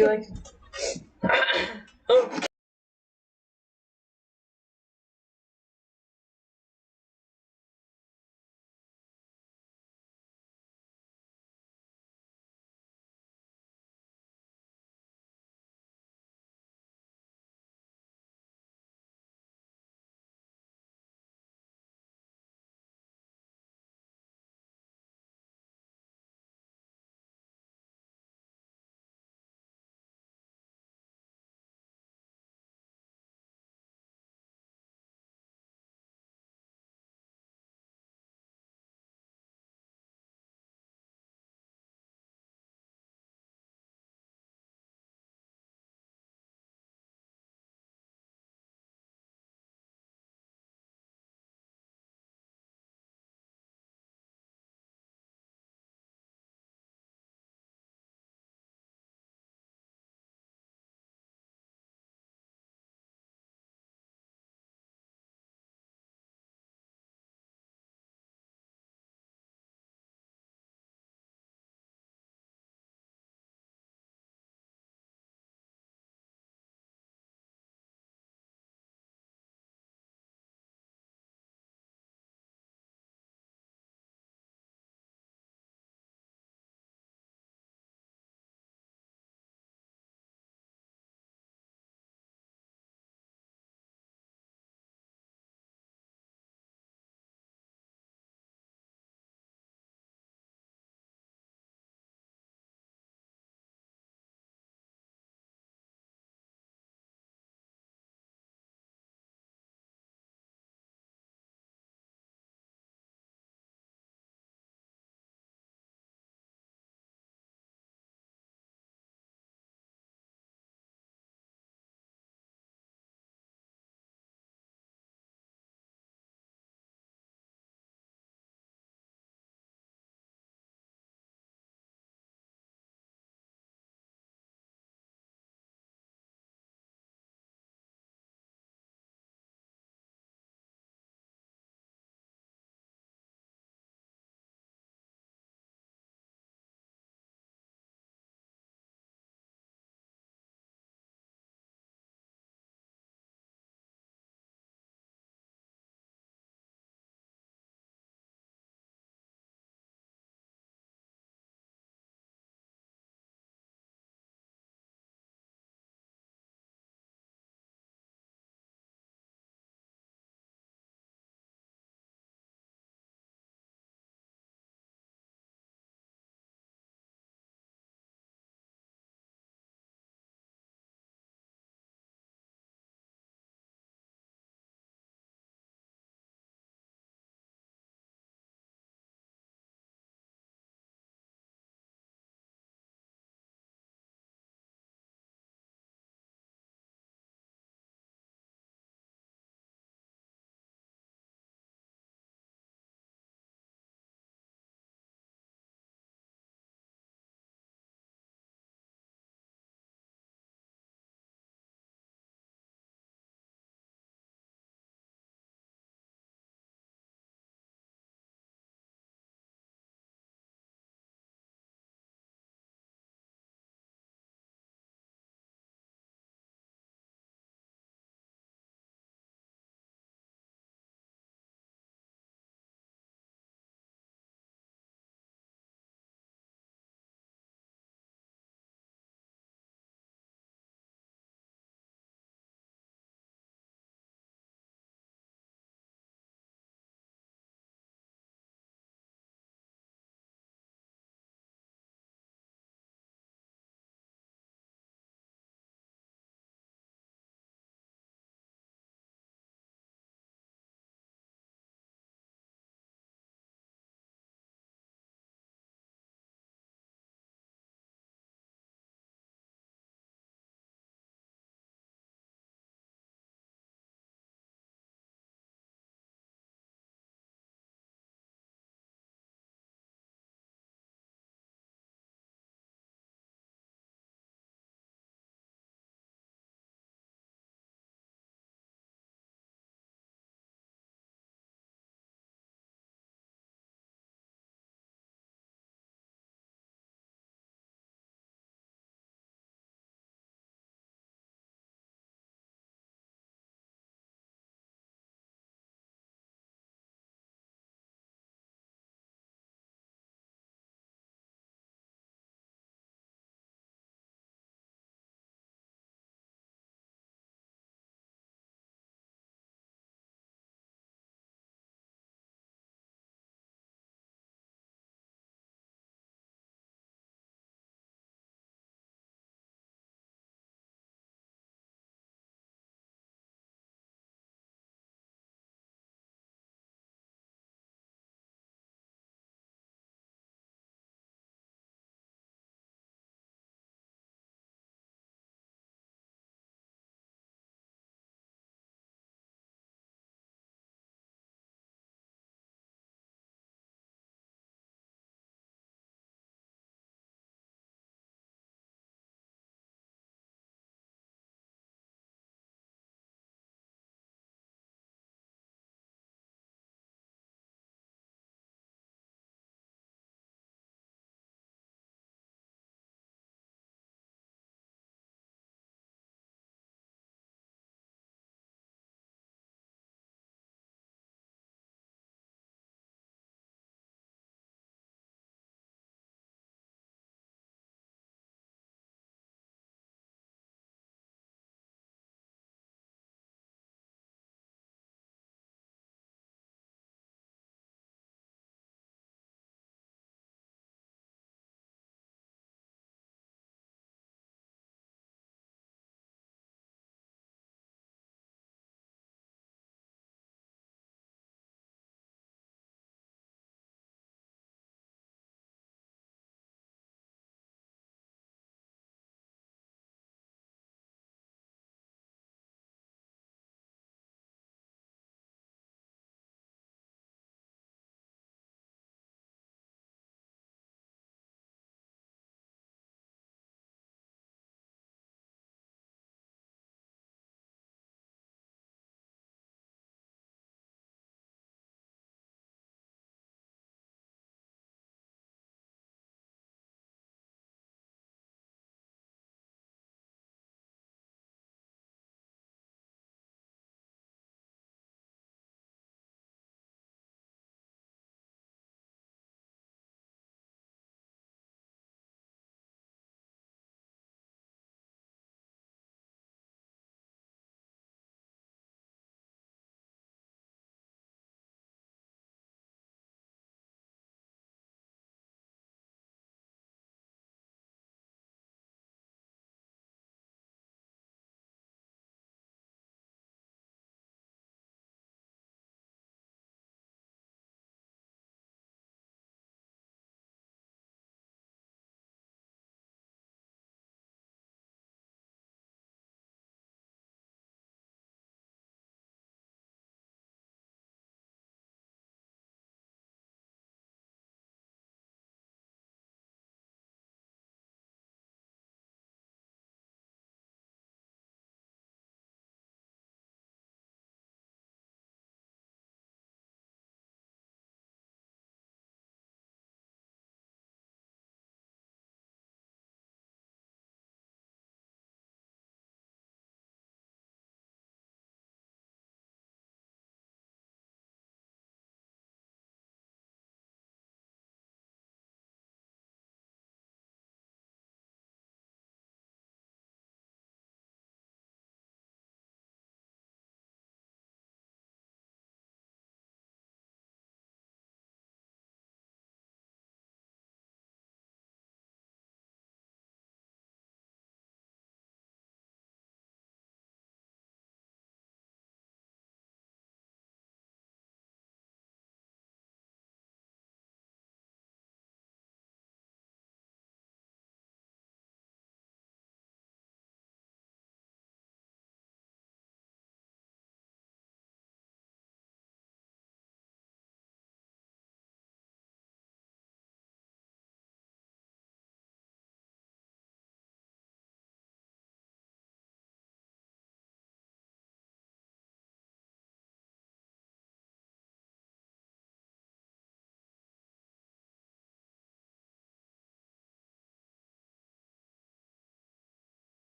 You like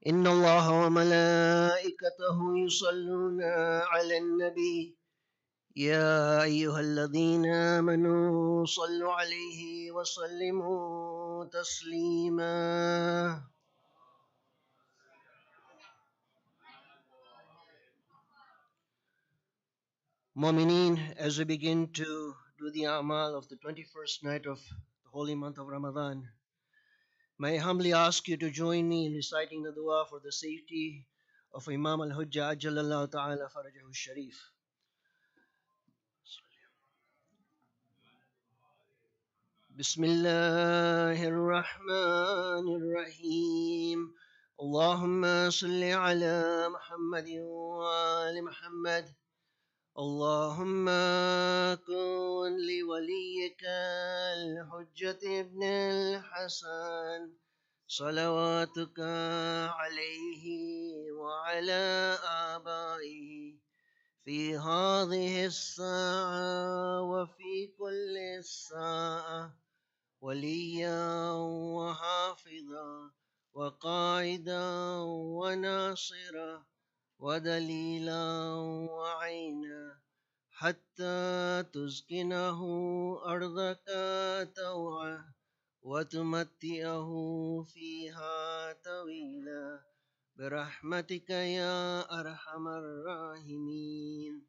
إن الله وملائكته يصلون على النبي يا أيها الذين آمنوا صلوا عليه وسلموا تسليما. Mu'mineen, as we begin to do the amal of the 21st night of the holy month of Ramadan, may I humbly ask you to join me in reciting the dua for the safety of Imam al-Hujjah Ajjalallahu Ta'ala Farajahu Sharif. بسم الله الرحمن الرحيم. اللهم صل على محمد وآل محمد. اللهم كن لوليك الحجة ابن الحسن صلواتك عليه وعلى آبائه في هذه الساعة وفي كل الساعة وليا وحافظا وقائدا وناصرا ودليلا وعينا حتى تسكنه أرضك طوعا وتمتعه فيها طويلا برحمتك يا أرحم الراحمين.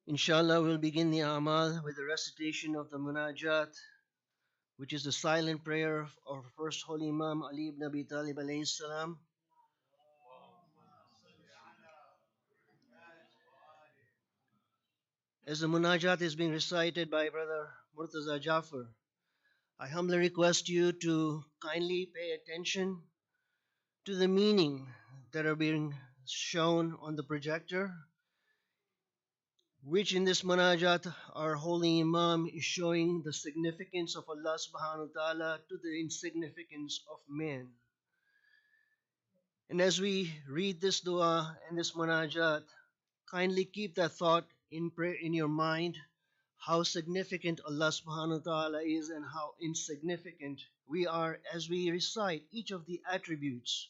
Inshallah, we'll begin the amal with the recitation of the munajat, which is the silent prayer of our first holy Imam Ali ibn Abi Talib alayhi salam. As the munajat is being recited by Brother Murtaza Jafar, I humbly request you to kindly pay attention to the meaning that are being shown on the projector, which in this munajat our holy Imam is showing the significance of Allah subhanahu wa ta'ala to the insignificance of man. And as we read this dua and this munajat, kindly keep that thought in your mind, how significant Allah subhanahu wa ta'ala is and how insignificant we are as we recite each of the attributes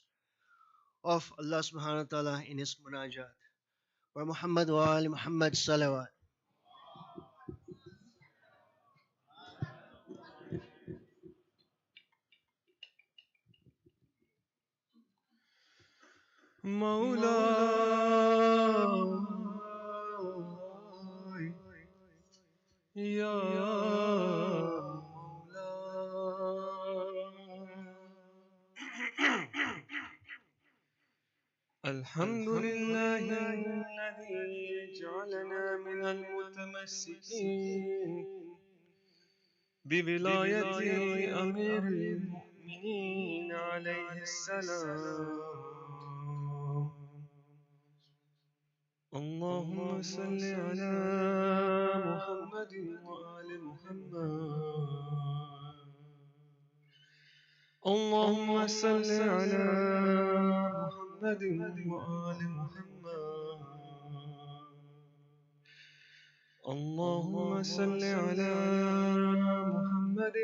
of Allah subhanahu wa ta'ala in his munajat. Wa Muhammad wa ali Muhammad salawat. مولاي يا مولاي الحمد لله الذي جعلنا من المتمسكين بولاية أمير المؤمنين عليه السلام. اللهم صل على محمد وآل محمد. اللهم صل على محمد وآل محمد. اللهم صل على محمد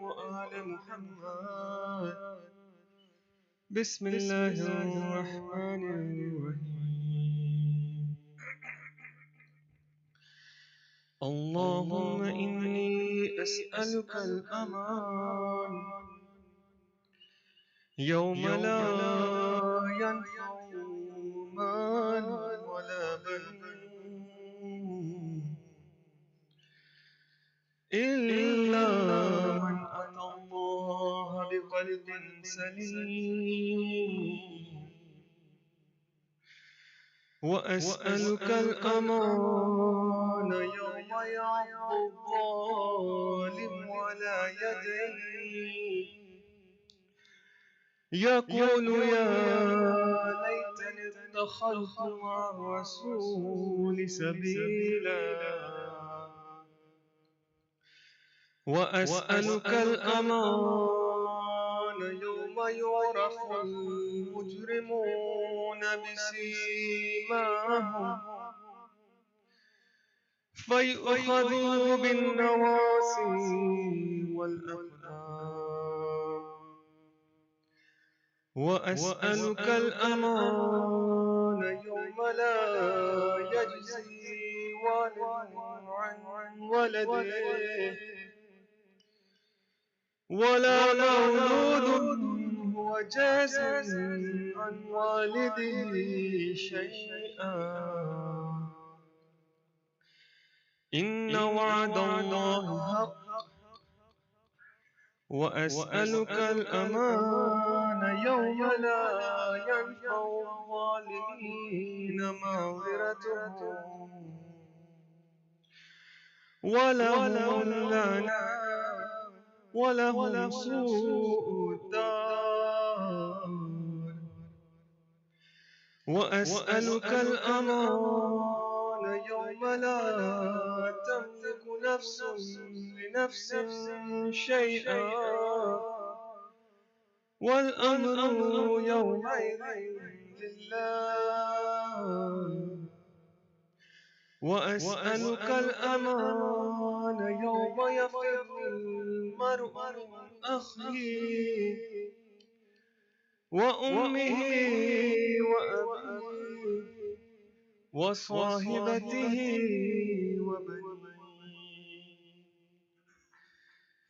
وآل محمد. بسم الله الرحمن الرحيم. اللهم إني أسألك الأمان يوم لا ينفع مال ولا بنون إلا من أتى الله بقلب سليم. وأسألك الأمان يوم يعض الظالم على يديه يقول يا ليتني اتخذت مع الرسول سبيلا. وأسألك الأمان يوم يعرف المجرمون بسيماهم فيؤخذوا بالنواسي والأقدام. وأسألك الأمان يوم لا يجزي والد عن ولده ولا مولود هو جاز عن والده شيئا. إن وعد الله حق. وأسألك الأمان يوم لا ينفع الظالمين معذرتهم ولهم اللعنة ولهم سوء الدار. وأسألك الأمان يوم لا تملك نفس لنفس شيئا والأمر يومئذ لله. وأسألك الأمان يوم يفر المرء من أخيه وأمه وأبيه وصاحبته وبنيه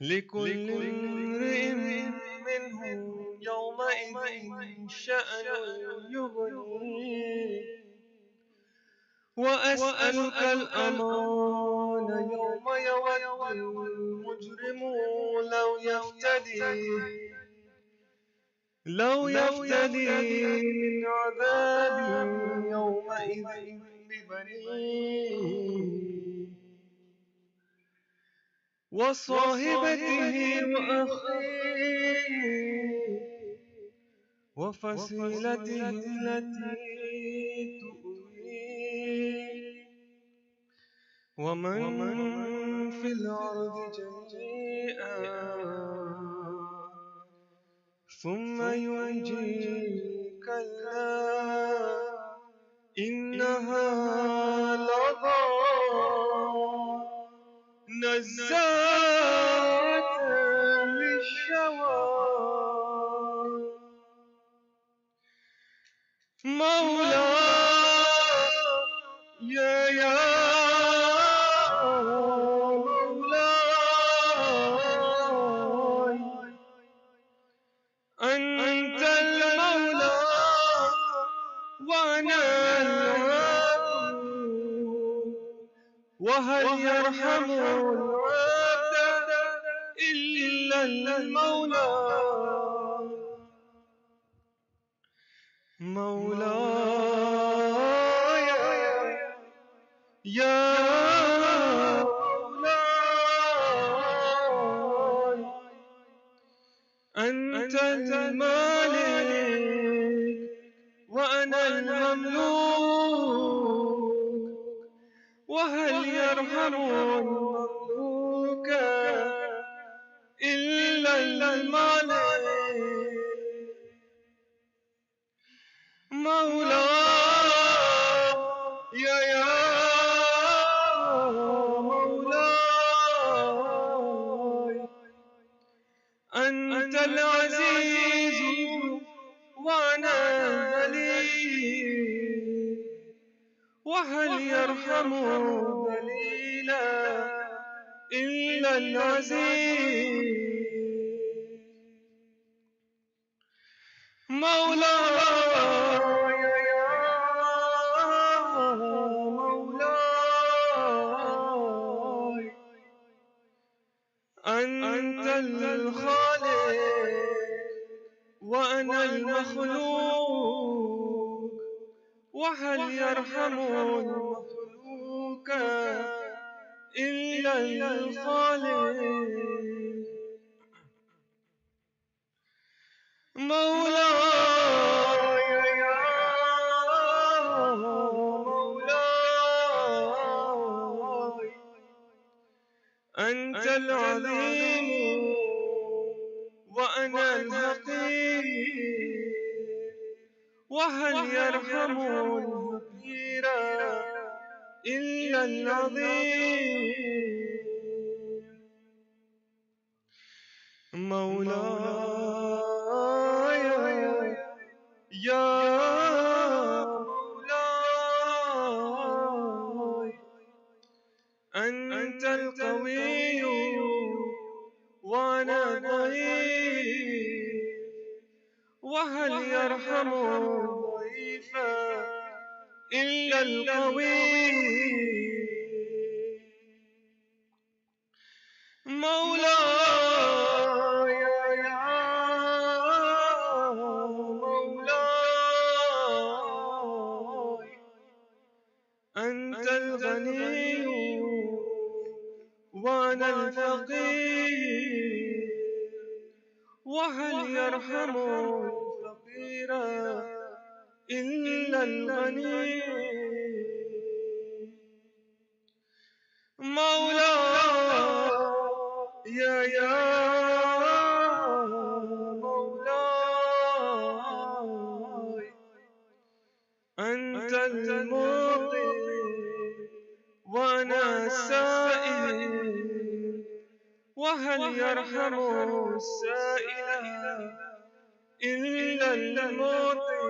لكل امرئ منهم يومئذ شأن يغنيه. وأسألك الأمان يوم يود المجرم لو يفتدي من عذاب يومئذ ببنيه وصاحبته وأخيه وفصيلته التي تؤويه ومن في الأرض جميعا ثم ينجي. كلا إنها لظى نزاعة للشوى مولاي يا مولاي أنت المولى وأنا العبد وهل يرحم العبد إلا المولى. مولاي يا مولاي أنت المالك وأنا المملوك وهل يرحم المملوك إلا المالك. مولاي يا مولاي أنت العزيز وأنا الذليل وهل يرحم ذليلا إلا العزيز. مولاي يا مولاي أنت الخالق وأنا المخلوق وهل يرحم المخلوق إلا الخالق. مولاي يا مولاي أنت العظيم وأنا الحقير وهل يرحم الفقير إلا العظيم مولاي يا مولاي أنت القوي وأنا الضعيف وهل يرحم ضعيفا إلا القوي مولاي يا مولاي أنت الغني وأنا الفقير وهل يرحم الفقير إلا الغني مولاي يا مولاي أنت المعطي وأنا السائل وهل يرحم السائل إلا المعطي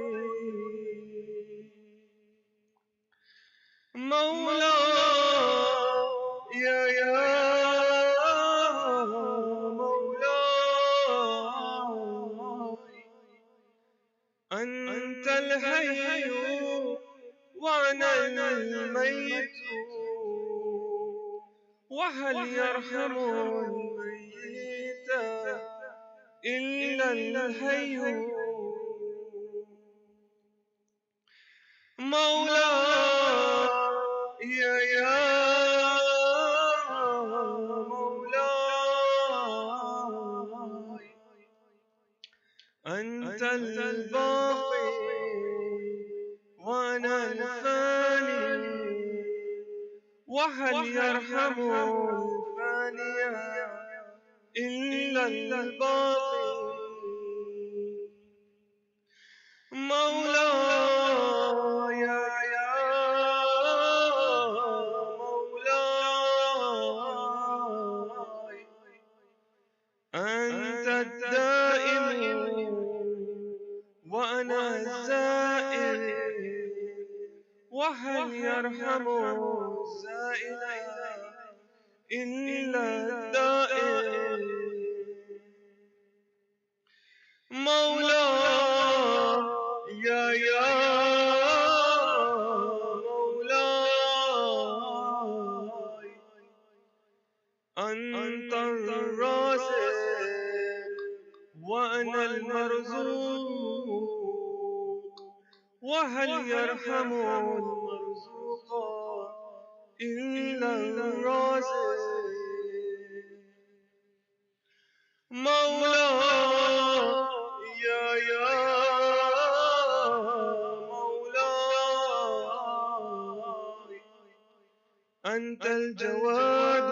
مولاي يا مولاي أنت الحي وأنا الميت وهل يرحم الميت إلا الحي مولاي يا مولاي أنت الباقي وأنا الفاني وهل يرحم الفاني إلا الباقي مولاي يا مولاي أنت الدائم وأنا الزائر وهل يرحم الزائر إلا الدائم مولاي يا مولاي أنت الرازق وأنا المرزوق وهل يرحم المرزوق إلا الرازق مولاي يا مولاي أنت الجواد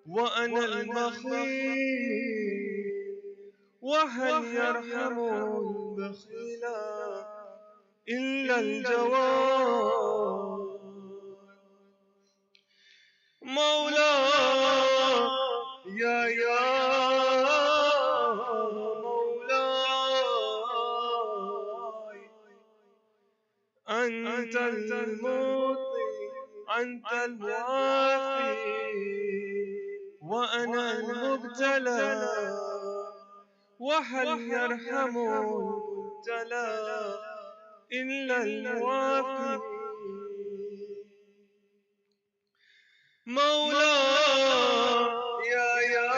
وأنا البخيل وهل يرحم البخيل إلا الجواد مولاي يا مولاي أنت المعطي أنت المعافي وأنا المبتلى وهل يرحم المبتلى إلا المعافي مولاي يا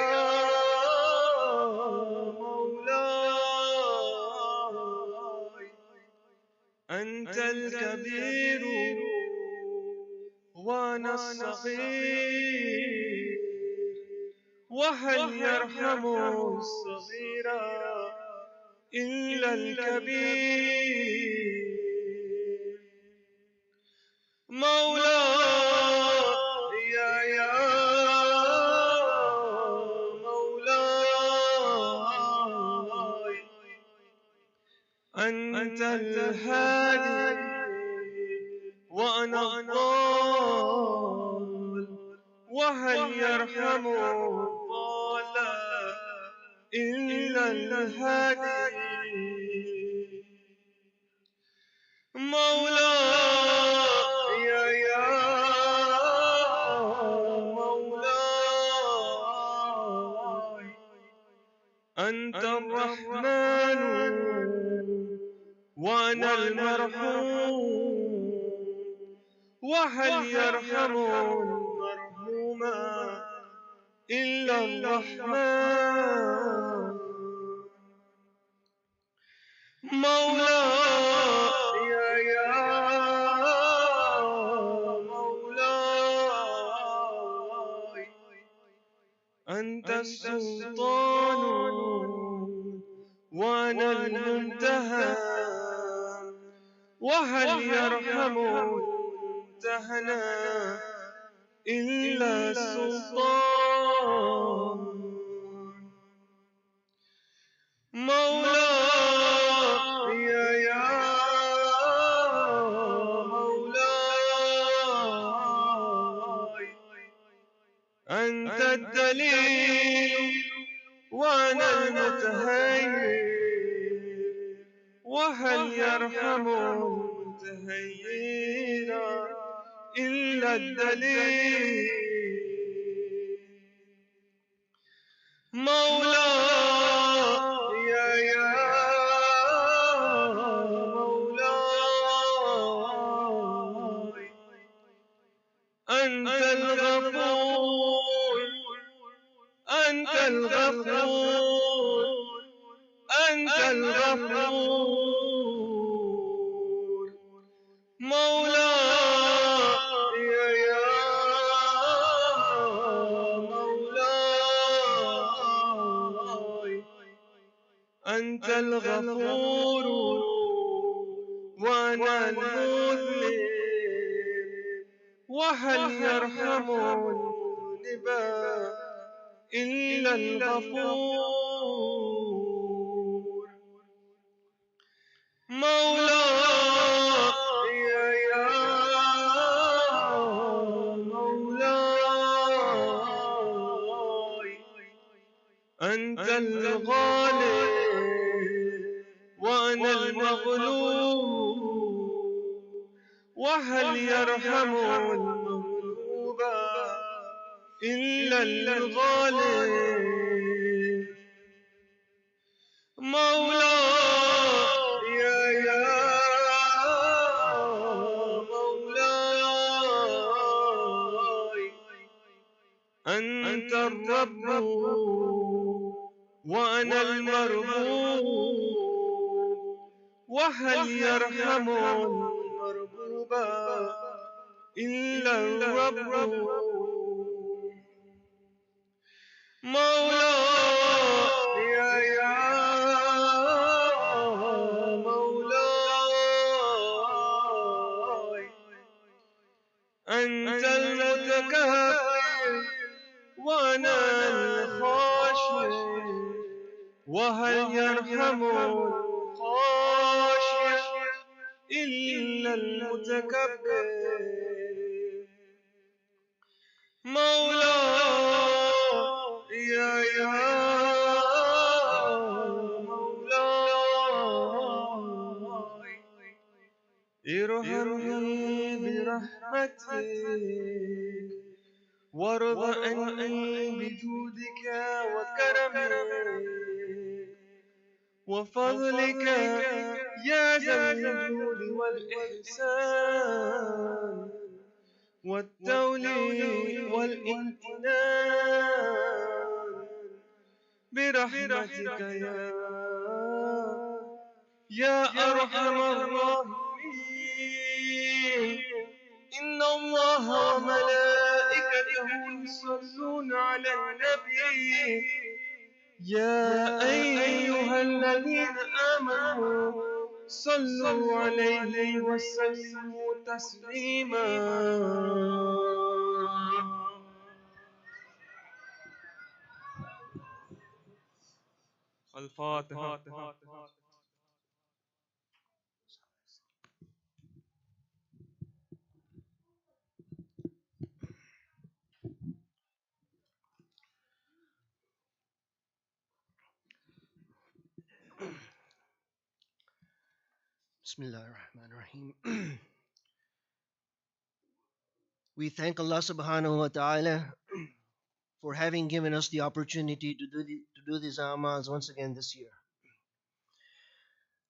مولاي أنت الكبير وأنا الصغير وهل يرحم الصغير إلا الكبير مولاي يا مولاي أنت الهادي وأنا الضال، وهل يرحم الضال إلا الهادي؟ مولاي يا مولاي، أنت الرحمن وأنا المرحوم، وهل يرحم المرحوم إلا الرحمن؟ مولاي يا مولاي، أنت السلطان وأنا المنتهى، وهل يرحم المنتهنا إلا السلطان؟ مولاي يا مولاي، أنت الدليل وأنا المتهيئ، وهل يرحم المتهيئ إلا الدليل؟ مولاي يا مولاي، أنت الغفور، أنت الغفور، أنت الغفور. مولاي يا مولاي، أنت الغفور وأنا المذنب، وهل يرحم المذنب إلا الغفور؟ مولاي يا مولاي، أنت الغالب وأنا المغلوب، وهل يرحم المغلوب إلا الغالب؟ مولاي يا مولاي، أنت الرب وأنا المربوب، وهل يرحم المربوب إلا الرب؟ مولاي يا مولاي، أنت المتكبر وأنا الخاشع، وهل يرحم الخاشع إلا المتكبر؟ مولاي يا مولاي، ارحمني برحمتك، وارض عني بجودك وكرمك وفضلك يا ذا الجود والإحسان والتولي والامتنان، برحمتك يا أرحم الراحمين. إن الله وملائكته يصلون على النبي، يا أيها الذين آمنوا صلوا عليه وسلموا تسليما. الفاتحة. Bismillahirrahmanirrahim. We thank Allah subhanahu wa ta'ala for having given us the opportunity to do these amals once again this year.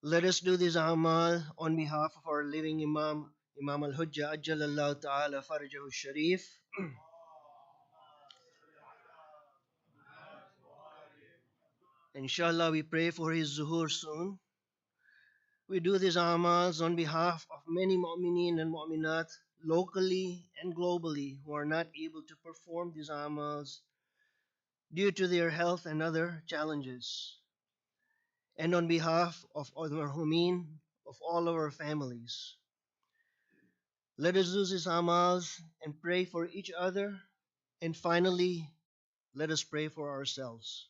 Let us do this amal on behalf of our living Imam, Imam al-Hujjah Ajjalallahu ta'ala Farajahu Sharif. Inshallah, we pray for his zuhur soon. We do these amals on behalf of many mu'mineen and mu'minat locally and globally who are not able to perform these amals due to their health and other challenges. And on behalf of all the marhumin, of all of our families. Let us do these amals and pray for each other. And finally, let us pray for ourselves.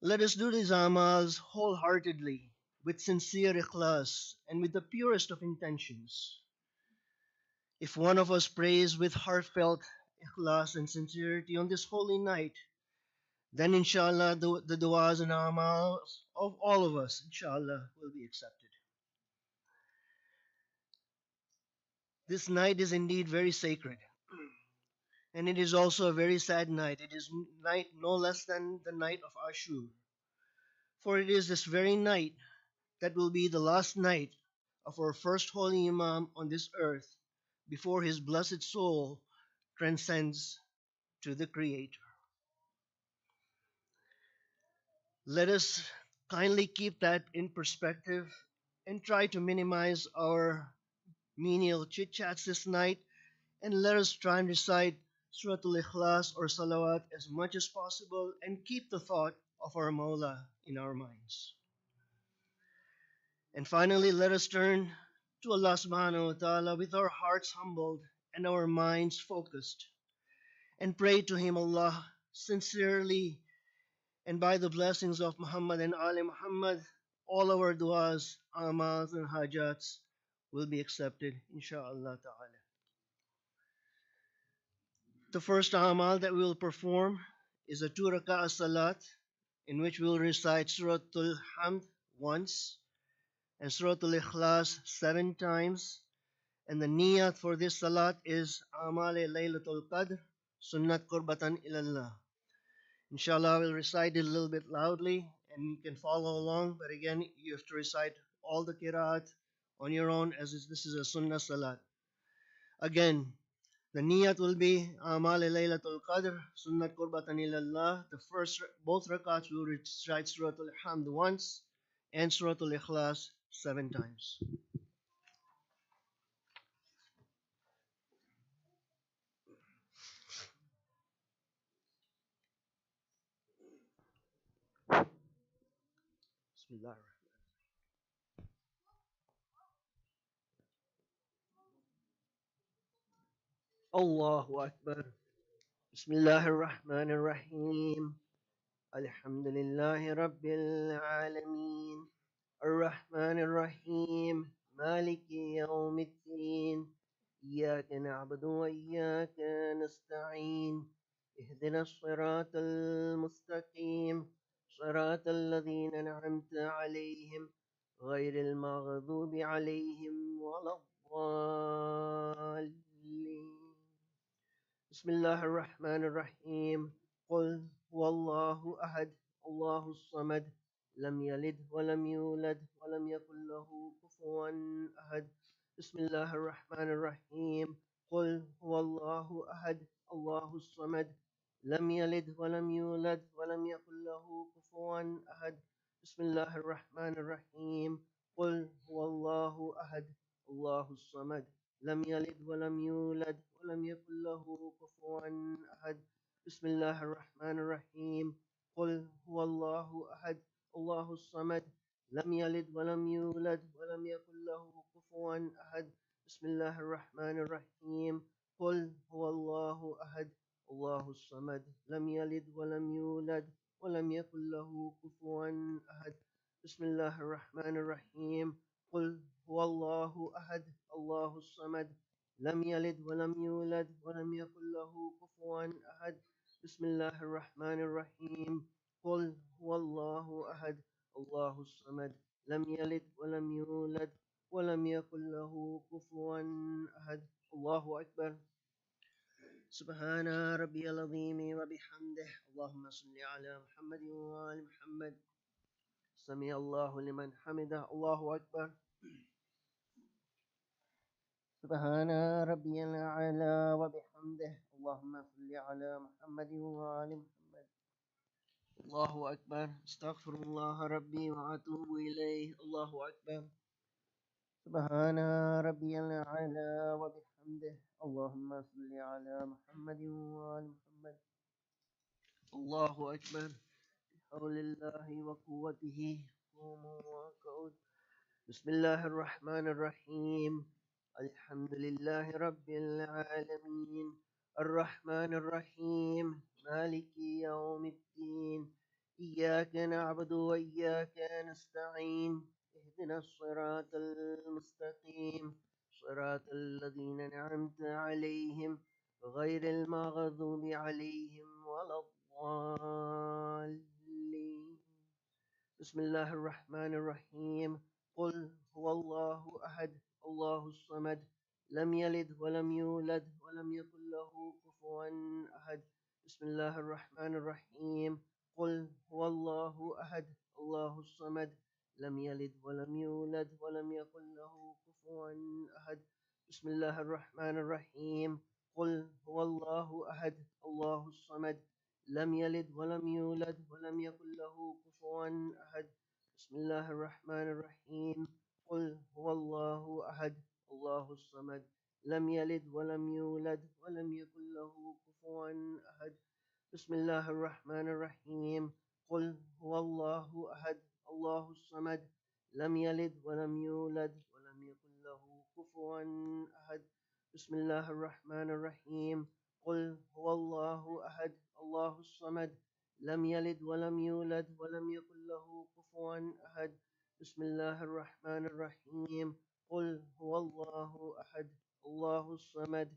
Let us do these amals wholeheartedly, with sincere ikhlas, and with the purest of intentions. If one of us prays with heartfelt ikhlas and sincerity on this holy night, then inshallah the du'as and amals of all of us, inshallah, will be accepted. This night is indeed very sacred, and it is also a very sad night. It is night no less than the night of Ashur, for it is this very night that will be the last night of our first holy Imam on this earth before his blessed soul transcends to the Creator. Let us kindly keep that in perspective and try to minimize our menial chit chats this night, and let us try and recite Suratul Ikhlas or Salawat as much as possible and keep the thought of our Mawla in our minds. And finally, let us turn to Allah subhanahu wa ta'ala with our hearts humbled and our minds focused and pray to Him, Allah, sincerely, and by the blessings of Muhammad and Ali Muhammad, all our du'as, amals, and hajats will be accepted, insha'Allah ta'ala. The first amal that we will perform is a 2 rak'ah salat, in which we will recite Suratul Hamd once and Suratul Ikhlas 7 times. And the niyat for this salat is Amale Laylatul Qadr, Sunnat Qurbatan Ilallah. Inshallah, I will recite it a little bit loudly and you can follow along, but again, you have to recite all the qiraat on your own as this is a Sunnah salat. Again, the niyat will be Amale Laylatul Qadr, Sunnat Qurbatan Ilallah. The first, both rakats will recite Suratul Hamd once and Suratul Ikhlas 7 times. Bismillah. Allahu Akbar. Bismillahir Rahmanir Rahim. Alhamdulillahi Rabbil Alameen. الرحمن الرحيم مالك يوم الدين إياك نعبد وإياك نستعين اهدنا الصراط المستقيم صراط الذين أنعمت عليهم غير المغضوب عليهم ولا الضالين. بسم الله الرحمن الرحيم. قل هو الله أحد الله الصمد لم يلد ولم يولد ولم يكن له كفوا أحد. بسم الله الرحمن الرحيم. قل هو الله أحد الله الصمد لم يلد ولم يولد ولم يكن له كفوا أحد. بسم الله الرحمن الرحيم. قل هو الله أحد الله الصمد لم يلد ولم يولد ولم يكن له كفوا أحد. بسم الله الرحمن الرحيم. قل هو الله أحد الله الصمد لم يلد ولم يولد ولم يكن له كفوا أحد. بسم الله الرحمن الرحيم. قل هو الله أحد الله الصمد لم يلد ولم يولد ولم يكن له كفوا أحد. بسم الله الرحمن الرحيم. قل هو الله أحد الله الصمد لم يلد ولم يولد ولم يكن له كفوا أحد. بسم الله الرحمن الرحيم. قل هو الله أحد الله الصمد لم يلد ولم يولد ولم يكن له كفوا أحد. الله أكبر. سبحان ربي العظيم وبحمده. اللهم صل على محمد وآل محمد. سمع الله لمن حمده. الله أكبر. سبحان ربي الأعلى وبحمده. اللهم صل على محمد وآل محمد. الله أكبر. استغفر الله ربي وأتوب إليه. الله أكبر. سبحان ربي الأعلى وبحمده. اللهم صل على محمد وآل محمد. الله أكبر. بحول الله وقوته. قوموا واركعوا. بسم الله الرحمن الرحيم. الحمد لله رب العالمين الرحمن الرحيم مالك يوم الدين إياك نعبد وإياك نستعين اهدنا الصراط المستقيم صراط الذين أنعمت عليهم غير المغضوب عليهم ولا الضالين. بسم الله الرحمن الرحيم. قل هو الله أحد الله الصمد لم يلد ولم يولد ولم يكن له كفوا أحد. بسم الله الرحمن الرحيم. قل هو الله أحد الله الصمد لم يلد ولم يولد ولم يكن له كفوا أحد. بسم الله الرحمن الرحيم. قل هو الله أحد الله الصمد لم يلد ولم يولد ولم يكن له كفوا أحد. بسم الله الرحمن الرحيم. قل هو الله أحد الله الصمد لم يلد ولم يولد ولم يكن له كفوا أحد. بسم الله الرحمن الرحيم. قل هو الله أحد الله الصمد لم يلد ولم يولد ولم يكن له كفوا أحد. بسم الله الرحمن الرحيم. قل هو الله أحد الله الصمد لم يلد ولم يولد ولم يكن له كفوا أحد. بسم الله الرحمن الرحيم. قل هو الله أحد الله الصمد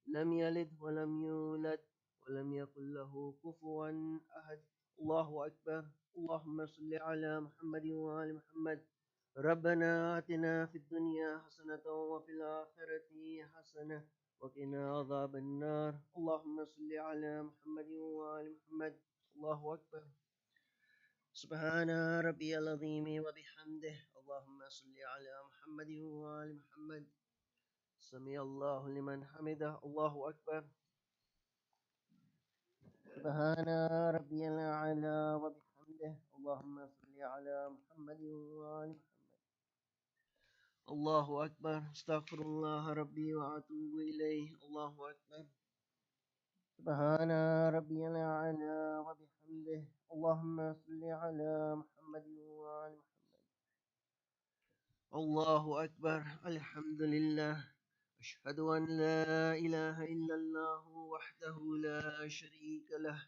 لم يلد ولم يولد ولم يكن له كفوا أحد. الله أكبر. اللهم صل على محمد وآل محمد. ربنا آتنا في الدنيا حسنة وفي الآخرة حسنة وقنا عذاب النار. اللهم صل على محمد وآل محمد. الله أكبر. سبحان ربي العظيم وبحمده. اللهم صل على محمد وآل محمد. سمع الله لمن حمده. الله أكبر. سبحان ربي الأعلى وبحمده. اللهم صل على محمد وآل محمد. الله أكبر. استغفر الله ربي وأتوب إليه. الله أكبر. سبحان ربي الأعلى وبحمده. اللهم صل على محمد وآل محمد. الله أكبر. الحمد لله. أشهد أن لا إله إلا الله وحده لا شريك له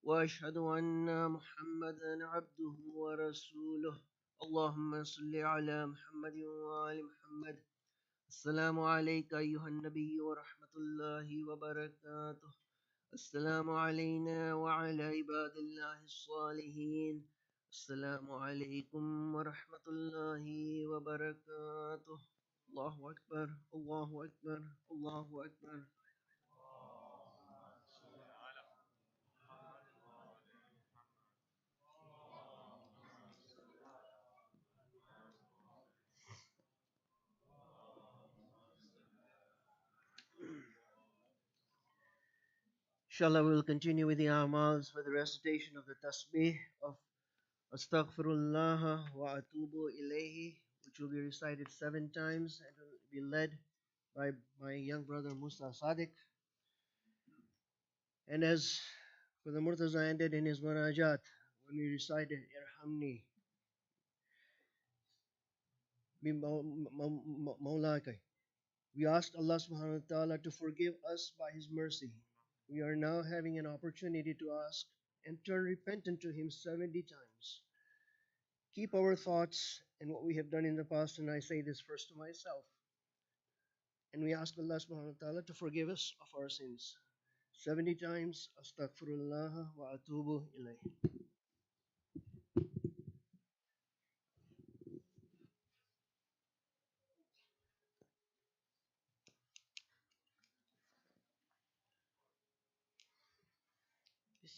وأشهد أن محمدا عبده ورسوله. اللهم صل على محمد وآل محمد. السلام عليك أيها النبي ورحمة الله وبركاته. السلام علينا وعلى عباد الله الصالحين. السلام عليكم ورحمة الله وبركاته. الله أكبر. الله أكبر. الله أكبر. Inshallah, we will continue with the amals with the recitation of the tasbih of Astaghfirullah wa atubu ilayhi, which will be recited 7 times and will be led by my young brother Musa Sadiq. And as for the Murtaza ended in his munajat, when we recited Irhamni bi Mawlaka, we asked Allah subhanahu wa ta'ala to forgive us by His mercy. We are now having an opportunity to ask and turn repentant to Him 70 times. Keep our thoughts and what we have done in the past, and I say this first to myself. And we ask Allah subhanahu wa ta'ala to forgive us of our sins. 70 times, Astaghfirullah wa atubu ilayh.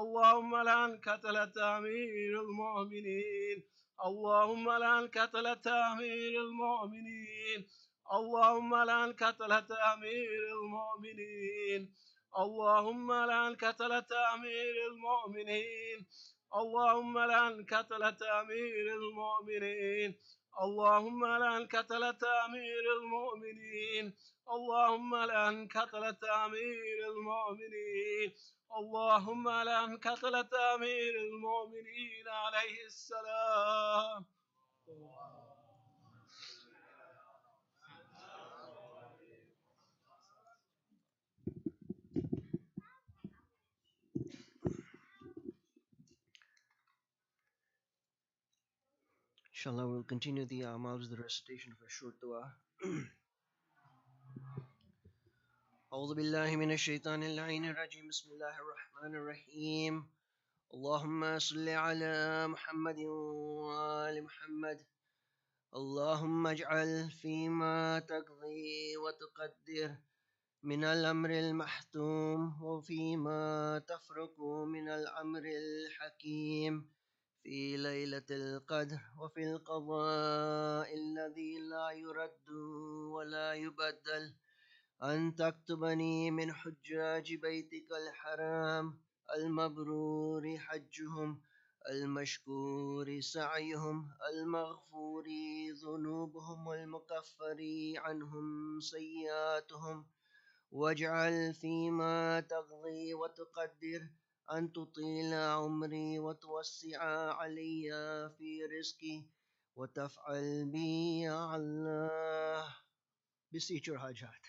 اللهم لعن قتلة أمير المؤمنين اللهم لعن قتلة أمير المؤمنين اللهم لعن قتلة أمير المؤمنين اللهم لعن قتلة أمير المؤمنين اللهم لعن قتلة أمير المؤمنين اللهم لعن قتلة أمير المؤمنين اللهم لعن قتلة أمير المؤمنين اللهم لعن قتلة أمير المؤمنين عليه السلام. Inshallah, we'll continue the amal with the recitation of a short dua. أعوذ بالله من الشيطان اللعين الرجيم بسم الله الرحمن الرحيم اللهم صل على محمد وآل محمد اللهم اجعل فيما تقضي وتقدر من الأمر المحتوم وفيما تفرق من الأمر الحكيم في ليلة القدر وفي القضاء الذي لا يرد ولا يبدل أن تكتبني من حجاج بيتك الحرام المبرور حجهم المشكور سعيهم المغفور ذنوبهم والمكفر عنهم سيئاتهم واجعل فيما تقضي وتقدر أن تطيل عمري وتوسع علي في رزقي وتفعل بي يا الله. Beseech your hajat.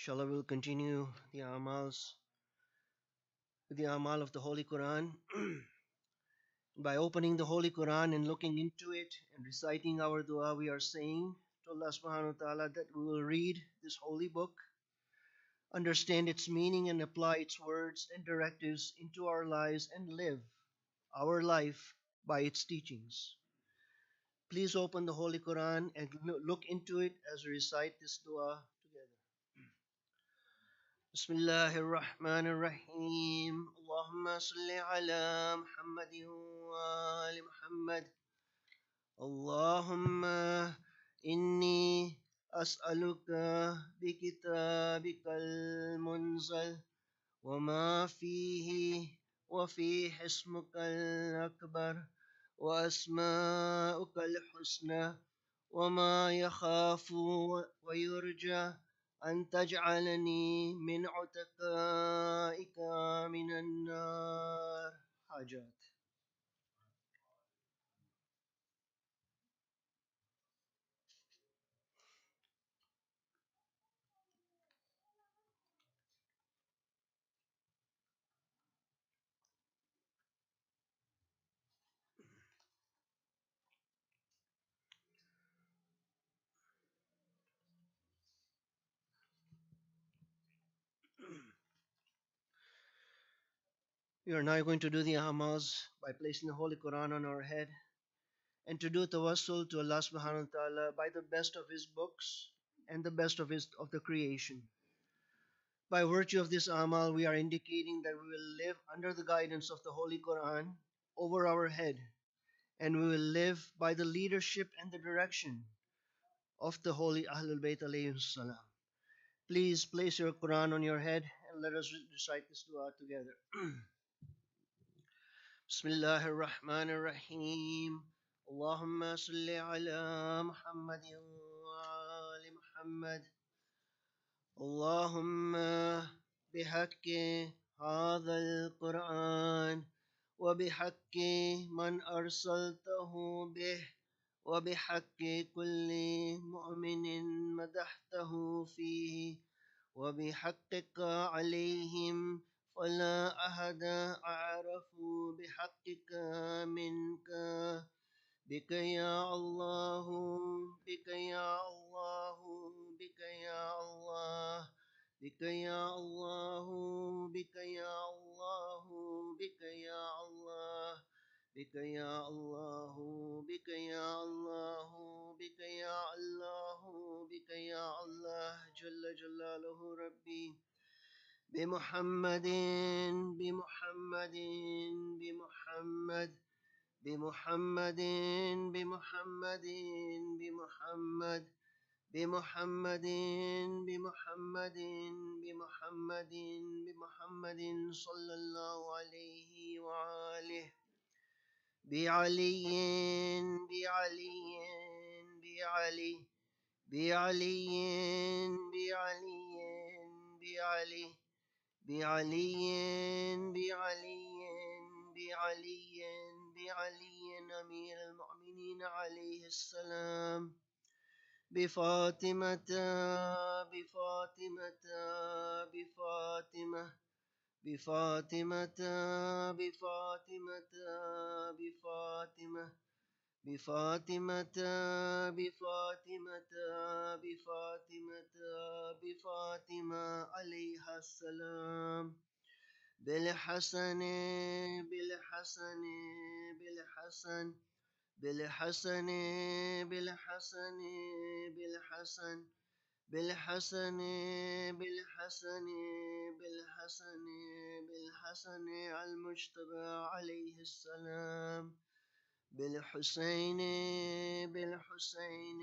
Inshallah, we'll continue the amals with the amal of the Holy Quran by opening the Holy Quran and looking into it and reciting our dua. We are saying to Allah subhanahu wa ta'ala that we will read this holy book, understand its meaning, and apply its words and directives into our lives and live our life by its teachings. Please open the Holy Quran and look into it as we recite this dua together. بسم الله الرحمن الرحيم اللهم صل على محمد وآل محمد اللهم إني أسألك بكتابك المنزل وما فيه وفيه اسمك الأكبر وأسماؤك الحسنى وما يخاف ويرجى أن تجعلني من عتقائك من النار. حاجات. We are now going to do the amals by placing the Holy Quran on our head and to do tawassul to Allah subhanahu wa ta'ala by the best of His books and the best of the creation. By virtue of this amal, we are indicating that we will live under the guidance of the Holy Quran over our head, and we will live by the leadership and the direction of the Holy Ahlul Bayt alayhi salam. Please place your Quran on your head and let us recite this dua together. بسم الله الرحمن الرحيم اللهم صل على محمد وآل محمد اللهم بحق هذا القرآن وبحق من أرسلته به وبحق كل مؤمن مدحته فيه وبحقك عليهم فلا أحد أعرف بحقك منك بك يا الله بك يا الله بك يا الله بك يا الله بك يا الله بك يا الله بك يا الله بك يا الله بك يا الله بك يا الله جل جلاله ربي بمحمد بمحمد بمحمد بمحمد بمحمد بمحمد بمحمد بمحمد بمحمد بمحمد صلى الله عليه وآله بعلي بعلي بعلي بعلي بعلي بعلي بعلي بعلي بعلي بعلي أمير المؤمنين عليه السلام بفاطمة بفاطمة بفاطمة بفاطمة بفاطمة بفاطمة بفاطمة بفاطمة بفاطمة بفاطمة عليها السلام بالحسن بالحسن بالحسن بالحسن بالحسن بالحسن بالحسن بالحسن بالحسن بالحسن المجتبى عليه السلام بالحسين بالحسين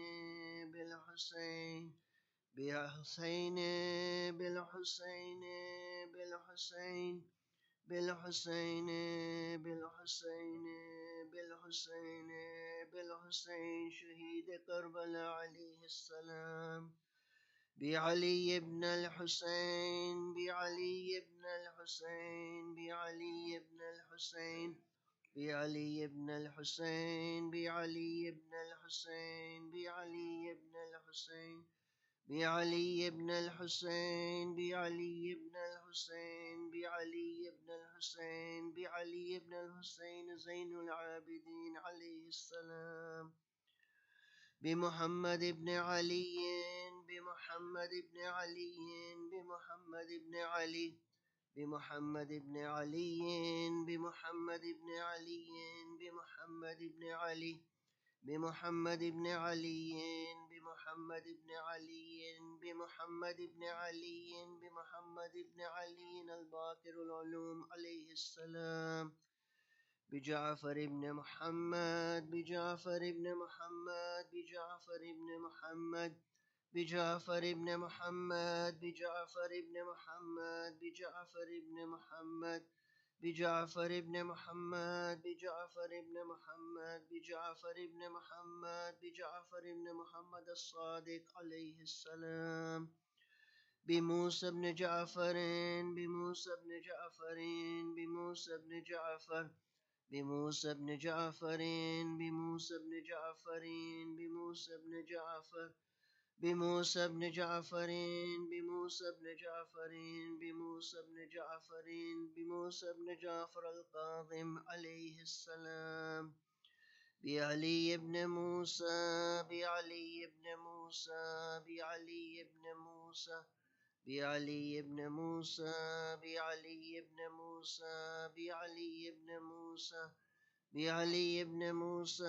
بالحسين بالحسين بالحسين بالحسين بالحسين بالحسين بالحسين بالحسين شهيد كربلاء عليه السلام بعلي بن الحسين بعلي بن الحسين بعلي بن الحسين بعلي بن الحسين بعلي بن الحسين بعلي بن الحسين بعلي بن الحسين بعلي بن الحسين بعلي بن الحسين بعلي بن الحسين زين العابدين عليه السلام بمحمد بن علي بمحمد بن علي بمحمد بن علي بمحمد بن علي بمحمد بن علي بمحمد بن علي بمحمد بن علي بمحمد بن علي بمحمد بن علي بمحمد بن علي الباقر العلوم عليه السلام بجعفر بن محمد بجعفر بن محمد بجعفر بن محمد بجعفر بن محمد بجعفر بن محمد بجعفر بن محمد بجعفر بن محمد بجعفر بن محمد بجعفر بن محمد بجعفر بن محمد الصادق عليه السلام بموسى بن جعفر بموسى بن جعفر بموسى بن جعفر بموسى بن جعفر بموسى بن جعفر بموسى بن جعفر بموسى بن جعفر بموسى بن جعفر بموسى بن جعفر بموسى بن جعفر القاضم عليه السلام بعلي بن موسى بعلي بن موسى بعلي بن موسى بعلي بن موسى بعلي بن موسى بعلي بن موسى بعلي بن موسى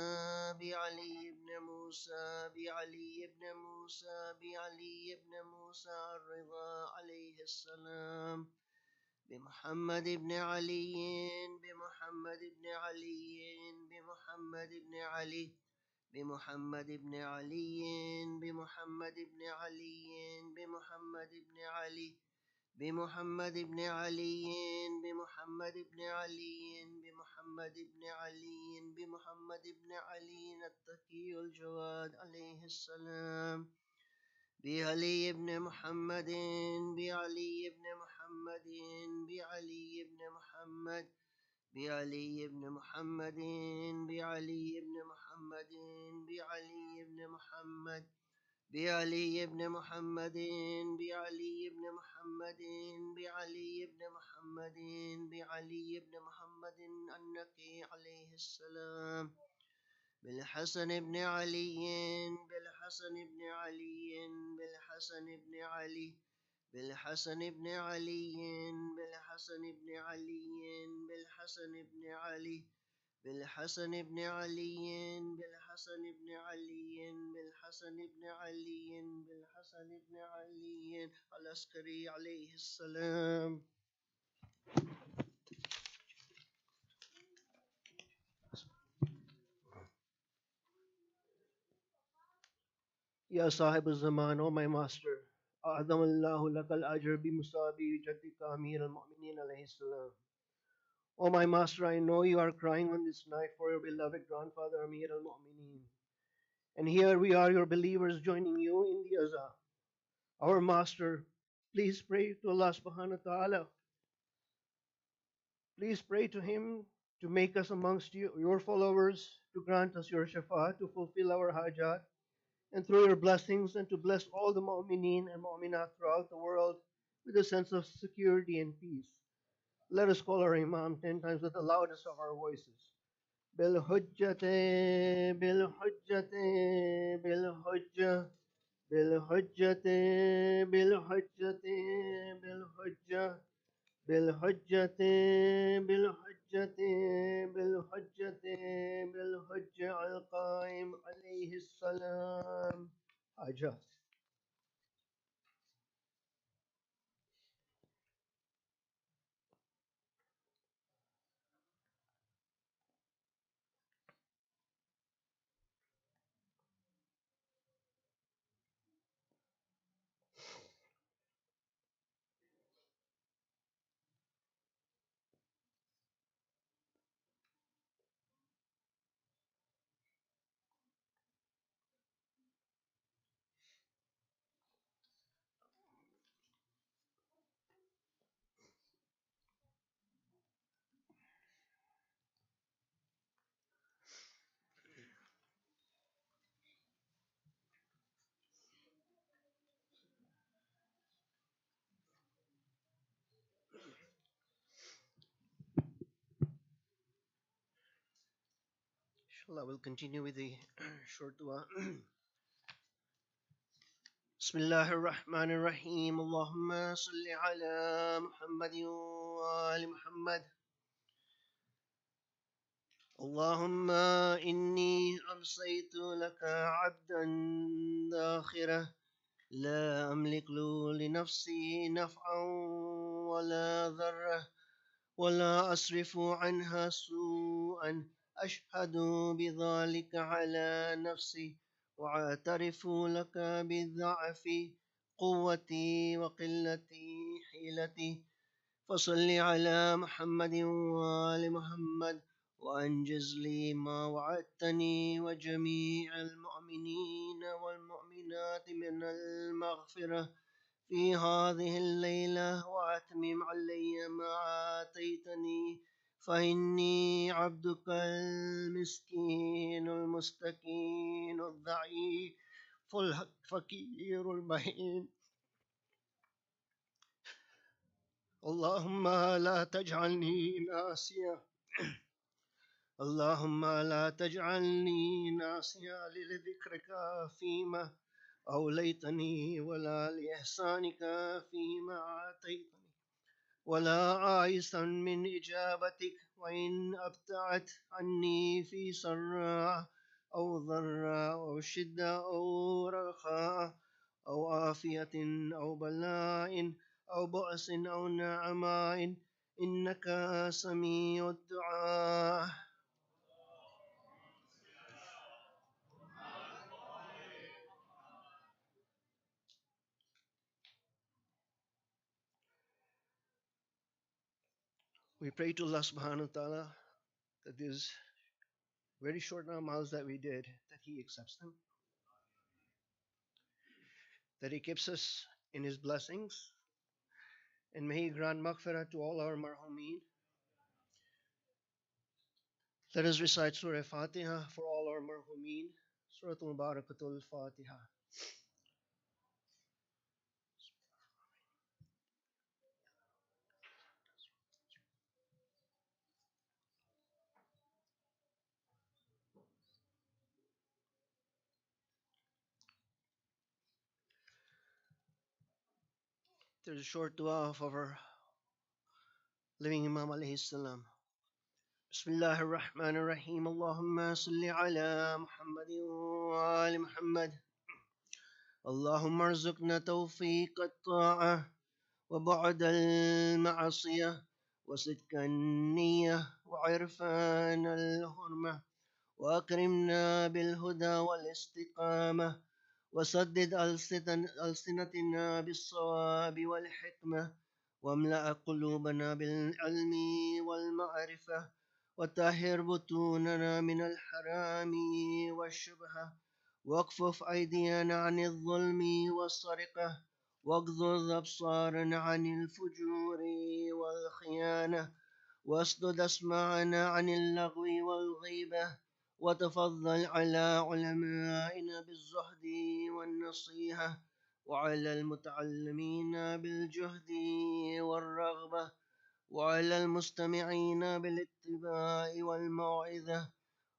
بعلي بن موسى بعلي بن موسى بعلي بن موسى الرضا عليه السلام بمحمد بن علي بمحمد بن علي بمحمد بن علي بمحمد بن علي بمحمد بن علي بمحمد بن علي بمحمد بن علي بمحمد بن علي بمحمد بن علي بمحمد بن علي التقي الجواد عليه السلام بعلي بن محمد بعلي بن محمد بعلي بن محمد بعلي بن محمد بعلي بن محمد بعلي بن محمد بعلي بن محمد بعلي بن محمد بعلي بن محمد بعلي بن محمد النقي عليه السلام بالحسن بن علي بالحسن بن علي بالحسن بن علي بالحسن بن علي بالحسن بن علي بالحسن بن علي بالحسن بن علي بالحسن بن علي بالحسن بن علي بالحسن بن علي العسكري عليه السلام. يا صاحب الزمان, O my master, أعظم الله لك الأجر بمصابي جدك أمير المؤمنين عليه السلام. O my master, I know you are crying on this night for your beloved grandfather Amir al-Mu'mineen. And here we are, your believers, joining you in the azah. Our master, please pray to Allah subhanahu wa ta'ala. Please pray to him to make us amongst you, your followers, to grant us your shafa, to fulfill our hajat, and through your blessings, and to bless all the mu'mineen and mu'minat throughout the world with a sense of security and peace. Let us call our Imam 10 times with the loudest of our voices. بالحجة بالحجة بالحجة بالحجة بالحجة بالحجة بالحجة بالحجة بالحجة بالحجة القائم عليه السلام. حاجات. Inshallah, we'll continue with the short dua. بسم الله الرحمن الرحيم اللهم صل على محمد وآل محمد اللهم إني أمسيت لك عبدا داخرة لا أملك له لنفسي نفعا ولا ضرة ولا أصرف عنها سوءا أشهد بذلك على نفسي وأعترف لك بضعف قوتي وقلة حيلتي فصل على محمد وآل محمد وأنجز لي ما وعدتني وجميع المؤمنين والمؤمنات من المغفرة في هذه الليلة وأتمم علي ما آتيتني فإني عبدك المسكين المستكين الضعيف الفقير المهين. اللهم لا تجعلني ناسيا اللهم لا تجعلني ناسيا لذكرك فيما أوليتني ولا لإحسانك فيما آتيتني ولا عائسا من إجابتك وإن أبتعت عني في سراء أو ضراء أو شدة أو رخاء أو عافية أو بلاء أو بؤس أو نعماء إنك سميع الدعاء. We pray to Allah subhanahu wa ta'ala that these very short amals that we did, that He accepts them, that He keeps us in His blessings, and may He grant maghfirah to all our marhumeen, Let us recite Surah Fatiha for all our marhumin. Surah Mubarakatul Fatiha. There's a short dua of our living Imam alayhi salam. Bismillah ar-Rahman ar-Rahim. Allahumma salli ala Muhammadin wa ali Muhammad. اللهم ارزقنا توفيق الطاعة وبعد المعصية وصدق النية وعرفان الحرمة وأكرمنا بالهدى والاستقامة وسدد ألسنتنا بالصواب والحكمة واملأ قلوبنا بالعلم والمعرفة وطهر بطوننا من الحرام والشبهة واكفف أيدينا عن الظلم والسرقة واغضض أبصارنا عن الفجور والخيانة واسدد أسماعنا عن اللغو والغيبة وتفضل على علمائنا بالزهد والنصيحة وعلى المتعلمين بالجهد والرغبة وعلى المستمعين بالاتباع والموعظة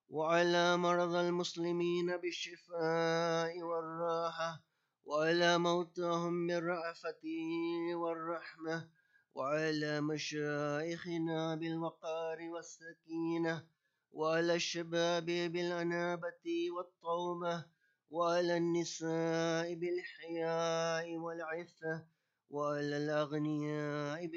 وعلى مرضى المسلمين بالشفاء والراحة وعلى موتاهم بالرأفة والرحمة وعلى مشايخنا بالوقار والسكينة وعلى الشباب بالأنابة والتوبة وعلى النساء بالحياء والعفة وعلى الأغنياء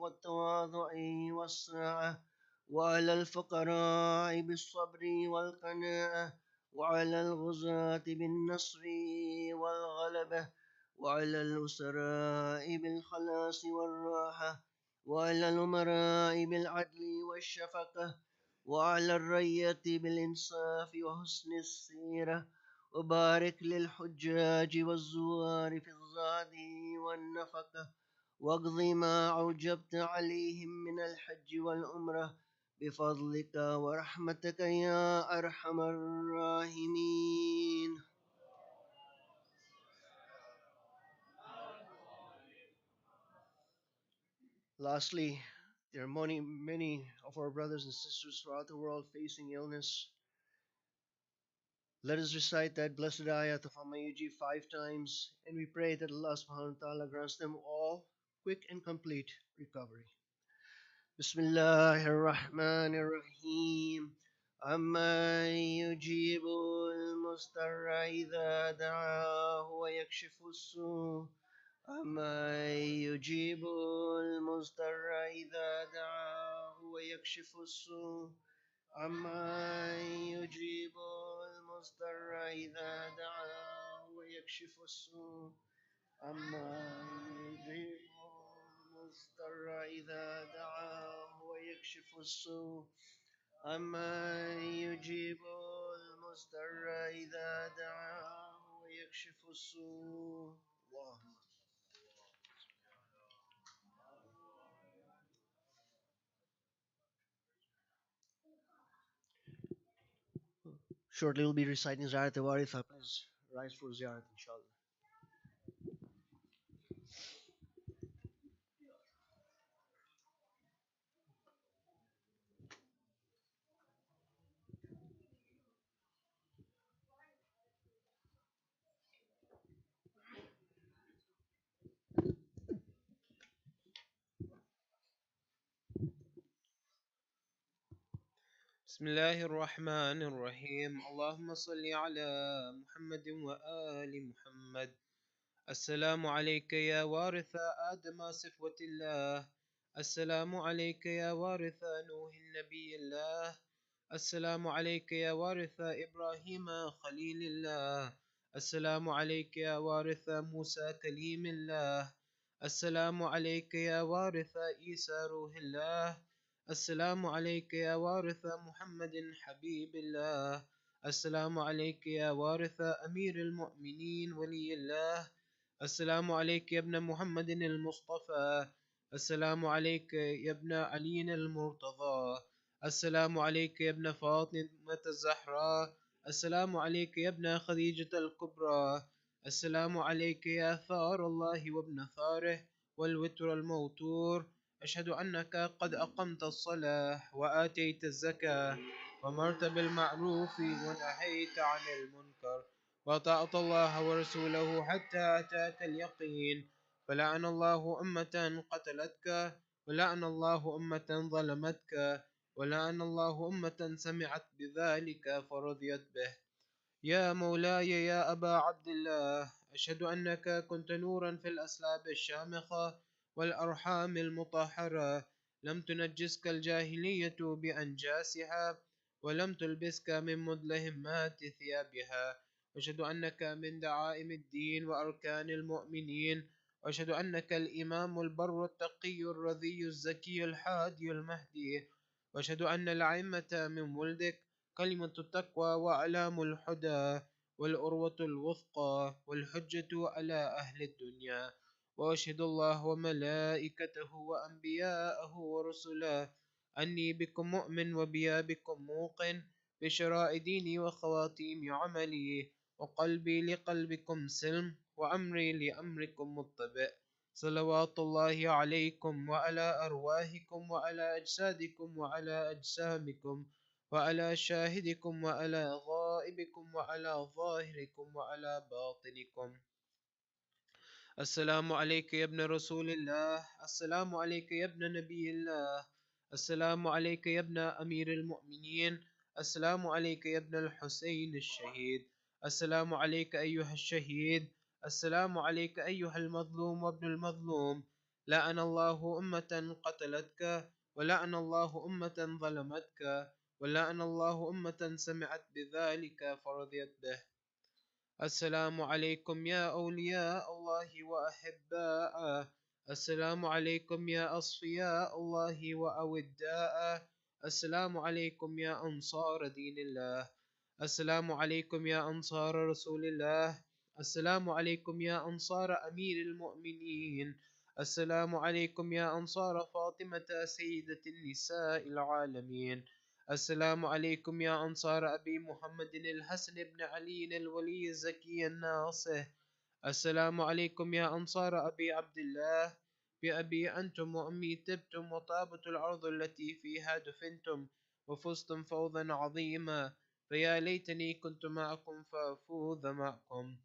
والتواضع والسعة وعلى الفقراء بالصبر والقناعة وعلى الغزاة بالنصر والغلبة وعلى الأسراء بالخلاص والراحة وعلى الأمراء بالعدل والشفقة وعلى الرية بالإنصاف وحسن السيرة وبارك للحجاج والزوار في الزاد والنفقة واقض ما أوجبت عليهم من الحج والعمرة بفضلك ورحمتك يا أرحم الراحمين. Lastly, there are many of our brothers and sisters throughout the world facing illness. Let us recite that blessed ayat of Amayuji 5 times, and we pray that Allah subhanahu wa ta'ala grants them all quick and complete recovery. Bismillahir Rahmanir Rahim. أَمَّن يُجِيبُ الْمُضْطَرَّ إِذَا دَعَاهُ وَيَكْشِفُ السُّوءَ أَمَّن يُجِيبُ الْمُضْطَرَّ إِذَا دَعَاهُ وَيَكْشِفُ السُّوءَ أَمَّن يُجِيبُ الْمُضْطَرَّ إِذَا دَعَاهُ وَيَكْشِفُ السُّوءَ أَمَّن يُجِيبُ المضطر إذا دعاه ويكشف السوء أمن يجيب المضطر إذا دعاه ويكشف السوء اللهم. Shortly we'll be reciting Ziyarat al-Waritha. Please rise for Ziyarat inshallah. بسم الله الرحمن الرحيم اللهم صل على محمد وآل محمد. السلام عليك يا وارث آدم صفوة الله. السلام عليك يا وارث نوح النبي الله. السلام عليك يا وارث إبراهيم خليل الله. السلام عليك يا وارث موسى كليم الله. السلام عليك يا وارث عيسى روح الله. السلام عليك يا وارث محمد حبيب الله. السلام عليك يا وارث أمير المؤمنين ولي الله. السلام عليك يا ابن محمد المصطفى. السلام عليك يا ابن علي المرتضى. السلام عليك يا ابن فاطمة الزهراء. السلام عليك يا ابن خديجة الكبرى. السلام عليك يا ثار الله وابن ثاره والوتر الموتور. أشهد أنك قد أقمت الصلاة وآتيت الزكاة وأمرت بالمعروف ونهيت عن المنكر وأطعت الله ورسوله حتى أتاك اليقين. فلعن الله أمة قتلتك، ولعن الله أمة ظلمتك، ولعن الله أمة سمعت بذلك فرضيت به. يا مولاي يا أبا عبد الله، أشهد أنك كنت نورا في الأسلاب الشامخة والأرحام المطهرة، لم تنجسك الجاهلية بأنجاسها ولم تلبسك من مدلهمات ثيابها. أشهد أنك من دعائم الدين وأركان المؤمنين، وأشهد أنك الإمام البر التقي الرضي الزكي الحادي المهدي، وأشهد أن الأئمة من ولدك كلمة التقوى وأعلام الحدى والأروة الوثقى والحجة على أهل الدنيا. وأشهد الله وملائكته وأنبياءه ورسله أني بكم مؤمن وبيا بكم موقن، بشراء ديني وخواتيم عملي، وقلبي لقلبكم سلم وأمري لأمركم متبع. صلوات الله عليكم وعلى أرواحكم وعلى أجسادكم وعلى أجسامكم وعلى شاهدكم وعلى غائبكم وعلى ظاهركم وعلى باطنكم. السلام عليك يا ابن رسول الله. السلام عليك يا ابن نبي الله. السلام عليك يا ابن أمير المؤمنين. السلام عليك يا ابن الحسين الشهيد. السلام عليك أيها الشهيد. السلام عليك أيها المظلوم وابن المظلوم. لعن الله أمة قتلتك، ولعن الله أمة ظلمتك، ولعن الله أمة سمعت بذلك فرضيت به. السلام عليكم يا أولياء الله وأحباءه. السلام عليكم يا أصفياء الله وأوداءه. السلام عليكم يا أنصار دين الله. السلام عليكم يا أنصار رسول الله. السلام عليكم يا أنصار أمير المؤمنين. السلام عليكم يا أنصار فاطمة سيدة النساء العالمين. السلام عليكم يا أنصار أبي محمد الحسن بن علي الولي الزكي الناصح. السلام عليكم يا أنصار أبي عبد الله. بأبي أنتم وأمي تبتم وطابت الأرض التي فيها دفنتم وفزتم فوزا عظيما، فيا ليتني كنت معكم فأفوز معكم.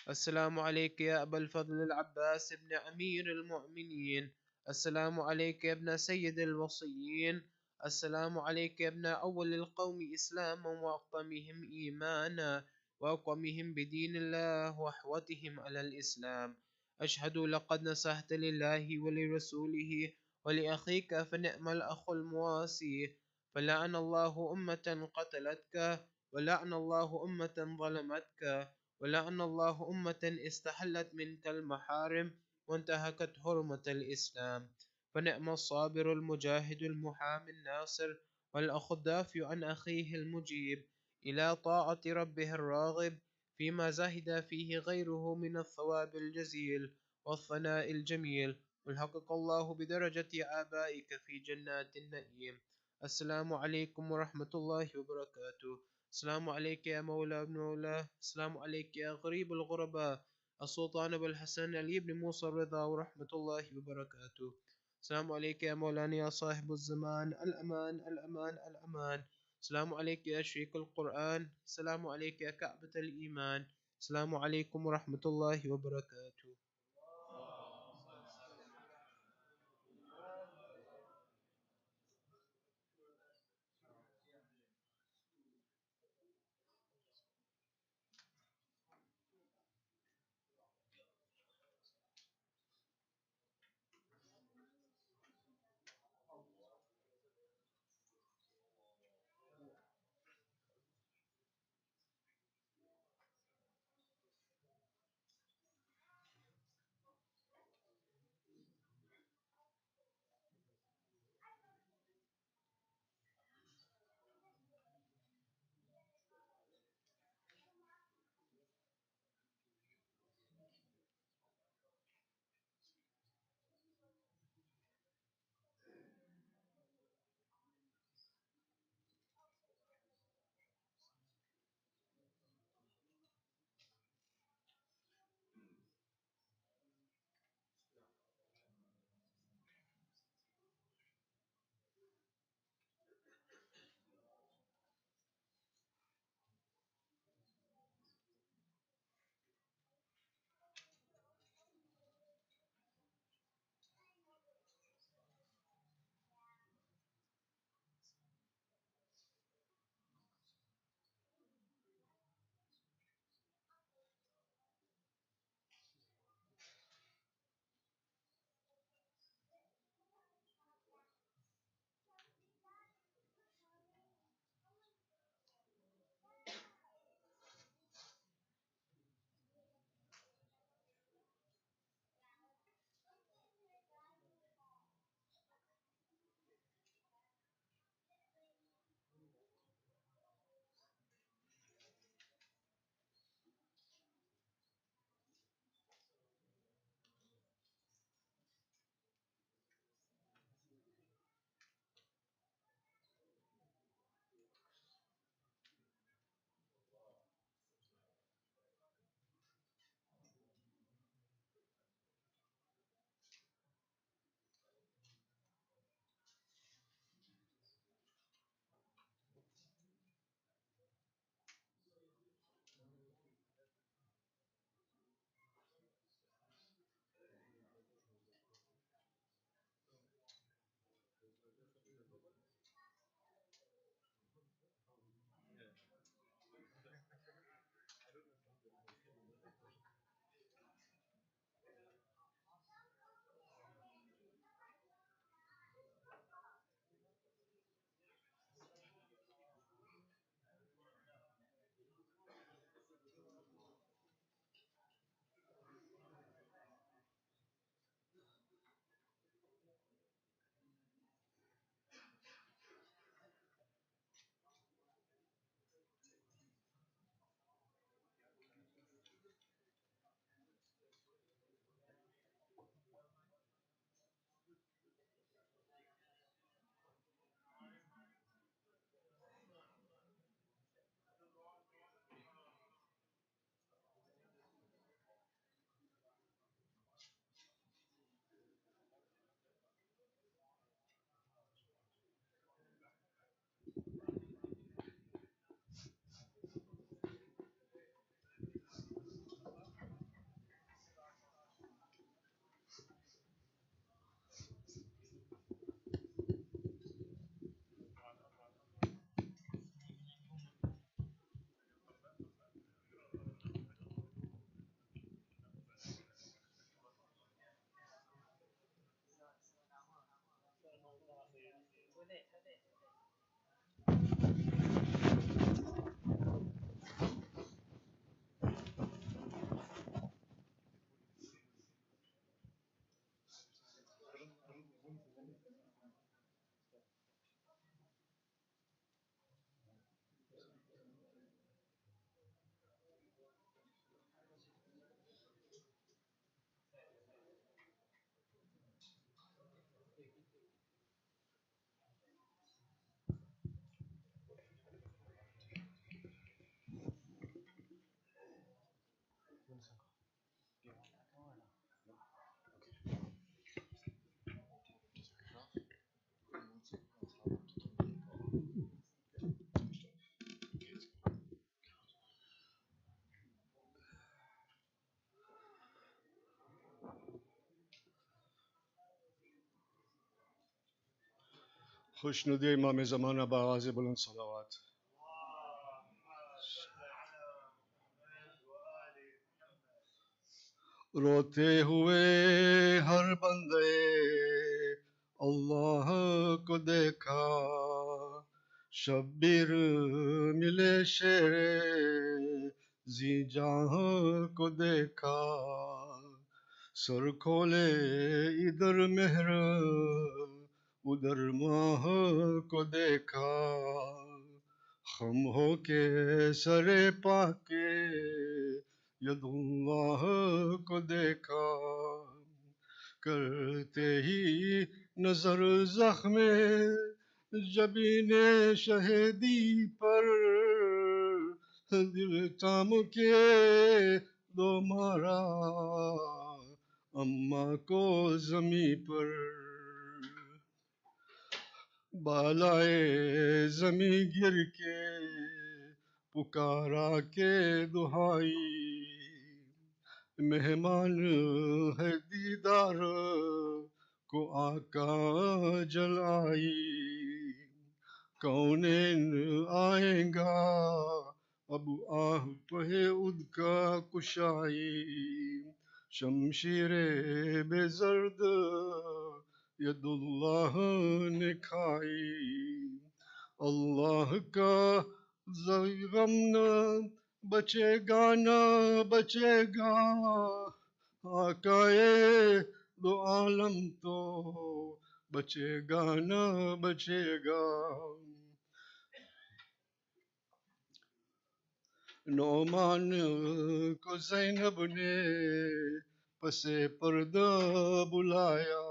السلام عليك يا أبا الفضل العباس بن أمير المؤمنين. السلام عليك يا ابن سيد الوصيين. السلام عليك يا ابن أول القوم إسلاما وأقطمهم إيمانا وأقومهم بدين الله وأحوتهم على الإسلام. أشهد لقد نصحت لله ولرسوله ولأخيك فنعم الأخ المواسي. فلعن الله أمة قتلتك، ولعن الله أمة ظلمتك، ولعن الله أمة استحلت منك المحارم وانتهكت حرمة الإسلام. فنعم الصابر المجاهد المحامي الناصر والأخ الدافع عن أخيه المجيب إلى طاعة ربه الراغب فيما زهد فيه غيره من الثواب الجزيل والثناء الجميل. والحقق الله بدرجة آبائك في جنات النعيم. السلام عليكم ورحمة الله وبركاته. السلام عليك يا مولى ابن مولاه. السلام عليك يا غريب الغرباء السلطان أبو الحسن علي بن موسى الرضا ورحمة الله وبركاته. السلام عليك يا مولانا يا صاحب الزمان. الأمان الأمان الأمان. السلام عليك يا شريك القرآن. السلام عليك يا كعبة الإيمان. السلام عليكم ورحمة الله وبركاته. खुशनुदी इमाम ज़माना बाज़ बुलंद सलावत। रोते हुए हर बंदे अल्लाह को देखा, शब्बीर मिले शेरे जी जहां को देखा, सर खोले इधर मेहर उधर माह को देखा, खम हो के सरे पाके यदुल्लाह को देखा, करते ही नजर जख्मे जबीने शहीदी पर, दिल थाम के दो मारा अम्मा को जमी पर, बालाए जमी गिर के पुकारा के दुहाई, मेहमान है दीदार को आका जलाई, कौनेन आएगा अब आह पहे उदका कुशाई, शमशीरे बेजर्द यदुल्लाह ने खाई, अल्लाह का गम न बचेगा न बचेगा, आकाए दो आलम तो बचेगा न बचेगा, नौमान को ज़ैनब ने पसे पर्दा बुलाया,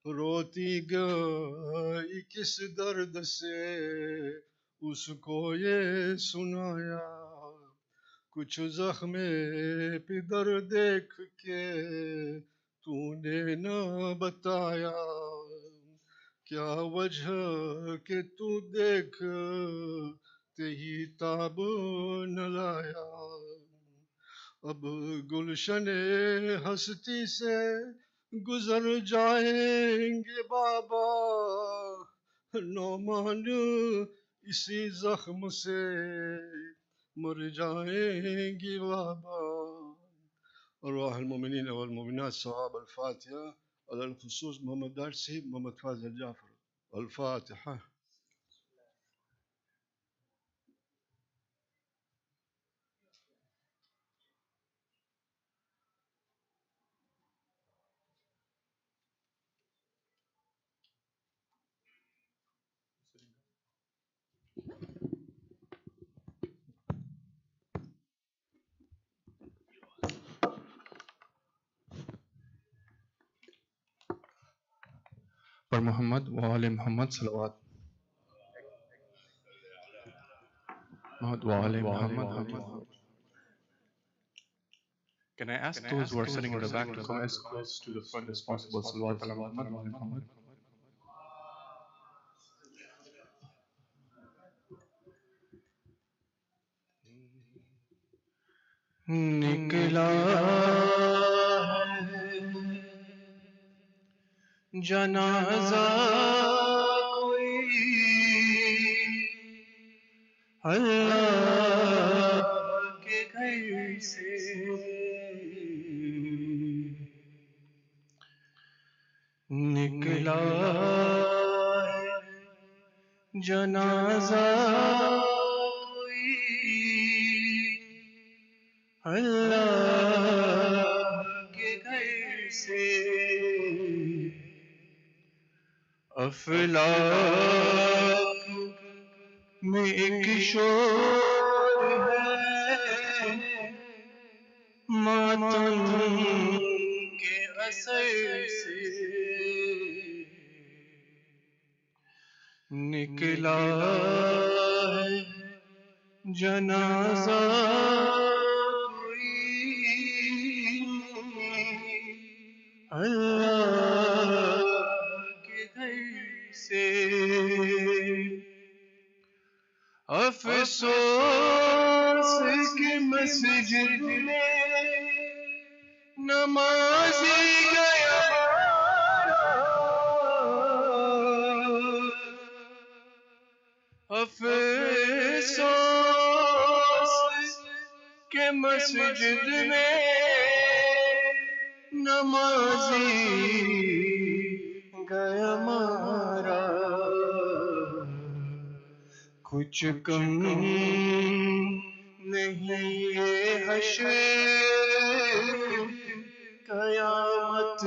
रोती गई किस दर्द से उसको ये सुनाया, कुछ ज़ख्मे पिदर देख के तूने न बताया, क्या वजह के तू देख तेही ताब न लाया, अब गुलशने हस्ती से गुजर जाएंगे बाबा, नौमान इसी जख्म से मर जाएंगी बाबा। अरवाह المؤمنين والمؤمنات صواب الفاتحة على الخصوص محمد دارسي محمد فاضل جعفر الفاتحة. पर मोहम्मद वाले मोहम्मद सलवात मोहम्मद वाले Mohammad. Can I ask those who are sitting in the back to come as close to the front as possible? Salawat ala Muhammad wa ala Muhammad. निकला जनाजा कोई अल्लाह के घर से, निकला जनाजा कोई अल्लाह के घर से, अफलाक में एक शोर है मातम के असर से, निकला है जनाजा कोई अल्लाह के घर से, अफसोस के मस्जिद में नमाज़ी गया अफसोस के मस्जिद में नमाजी गया मारा, कुछ कम नहीं ये हश्र कयामत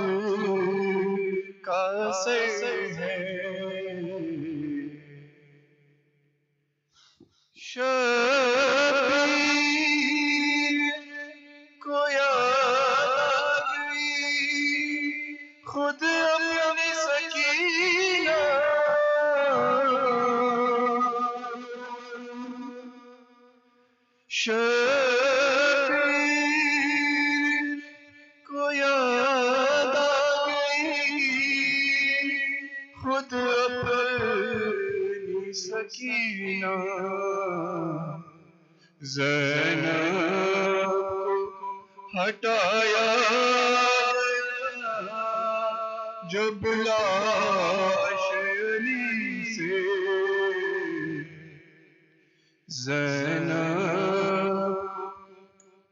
का सर है। शबीर को याद आ गई खुद अपनी सकीना, शबीर को याद आ गई खुद अपनी सकीना। ज़ैनब को हटाया जब लाश अली से, ज़ैनब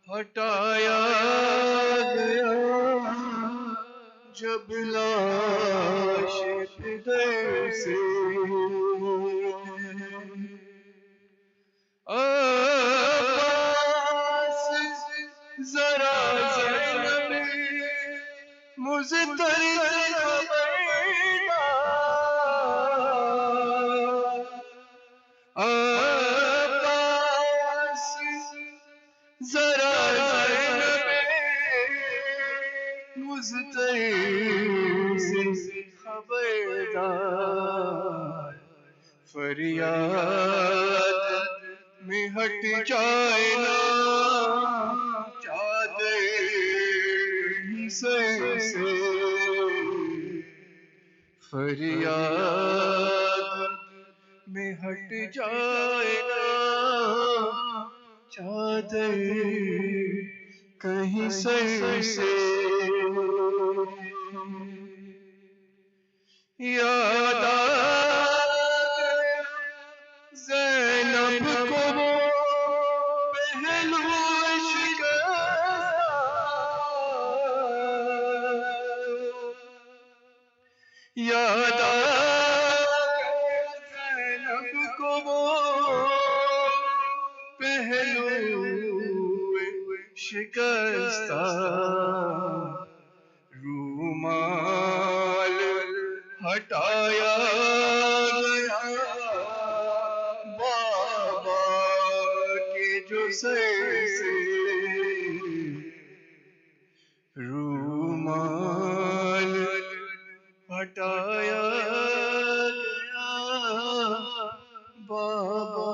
हटाया गया जब लाश इधर से। अब्बास जरा ज़ैनब मुज़तर अब्बास जरा ज़ैनब मुज़तर से खबरदार, फरियाद में हट जाए ना चादर सर से, फरियाद में हट जाए ना चादर कहीं सर से। याद आ गया ज़ैनब को वो पहलू शिकस्ता, याद आ गया ज़ैनब को वो पहलू शिकस्ता। रूमाल हटाया गया बाबा के जो सर से, रूमाल हटाया गया बाबा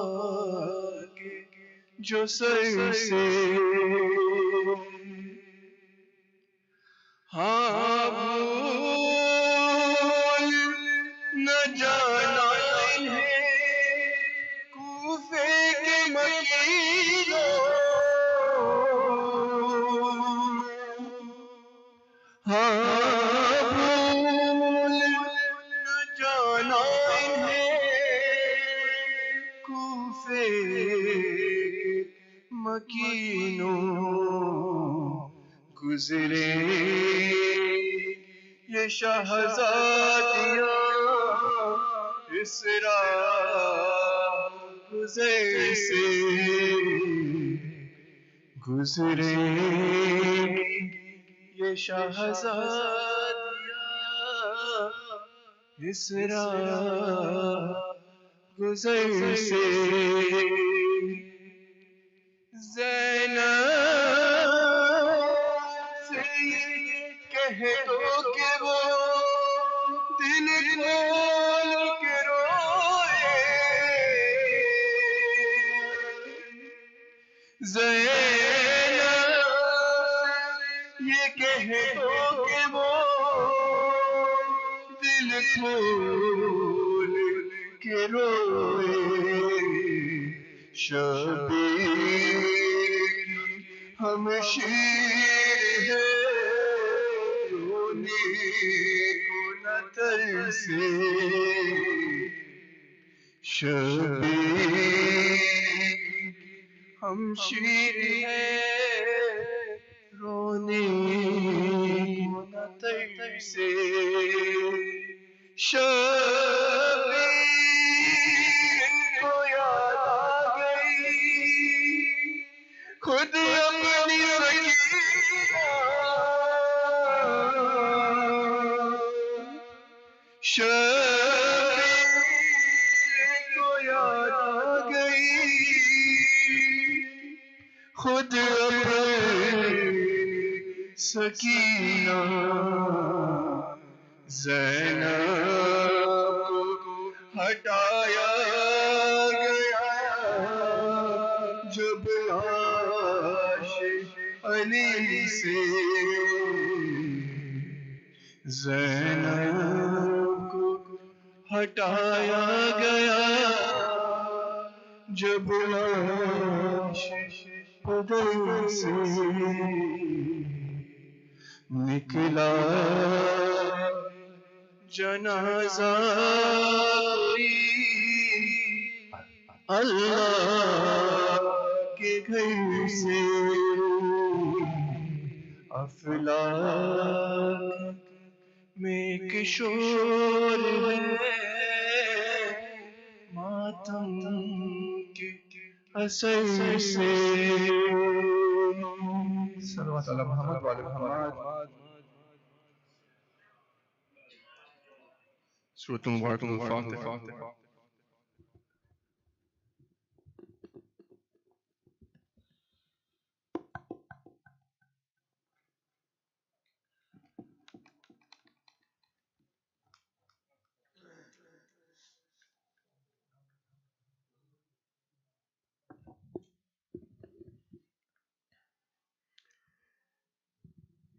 के जो सर से। हाँ भूल न जाना इन्हें कूफे के मकीनों, हाँ भूल न जाना इन्हें कूफे के मकीनों। गुज़रे ये शहज़ादियाँ इस राह गुज़र से, गुज़रे ये शहज़ादियाँ इस राह गुज़र से। कह दो कि वो दिल खोल के रोए, ज़ैनब ये कह दो कि वो दिल खोल के रोए। शबीर हम शीर है रोने को न तरसे, शबीर हमशीर है रोने को न तरसे शबीर को याद आ गई खुद अपनी सकीना शबीर को याद आ गई खुद अपनी सकीना ज़ैनब को हटाया गया जब लाश अली से ज़ैनब को हटाया गया जब लाश बदल से निकला जनाजा कोई अल्लाह के घर से अफलाक में किशोर है मातम के असर से सल्लल्लाहु अलैहि मोहम्मद व आले मोहम्मद सूरत मुबारक al-Fatiha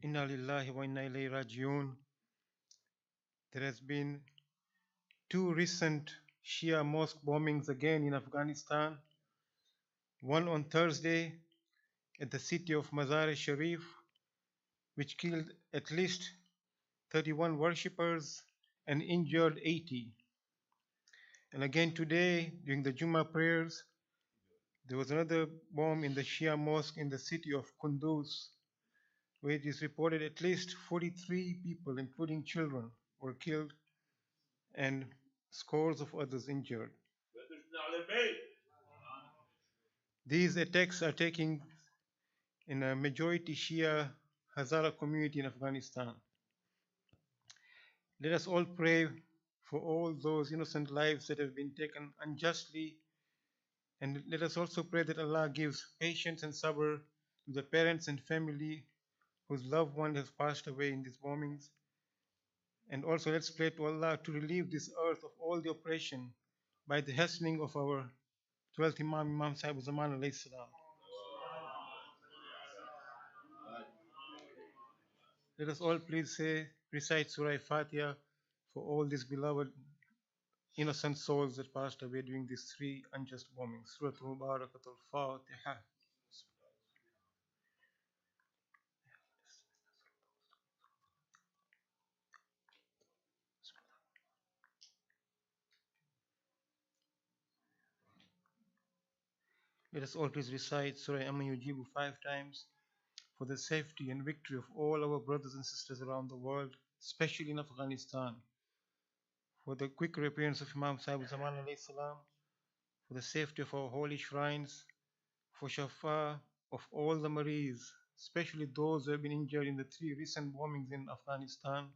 Inna lillahi wa inna ilayhi rajiun. There has been two recent Shia mosque bombings again in Afghanistan. One on Thursday at the city of Mazar-e-Sharif, which killed at least 31 worshippers and injured 80. And again today, during the Jummah prayers, there was another bomb in the Shia mosque in the city of Kunduz, where it is reported at least 43 people, including children, were killed and scores of others injured. These attacks are taking in a majority Shia Hazara community in Afghanistan. Let us all pray for all those innocent lives that have been taken unjustly, and let us also pray that Allah gives patience and sabr to the parents and family whose loved one has passed away in these bombings. And also let's pray to Allah to relieve this earth of all the oppression by the hastening of our 12th Imam Sahib Zaman alayhi salam. Let us all please recite Surah Fatiha for all these beloved innocent souls that passed away during these three unjust bombings. Surah Mubarakatul Fatiha. Let us all please recite Surah Amma Yujibu 5 times for the safety and victory of all our brothers and sisters around the world, especially in Afghanistan, for the quick reappearance of Imam Sahib Zaman alayhi salam, for the safety of our holy shrines, for Shafa of all the Maris, especially those who have been injured in the three recent bombings in Afghanistan,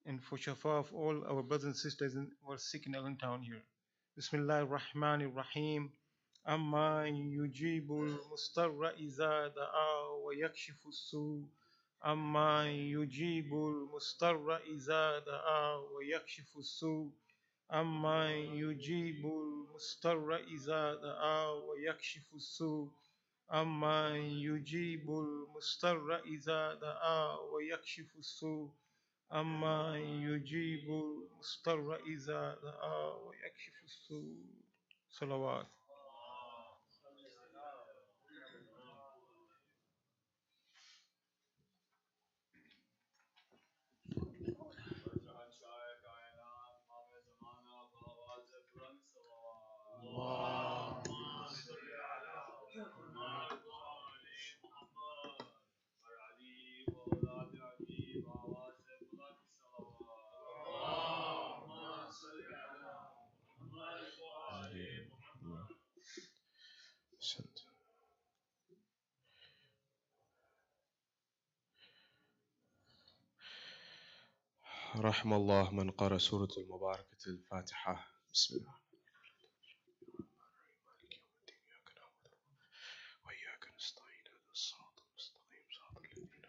and for Shafa of all our brothers and sisters who are sick in Allentown here. Bismillah ar-Rahman ar-Rahim. Amma yujibul mustarra iza da'a wa yakshifu su. Amma yujibul mustarra iza da'a wa yakshifu su. Amma yujibul mustarra iza da'a wa yakshifu su. Amma yujibul mustarra iza da'a wa yakshifu su. أما يجيب المضطر إذا دعا ويكشف السوء صلوات. رحم الله من قرأ سورة المباركة الفاتحة. بسم الله. وإياك نستعين اهدنا الصراط المستقيم صراط الذين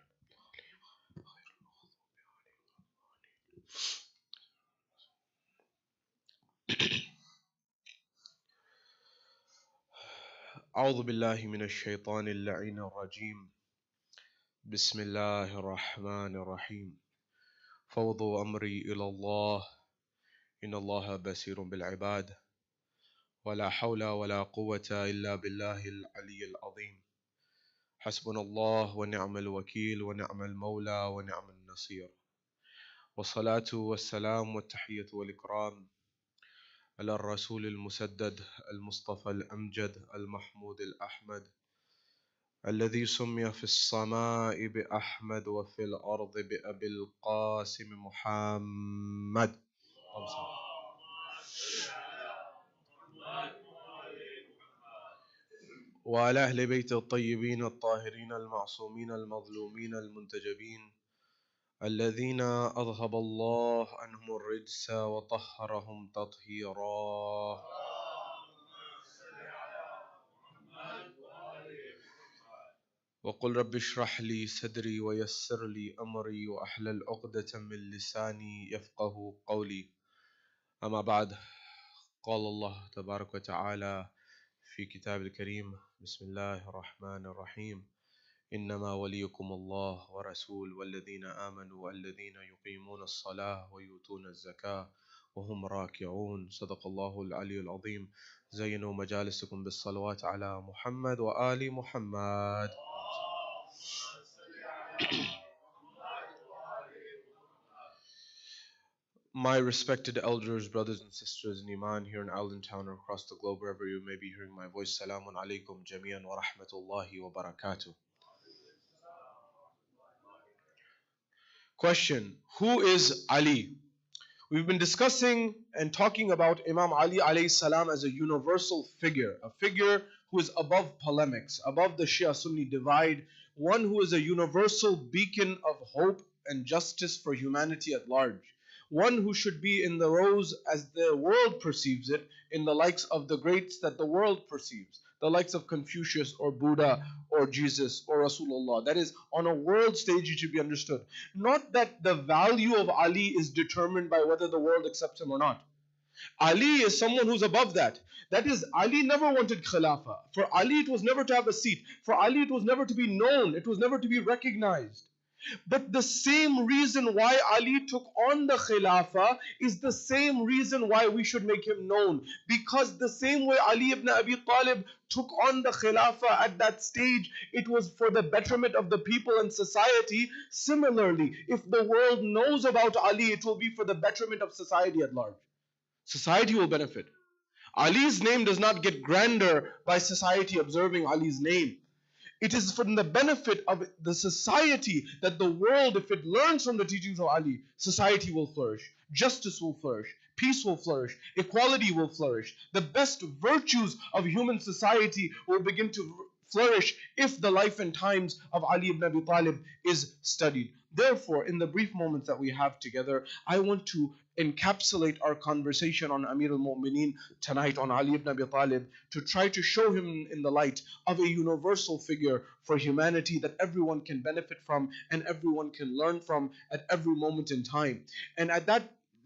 أعوذ بالله من الشيطان اللعين الرجيم. بسم الله الرحمن الرحيم. فوضوا أمري إلى الله إن الله بصير بالعباد ولا حول ولا قوة إلا بالله العلي العظيم. حسبنا الله ونعم الوكيل ونعم المولى ونعم النصير. والصلاة والسلام والتحية والإكرام على الرسول المسدد المصطفى الأمجد المحمود الأحمد الذي سمي في السماء بأحمد وفي الأرض بأبي القاسم محمد وعلى أهل بيت الطيبين الطاهرين المعصومين المظلومين المنتجبين الذين أذهب الله عنهم الرجس وطهرهم تطهيرا. وقل رب اشرح لي صدري ويسر لي أمري وأحلل عقدة من لساني يفقه قولي. أما بعد، قال الله تبارك وتعالى في كتاب الكريم: بسم الله الرحمن الرحيم. إنما وليكم الله ورسول والذين آمنوا والذين يقيمون الصلاة ويؤتون الزكاة وهم راكعون. صدق الله العلي العظيم. زينوا مجالسكم بالصلوات على محمد وآل محمد. My respected elders, brothers and sisters in Iman here in Allentown or across the globe, wherever you may be hearing my voice, Salamun alaikum jami'an wa rahmatullahi wa barakatuh. Question: who is Ali? We've been discussing and talking about Imam Ali alayhi salam as a universal figure, a figure who is above polemics, above the Shia-Sunni divide, one who is a universal beacon of hope and justice for humanity at large, one who should be in the rows as the world perceives it, in the likes of the greats that the world perceives, the likes of Confucius or Buddha or Jesus or Rasulullah. That is, on a world stage it should be understood. Not that the value of Ali is determined by whether the world accepts him or not. Ali is someone who's above that. That is, Ali never wanted Khilafah. For Ali it was never to have a seat. For Ali it was never to be known. It was never to be recognized. But the same reason why Ali took on the Khilafah is the same reason why we should make him known. Because the same way Ali ibn Abi Talib took on the Khilafah at that stage, it was for the betterment of the people and society. Similarly, if the world knows about Ali, it will be for the betterment of society at large. Society will benefit. Ali's name does not get grander by society observing Ali's name. It is for the benefit of the society that the world, if it learns from the teachings of Ali, society will flourish, justice will flourish, peace will flourish, equality will flourish. The best virtues of human society will begin to flourish if the life and times of Ali ibn Abi Talib is studied. Therefore, in the brief moments that we have together, I want to encapsulate our conversation on Amir al-Mu'mineen tonight, on Ali ibn Abi Talib, to try to show him in the light of a universal figure for humanity that everyone can benefit from and everyone can learn from at every moment in time. And at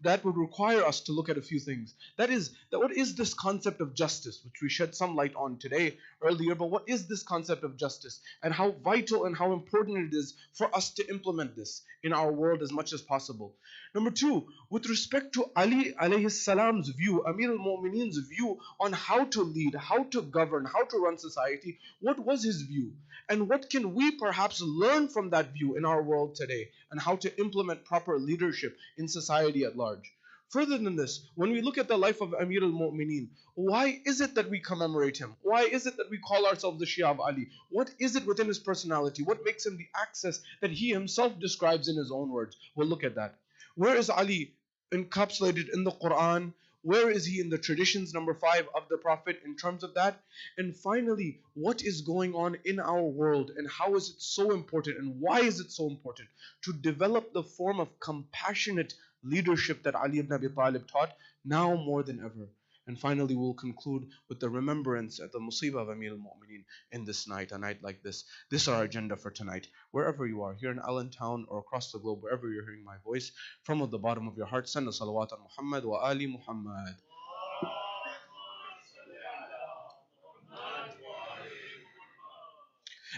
that would require us to look at a few things. That is, what is this concept of justice, which we shed some light on today earlier, but what is this concept of justice and how vital and how important it is for us to implement this in our world as much as possible. Number two, with respect to Ali alayhi salam's view, Amir al-Mu'mineen's view on how to lead, how to govern, how to run society, what was his view? And what can we perhaps learn from that view in our world today, and how to implement proper leadership in society at large? Further than this, when we look at the life of Amir al-Mu'mineen, why is it that we commemorate him? Why is it that we call ourselves the Shia of Ali? What is it within his personality? What makes him the access that he himself describes in his own words? We'll look at that. Where is Ali encapsulated in the Quran? Where is he in the traditions, number 5, of the Prophet in terms of that? And finally, what is going on in our world and how is it so important and why is it so important to develop the form of compassionate leadership that Ali ibn Abi Talib taught, now more than ever. And finally, we'll conclude with the remembrance at the musibah of Amir al-Mu'mineen in this night, a night like this. This is our agenda for tonight. Wherever you are, here in Allentown or across the globe, wherever you're hearing my voice, from the bottom of your heart, send a salawat on Muhammad wa ali Muhammad.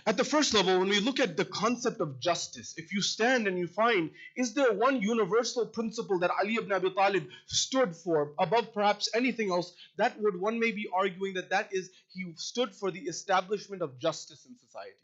At the first level, when we look at the concept of justice, if you stand and you find, is there one universal principle that Ali ibn Abi Talib stood for above perhaps anything else, that would one may be arguing that is, he stood for the establishment of justice in society.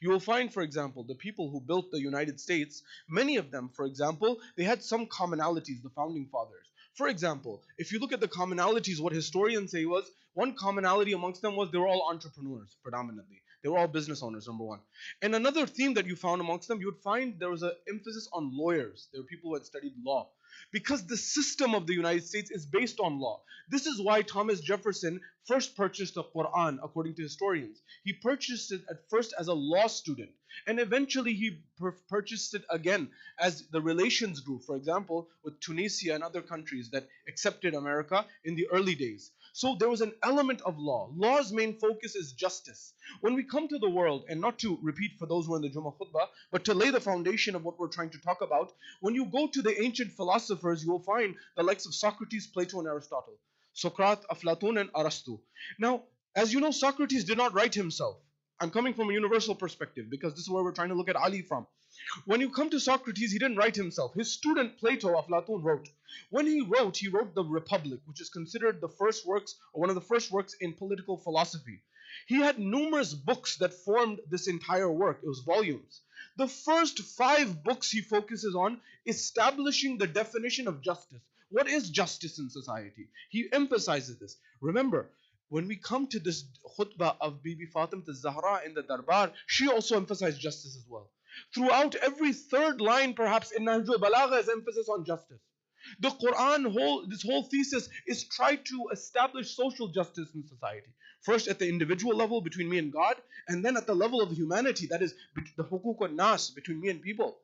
You will find, for example, the people who built the United States, many of them, for example, they had some commonalities, the founding fathers. For example, if you look at the commonalities, what historians say was, one commonality amongst them was they were all entrepreneurs, predominantly. They were all business owners, number one. And another theme that you found amongst them, you would find there was an emphasis on lawyers. There were people who had studied law. Because the system of the United States is based on law. This is why Thomas Jefferson first purchased the Quran, according to historians. He purchased it at first as a law student. And eventually he purchased it again as the relations grew, for example, with Tunisia and other countries that accepted America in the early days. So there was an element of law. Law's main focus is justice. When we come to the world, and not to repeat for those who are in the Jummah khutbah, but to lay the foundation of what we're trying to talk about, when you go to the ancient philosophers, you will find the likes of Socrates, Plato, and Aristotle. Socrates, Aflatun, and Arastu. Now, as you know, Socrates did not write himself. I'm coming from a universal perspective because this is where we're trying to look at Ali from. When you come to Socrates, he didn't write himself. His student Plato, Aflatun, wrote. When he wrote the Republic, which is considered the first works, or one of the first works in political philosophy. He had numerous books that formed this entire work. It was volumes. The first 5 books he focuses on establishing the definition of justice. What is justice in society? He emphasizes this. Remember, when we come to this khutbah of Bibi Fatima al-Zahra in the Darbar, she also emphasized justice as well. Throughout every third line, perhaps, in Nahjul Balagha is emphasis on justice. The Quran, this whole thesis is try to establish social justice in society. First at the individual level between me and God, and then at the level of humanity, that is the hukuk al-nas, between me and people.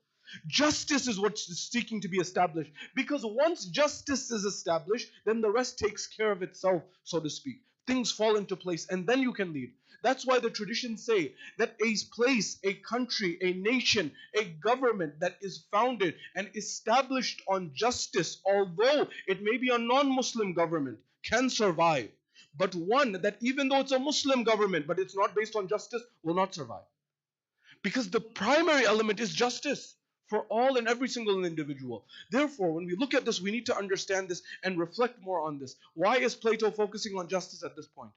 Justice is what's seeking to be established. Because once justice is established, then the rest takes care of itself, so to speak. Things fall into place, and then you can lead. That's why the traditions say that a place, a country, a nation, a government that is founded and established on justice, although it may be a non-Muslim government, can survive. But one that even though it's a Muslim government, but it's not based on justice, will not survive. Because the primary element is justice for all and every single individual. Therefore, when we look at this, we need to understand this and reflect more on this. Why is Plato focusing on justice at this point?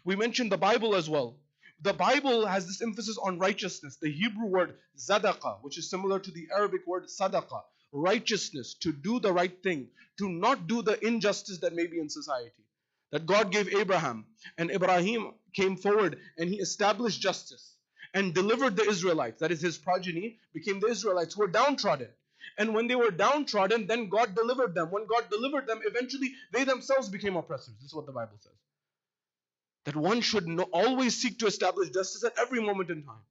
We mentioned the Bible as well. The Bible has this emphasis on righteousness. The Hebrew word zadaqah, which is similar to the Arabic word sadaqah, righteousness, to do the right thing, to not do the injustice that may be in society. That God gave Abraham, and Ibrahim came forward and he established justice and delivered the Israelites. That is, his progeny became the Israelites who were downtrodden. And when they were downtrodden, then God delivered them. When God delivered them, eventually they themselves became oppressors. This is what the Bible says. That one should always seek to establish justice at every moment in time.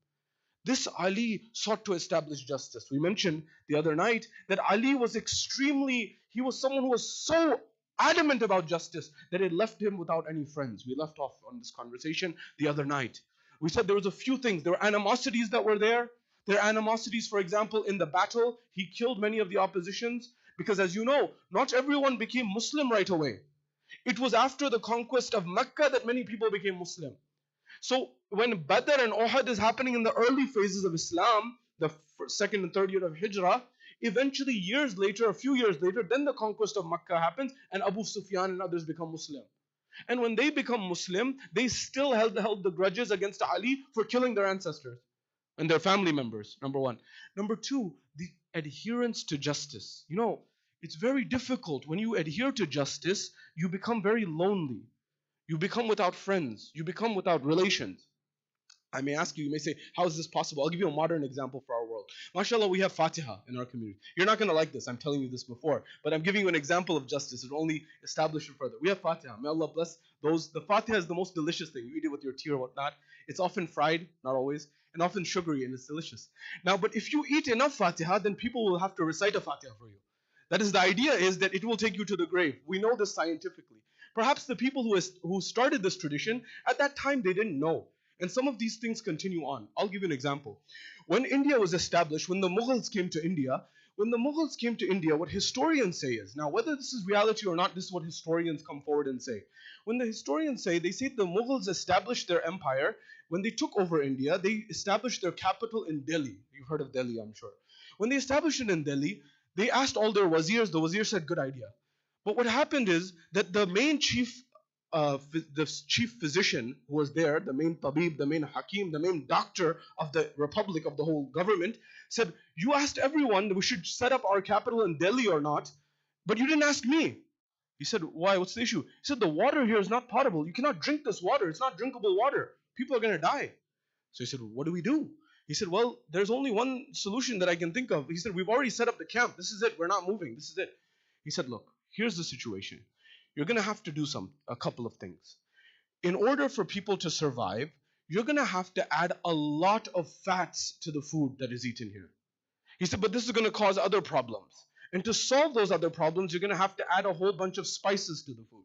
This Ali sought to establish justice. We mentioned the other night that Ali was he was someone who was so adamant about justice that it left him without any friends. We left off on this conversation the other night. We said there was a few things. There were animosities that were there. There are animosities, for example, in the battle. He killed many of the oppositions because, as you know, not everyone became Muslim right away. It was after the conquest of Mecca that many people became Muslim. So when Badr and Uhud is happening in the early phases of Islam, the second and third year of Hijrah, eventually years later, a few years later, then the conquest of Mecca happens and Abu Sufyan and others become Muslim. And when they become Muslim, they still held the grudges against Ali for killing their ancestors and their family members, number one. Number two, the adherence to justice. You know, it's very difficult. When you adhere to justice, you become very lonely. You become without friends. You become without relations. I may ask you, you may say, how is this possible? I'll give you a modern example for our world. MashaAllah, we have Fatiha in our community. You're not going to like this. I'm telling you this before. But I'm giving you an example of justice. It will only establish it further. We have Fatiha. May Allah bless those. The Fatiha is the most delicious thing. You eat it with your tea or whatnot. It's often fried, not always, and often sugary, and it's delicious. Now, but if you eat enough Fatiha, then people will have to recite a Fatiha for you. That is, the idea is that it will take you to the grave. We know this scientifically. Perhaps the people who started this tradition, at that time they didn't know. And some of these things continue on. I'll give you an example. When India was established, when the Mughals came to India, what historians say is, now whether this is reality or not, this is what historians come forward and say. When the historians say, they say the Mughals established their empire. When they took over India, they established their capital in Delhi. You've heard of Delhi, I'm sure. When they established it in Delhi, they asked all their wazirs. The wazir said, good idea. But what happened is that the main chief physician who was there, the main tabib, the main hakim, the main doctor of the republic, of the whole government, said, you asked everyone that we should set up our capital in Delhi or not, but you didn't ask me. He said, why? What's the issue? He said, the water here is not potable. You cannot drink this water. It's not drinkable water. People are going to die. So he said, what do we do? He said, well, there's only one solution that I can think of. He said, we've already set up the camp. This is it. We're not moving. This is it. He said, look, here's the situation. You're going to have to do a couple of things. In order for people to survive, you're going to have to add a lot of fats to the food that is eaten here. He said, but this is going to cause other problems. And to solve those other problems, you're going to have to add a whole bunch of spices to the food.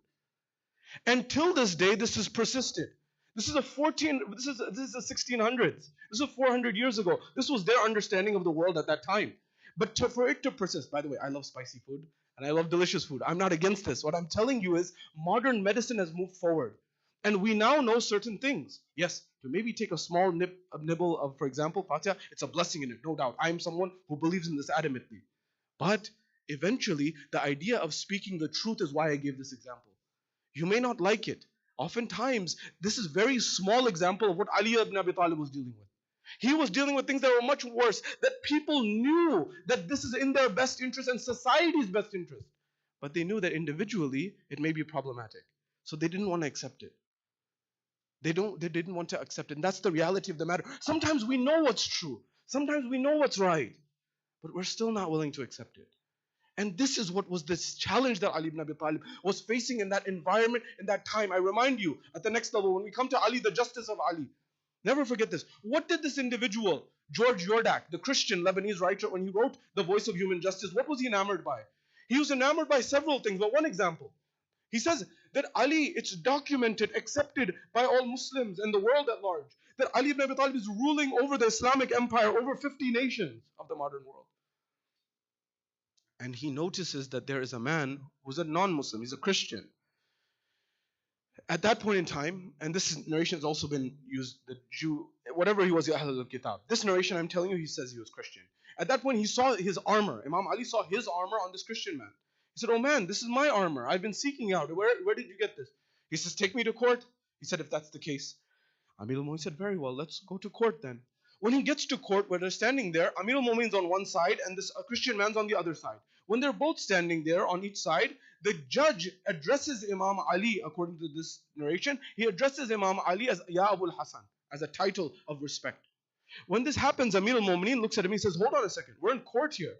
And till this day, this has persisted. This is the 1600s. This is 400 years ago. This was their understanding of the world at that time. But for it to persist, by the way, I love spicy food and I love delicious food. I'm not against this. What I'm telling you is modern medicine has moved forward. And we now know certain things. Yes, to maybe take a small nibble of, for example, Fatiha, it's a blessing in it, no doubt. I am someone who believes in this adamantly. But eventually, the idea of speaking the truth is why I gave this example. You may not like it. Oftentimes, this is a very small example of what Ali ibn Abi Talib was dealing with. He was dealing with things that were much worse, that people knew that this is in their best interest and society's best interest. But they knew that individually, it may be problematic. So they didn't want to accept it. They didn't want to accept it. And that's the reality of the matter. Sometimes we know what's true. Sometimes we know what's right. But we're still not willing to accept it. And this is what was this challenge that Ali ibn Abi Talib was facing in that environment, in that time. I remind you, at the next level, when we come to Ali, the justice of Ali, never forget this. What did this individual, George Yordak, the Christian Lebanese writer, when he wrote The Voice of Human Justice, what was he enamored by? He was enamored by several things, but one example. He says that Ali, it's documented, accepted by all Muslims and the world at large, that Ali ibn Abi Talib is ruling over the Islamic empire, over 50 nations of the modern world. And he notices that there is a man who's a non-Muslim, he's a Christian. At that point in time, and this narration has also been used, the Jew, whatever he was, Ahlul Kitab. This narration I'm telling you, he says he was Christian. At that point, he saw his armor. Imam Ali saw his armor on this Christian man. He said, oh man, this is my armor. I've been seeking out. Where did you get this? He says, take me to court. He said, if that's the case. Amir al-Mu'min said, very well, let's go to court then. When he gets to court, where they're standing there, Amir al-Mu'min's on one side and this Christian man's on the other side. When they're both standing there on each side, the judge addresses Imam Ali, according to this narration, he addresses Imam Ali as Ya Abul Hassan, as a title of respect. When this happens, Amir al-Mu'minin looks at him and says, hold on a second, we're in court here.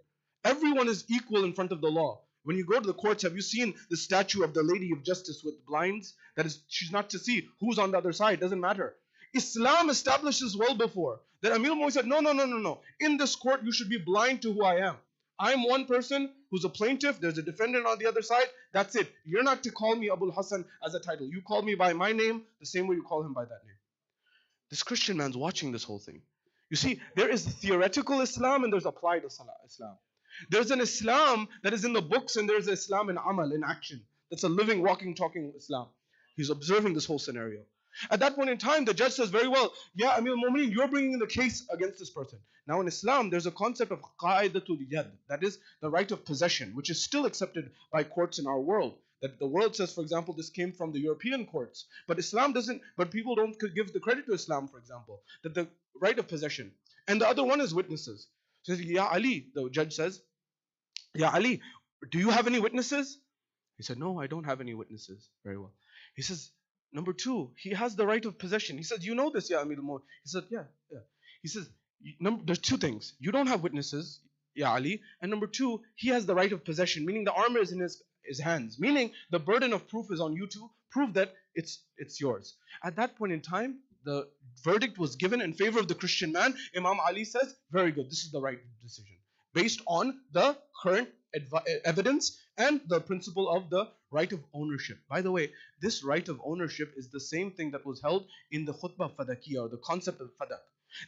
Everyone is equal in front of the law. When you go to the courts, have you seen the statue of the Lady of Justice with blinds? That is, she's not to see who's on the other side, doesn't matter. Islam establishes well before that Amir al-Mu'minin said, no. In this court, you should be blind to who I am. I'm one person who's a plaintiff, there's a defendant on the other side, that's it. You're not to call me Abul Hassan as a title. You call me by my name the same way you call him by that name. This Christian man's watching this whole thing. You see, there is theoretical Islam and there's applied Islam. There's an Islam that is in the books and there's an Islam in amal, in action. That's a living, walking, talking Islam. He's observing this whole scenario. At that point in time, the judge says very well, yeah, Amir al-Mu'minin, you're bringing in the case against this person. Now in Islam, there's a concept of Qaidatul Yad, that is the right of possession, which is still accepted by courts in our world. That the world says, for example, this came from the European courts. But Islam doesn't, but people don't give the credit to Islam, for example, that the right of possession. And the other one is witnesses. So, Ya Ali, the judge says, Ya Ali, do you have any witnesses? He said, no, I don't have any witnesses. Very well. He says, number two, he has the right of possession. He says, you know this, Ya Amir al-Mu'minin? He said, yeah. He says, there's two things. You don't have witnesses, Ya Ali. And number two, he has the right of possession, meaning the armor is in his hands. Meaning the burden of proof is on you to prove that it's yours. At that point in time, the verdict was given in favor of the Christian man. Imam Ali says, very good, this is the right decision. Based on the current evidence, and the principle of the right of ownership. By the way, this right of ownership is the same thing that was held in the khutbah fadakiyah, or the concept of fadak.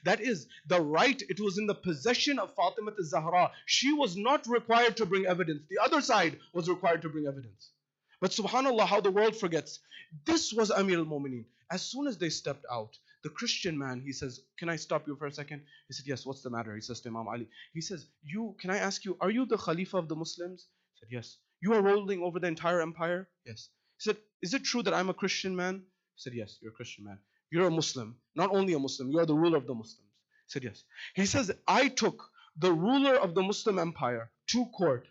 That is the right, it was in the possession of Fatima al-Zahra. She was not required to bring evidence. The other side was required to bring evidence. But subhanAllah, how the world forgets. This was Amir al-Mu'mineen. As soon as they stepped out, the Christian man, he says, "Can I stop you for a second?" He said, "Yes, what's the matter?" He says to Imam Ali. He says, "Can I ask you, are you the Khalifa of the Muslims?" He said, "Yes." "You are ruling over the entire empire?" "Yes." He said, "Is it true that I'm a Christian man?" He said, "Yes, you're a Christian man. You're a Muslim. Not only a Muslim, you are the ruler of the Muslims." He said, "Yes." He says, "I took the ruler of the Muslim empire to court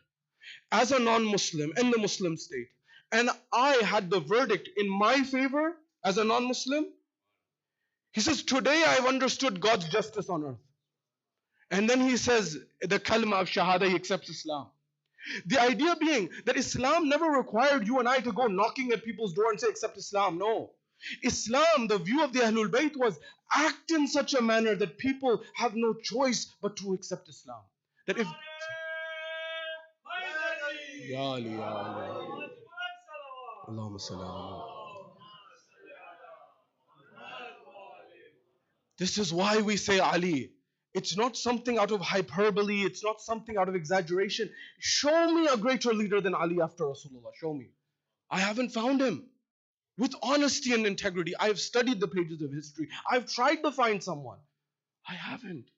as a non-Muslim in the Muslim state, and I had the verdict in my favor as a non-Muslim." He says, "Today I've understood God's justice on earth." And then he says the kalma of shahada, he accepts Islam. The idea being that Islam never required you and I to go knocking at people's door and say, "Accept Islam." No. Islam, the view of the Ahlul Bayt was, act in such a manner that people have no choice but to accept Islam. That if Ya Ali, Ya Ali. Allahumma salli ala. This is why we say Ali. It's not something out of hyperbole. It's not something out of exaggeration. Show me a greater leader than Ali after Rasulullah. Show me. I haven't found him. With honesty and integrity, I have studied the pages of history. I've tried to find someone. I haven't.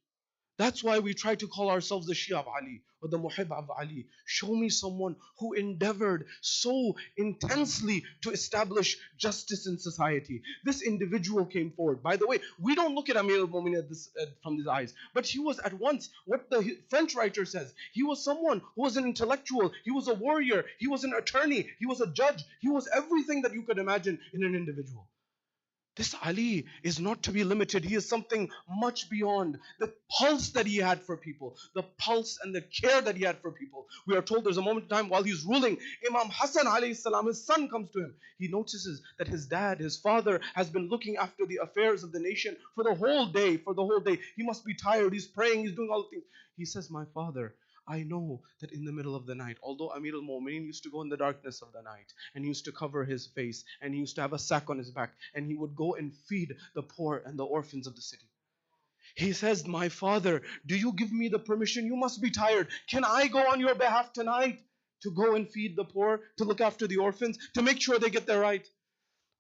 That's why we try to call ourselves the Shia of Ali or the Muhib of Ali. Show me someone who endeavored so intensely to establish justice in society. This individual came forward. By the way, we don't look at Amir al-Mu'minin from these eyes, but he was at once what the French writer says. He was someone who was an intellectual. He was a warrior. He was an attorney. He was a judge. He was everything that you could imagine in an individual. This Ali is not to be limited. He is something much beyond. The pulse that he had for people, the pulse and the care that he had for people. We are told there's a moment in time while he's ruling, Imam Hassan alayhi salam, his son comes to him. He notices that his dad, his father, has been looking after the affairs of the nation for the whole day. He must be tired. He's praying. He's doing all the things. He says, "My father, I know that in the middle of the night," although Amir al-Mu'mineen used to go in the darkness of the night, and he used to cover his face, and he used to have a sack on his back, and he would go and feed the poor and the orphans of the city. He says, "My father, do you give me the permission? You must be tired. Can I go on your behalf tonight to go and feed the poor, to look after the orphans, to make sure they get their right?"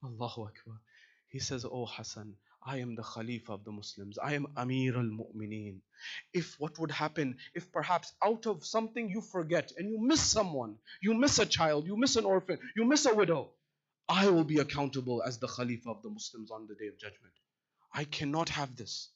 Allahu Akbar. He says, "Oh Hassan, I am the Khalifa of the Muslims. I am Amir al-Mu'mineen. If what would happen, if perhaps out of something you forget and you miss someone, you miss a child, you miss an orphan, you miss a widow, I will be accountable as the Khalifa of the Muslims on the Day of Judgment. I cannot have this."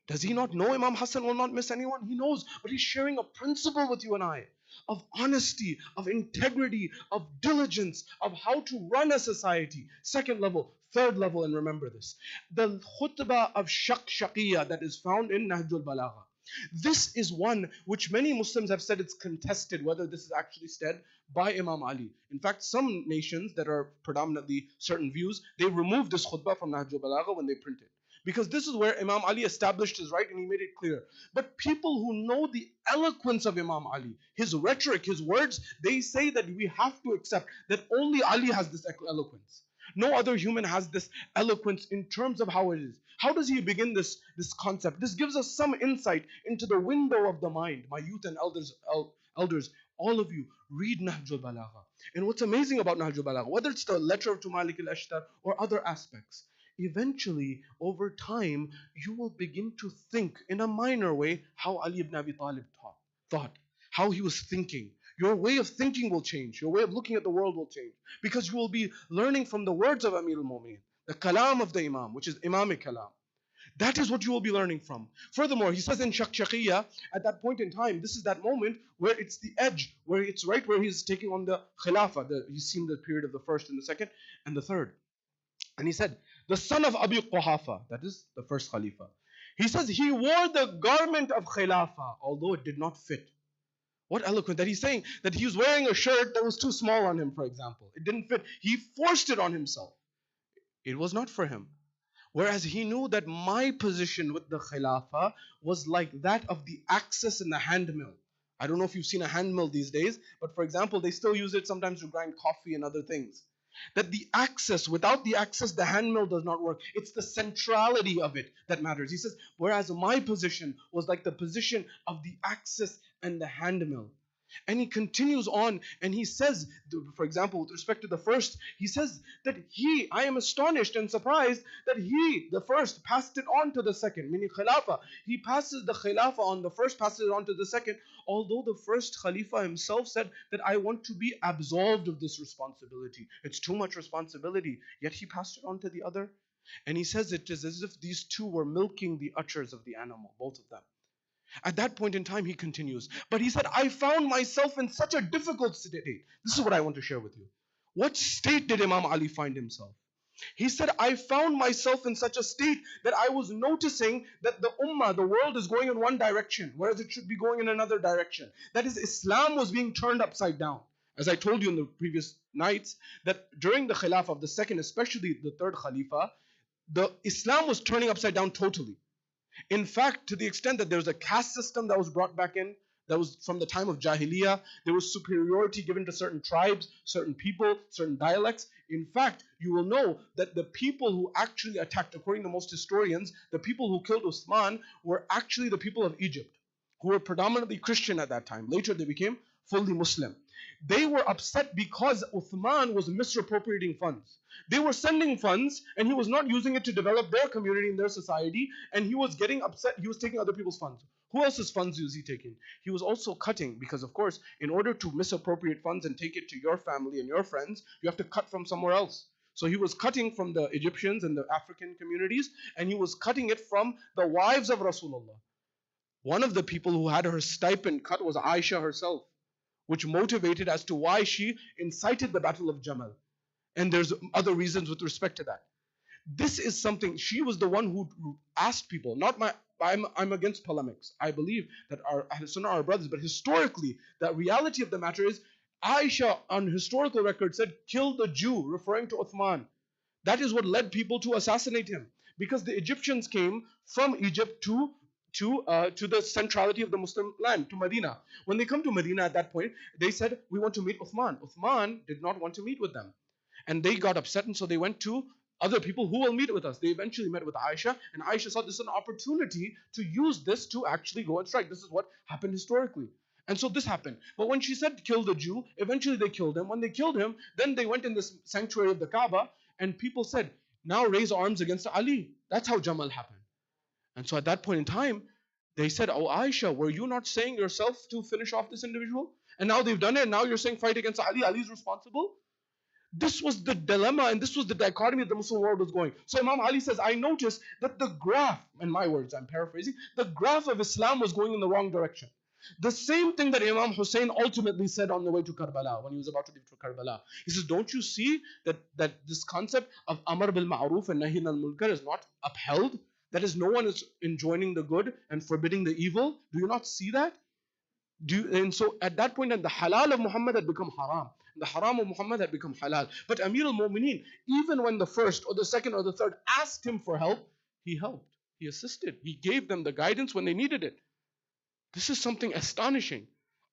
Does he not know Imam Hassan will not miss anyone? He knows, but he's sharing a principle with you and I of honesty, of integrity, of diligence, of how to run a society. Second level, third level, and remember this. The khutbah of Shaqshaqiyya that is found in Nahjul Balagha. This is one which many Muslims have said it's contested whether this is actually said by Imam Ali. In fact, some nations that are predominantly certain views, they remove this khutbah from Nahjul Balagha when they print it. Because this is where Imam Ali established his right and he made it clear. But people who know the eloquence of Imam Ali, his rhetoric, his words, they say that we have to accept that only Ali has this eloquence. No other human has this eloquence in terms of how it is. How does he begin this concept? This gives us some insight into the window of the mind. My youth and elders, all of you, read Nahjul Balagha. And what's amazing about Nahjul Balagha, whether it's the letter to Malik al-Ashtar or other aspects, eventually, over time, you will begin to think in a minor way how Ali ibn Abi Talib thought, how he was thinking. Your way of thinking will change. Your way of looking at the world will change. Because you will be learning from the words of Amir al-Mu'mineen, the kalam of the Imam, which is Imamic kalam. That is what you will be learning from. Furthermore, he says in Shaqshaqiyya, at that point in time, this is that moment where it's the edge, where it's right where he's taking on the Khilafah. He's seen the period of the first and the second and the third. And he said, the son of Abi Quhafa, that is the first Khalifa, he says he wore the garment of Khilafah, although it did not fit. What eloquent that he's saying that he was wearing a shirt that was too small on him, for example. It didn't fit. He forced it on himself. It was not for him. Whereas he knew that my position with the Khilafah was like that of the axis in the hand mill. I don't know if you've seen a hand mill these days, but for example, they still use it sometimes to grind coffee and other things. That the axis, without the axis, the hand mill does not work. It's the centrality of it that matters. He says, whereas my position was like the position of the axis and the hand mill. And he continues on and he says, for example, with respect to the first, he says that I am astonished and surprised that the first, passed it on to the second, meaning Khilafah. He passes the Khilafah on, the first passes it on to the second, although the first Khalifa himself said that I want to be absolved of this responsibility. It's too much responsibility. Yet he passed it on to the other. And he says it is as if these two were milking the udders of the animal, both of them. At that point in time, he continues. But he said, I found myself in such a difficult state. This is what I want to share with you. What state did Imam Ali find himself? He said, I found myself in such a state that I was noticing that the ummah, the world, is going in one direction, whereas it should be going in another direction. That is, Islam was being turned upside down. As I told you in the previous nights, that during the Khilafah of the second, especially the third Khalifa, the Islam was turning upside down totally. In fact, to the extent that there was a caste system that was brought back in, that was from the time of Jahiliyyah, there was superiority given to certain tribes, certain people, certain dialects. In fact, you will know that the people who actually attacked, according to most historians, the people who killed Uthman were actually the people of Egypt, who were predominantly Christian at that time. Later they became fully Muslim. They were upset because Uthman was misappropriating funds. They were sending funds and he was not using it to develop their community and their society, and he was getting upset. He was taking other people's funds. Who else's funds was he taking? He was also cutting, because of course, in order to misappropriate funds and take it to your family and your friends, you have to cut from somewhere else. So he was cutting from the Egyptians and the African communities, and he was cutting it from the wives of Rasulullah. One of the people who had her stipend cut was Aisha herself, which motivated as to why she incited the Battle of Camel. And there's other reasons with respect to that. This is something, she was the one who asked people, I'm against polemics. I believe that our Sunnah are our brothers, but historically, the reality of the matter is, Aisha on historical record said, kill the Jew, referring to Uthman. That is what led people to assassinate him, because the Egyptians came from Egypt to the centrality of the Muslim land, to Medina. When they come to Medina at that point, they said, we want to meet Uthman. Uthman did not want to meet with them. And they got upset, and so they went to other people who will meet with us. They eventually met with Aisha, and Aisha saw this as an opportunity to use this to actually go and strike. This is what happened historically. And so this happened. But when she said kill the Jew, eventually they killed him. When they killed him, then they went in this sanctuary of the Kaaba, and people said, now raise arms against Ali. That's how Jamal happened. And so at that point in time, they said, oh Aisha, were you not saying yourself to finish off this individual? And now they've done it, and now you're saying fight against Ali. Ali's responsible? This was the dilemma, and this was the dichotomy that the Muslim world was going. So Imam Ali says, I noticed that the graph, in my words, I'm paraphrasing, the graph of Islam was going in the wrong direction. The same thing that Imam Hussein ultimately said on the way to Karbala, when he was about to leave for Karbala. He says, don't you see that this concept of Amr bil Ma'ruf and Nahi al Munkar is not upheld? That is, no one is enjoining the good and forbidding the evil. Do you not see that? And so at that point, the halal of Muhammad had become haram. The haram of Muhammad had become halal. But Amir al-Mu'mineen, even when the first or the second or the third asked him for help, he helped. He assisted. He gave them the guidance when they needed it. This is something astonishing.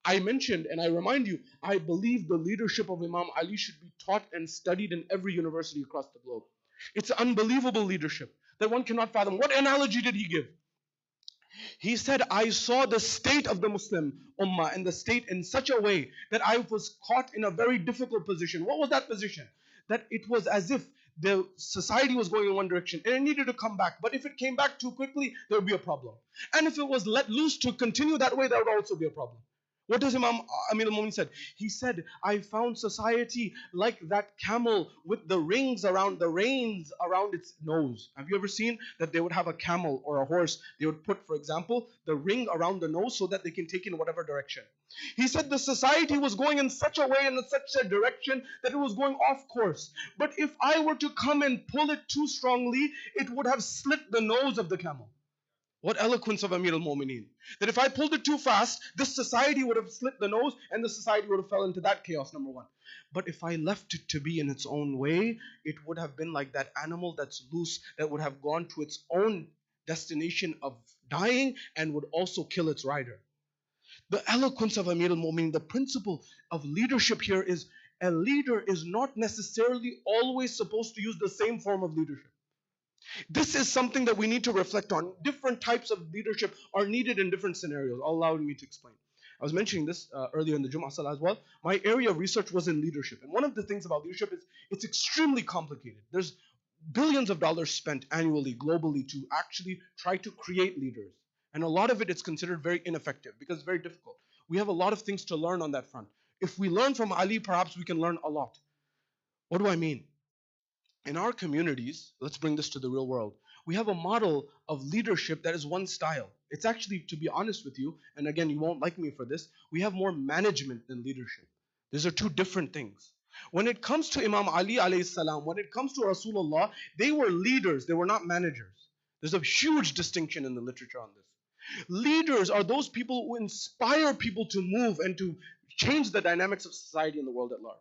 I mentioned, and I remind you, I believe the leadership of Imam Ali should be taught and studied in every university across the globe. It's unbelievable leadership that one cannot fathom. What analogy did he give? He said, I saw the state of the Muslim Ummah and the state in such a way that I was caught in a very difficult position. What was that position? That it was as if the society was going in one direction and it needed to come back. But if it came back too quickly, there would be a problem. And if it was let loose to continue that way, there would also be a problem. What does Imam Amir al-Mu'minin said? He said, I found society like that camel with the reins around its nose. Have you ever seen that they would have a camel or a horse? They would put, for example, the ring around the nose so that they can take in whatever direction. He said the society was going in such a way and in such a direction that it was going off course. But if I were to come and pull it too strongly, it would have slit the nose of the camel. What eloquence of Amir al-Mu'mineen. That if I pulled it too fast, this society would have slit the nose and the society would have fell into that chaos, number one. But if I left it to be in its own way, it would have been like that animal that's loose, that would have gone to its own destination of dying and would also kill its rider. The eloquence of Amir al-Mu'minin, the principle of leadership here is a leader is not necessarily always supposed to use the same form of leadership. This is something that we need to reflect on. Different types of leadership are needed in different scenarios. Allow me to explain. I was mentioning this earlier in the Jum'ah Salah as well. My area of research was in leadership. And one of the things about leadership is it's extremely complicated. There's billions of dollars spent annually, globally, to actually try to create leaders. And a lot of it is considered very ineffective because it's very difficult. We have a lot of things to learn on that front. If we learn from Ali, perhaps we can learn a lot. What do I mean? In our communities, let's bring this to the real world, we have a model of leadership that is one style. It's actually, to be honest with you, and again, you won't like me for this, we have more management than leadership. These are two different things. When it comes to Imam Ali alayhi salam, when it comes to Rasulullah, they were leaders, they were not managers. There's a huge distinction in the literature on this. Leaders are those people who inspire people to move and to change the dynamics of society and the world at large.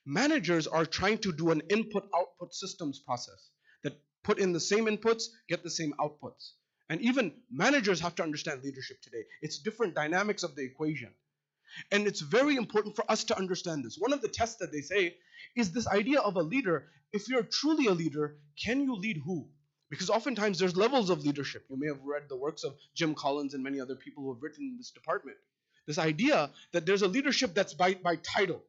Managers are trying to do an input-output systems process that put in the same inputs, get the same outputs. And even managers have to understand leadership today. It's different dynamics of the equation. And it's very important for us to understand this. One of the tests that they say is this idea of a leader. If you're truly a leader, can you lead who? Because oftentimes there's levels of leadership. You may have read the works of Jim Collins and many other people who have written in this department. This idea that there's a leadership that's by title.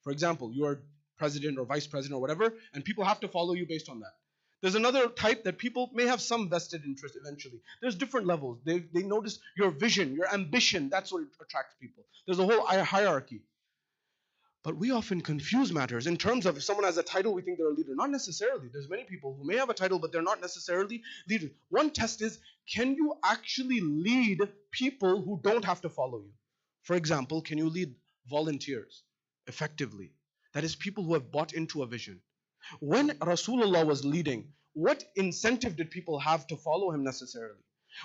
For example, you are president or vice president or whatever, and people have to follow you based on that. There's another type that people may have some vested interest eventually. There's different levels. They notice your vision, your ambition. That's what attracts people. There's a whole hierarchy. But we often confuse matters in terms of if someone has a title, we think they're a leader. Not necessarily. There's many people who may have a title, but they're not necessarily leaders. One test is, can you actually lead people who don't have to follow you? For example, can you lead volunteers effectively? That is, people who have bought into a vision. When Rasulullah was leading, what incentive did people have to follow him necessarily?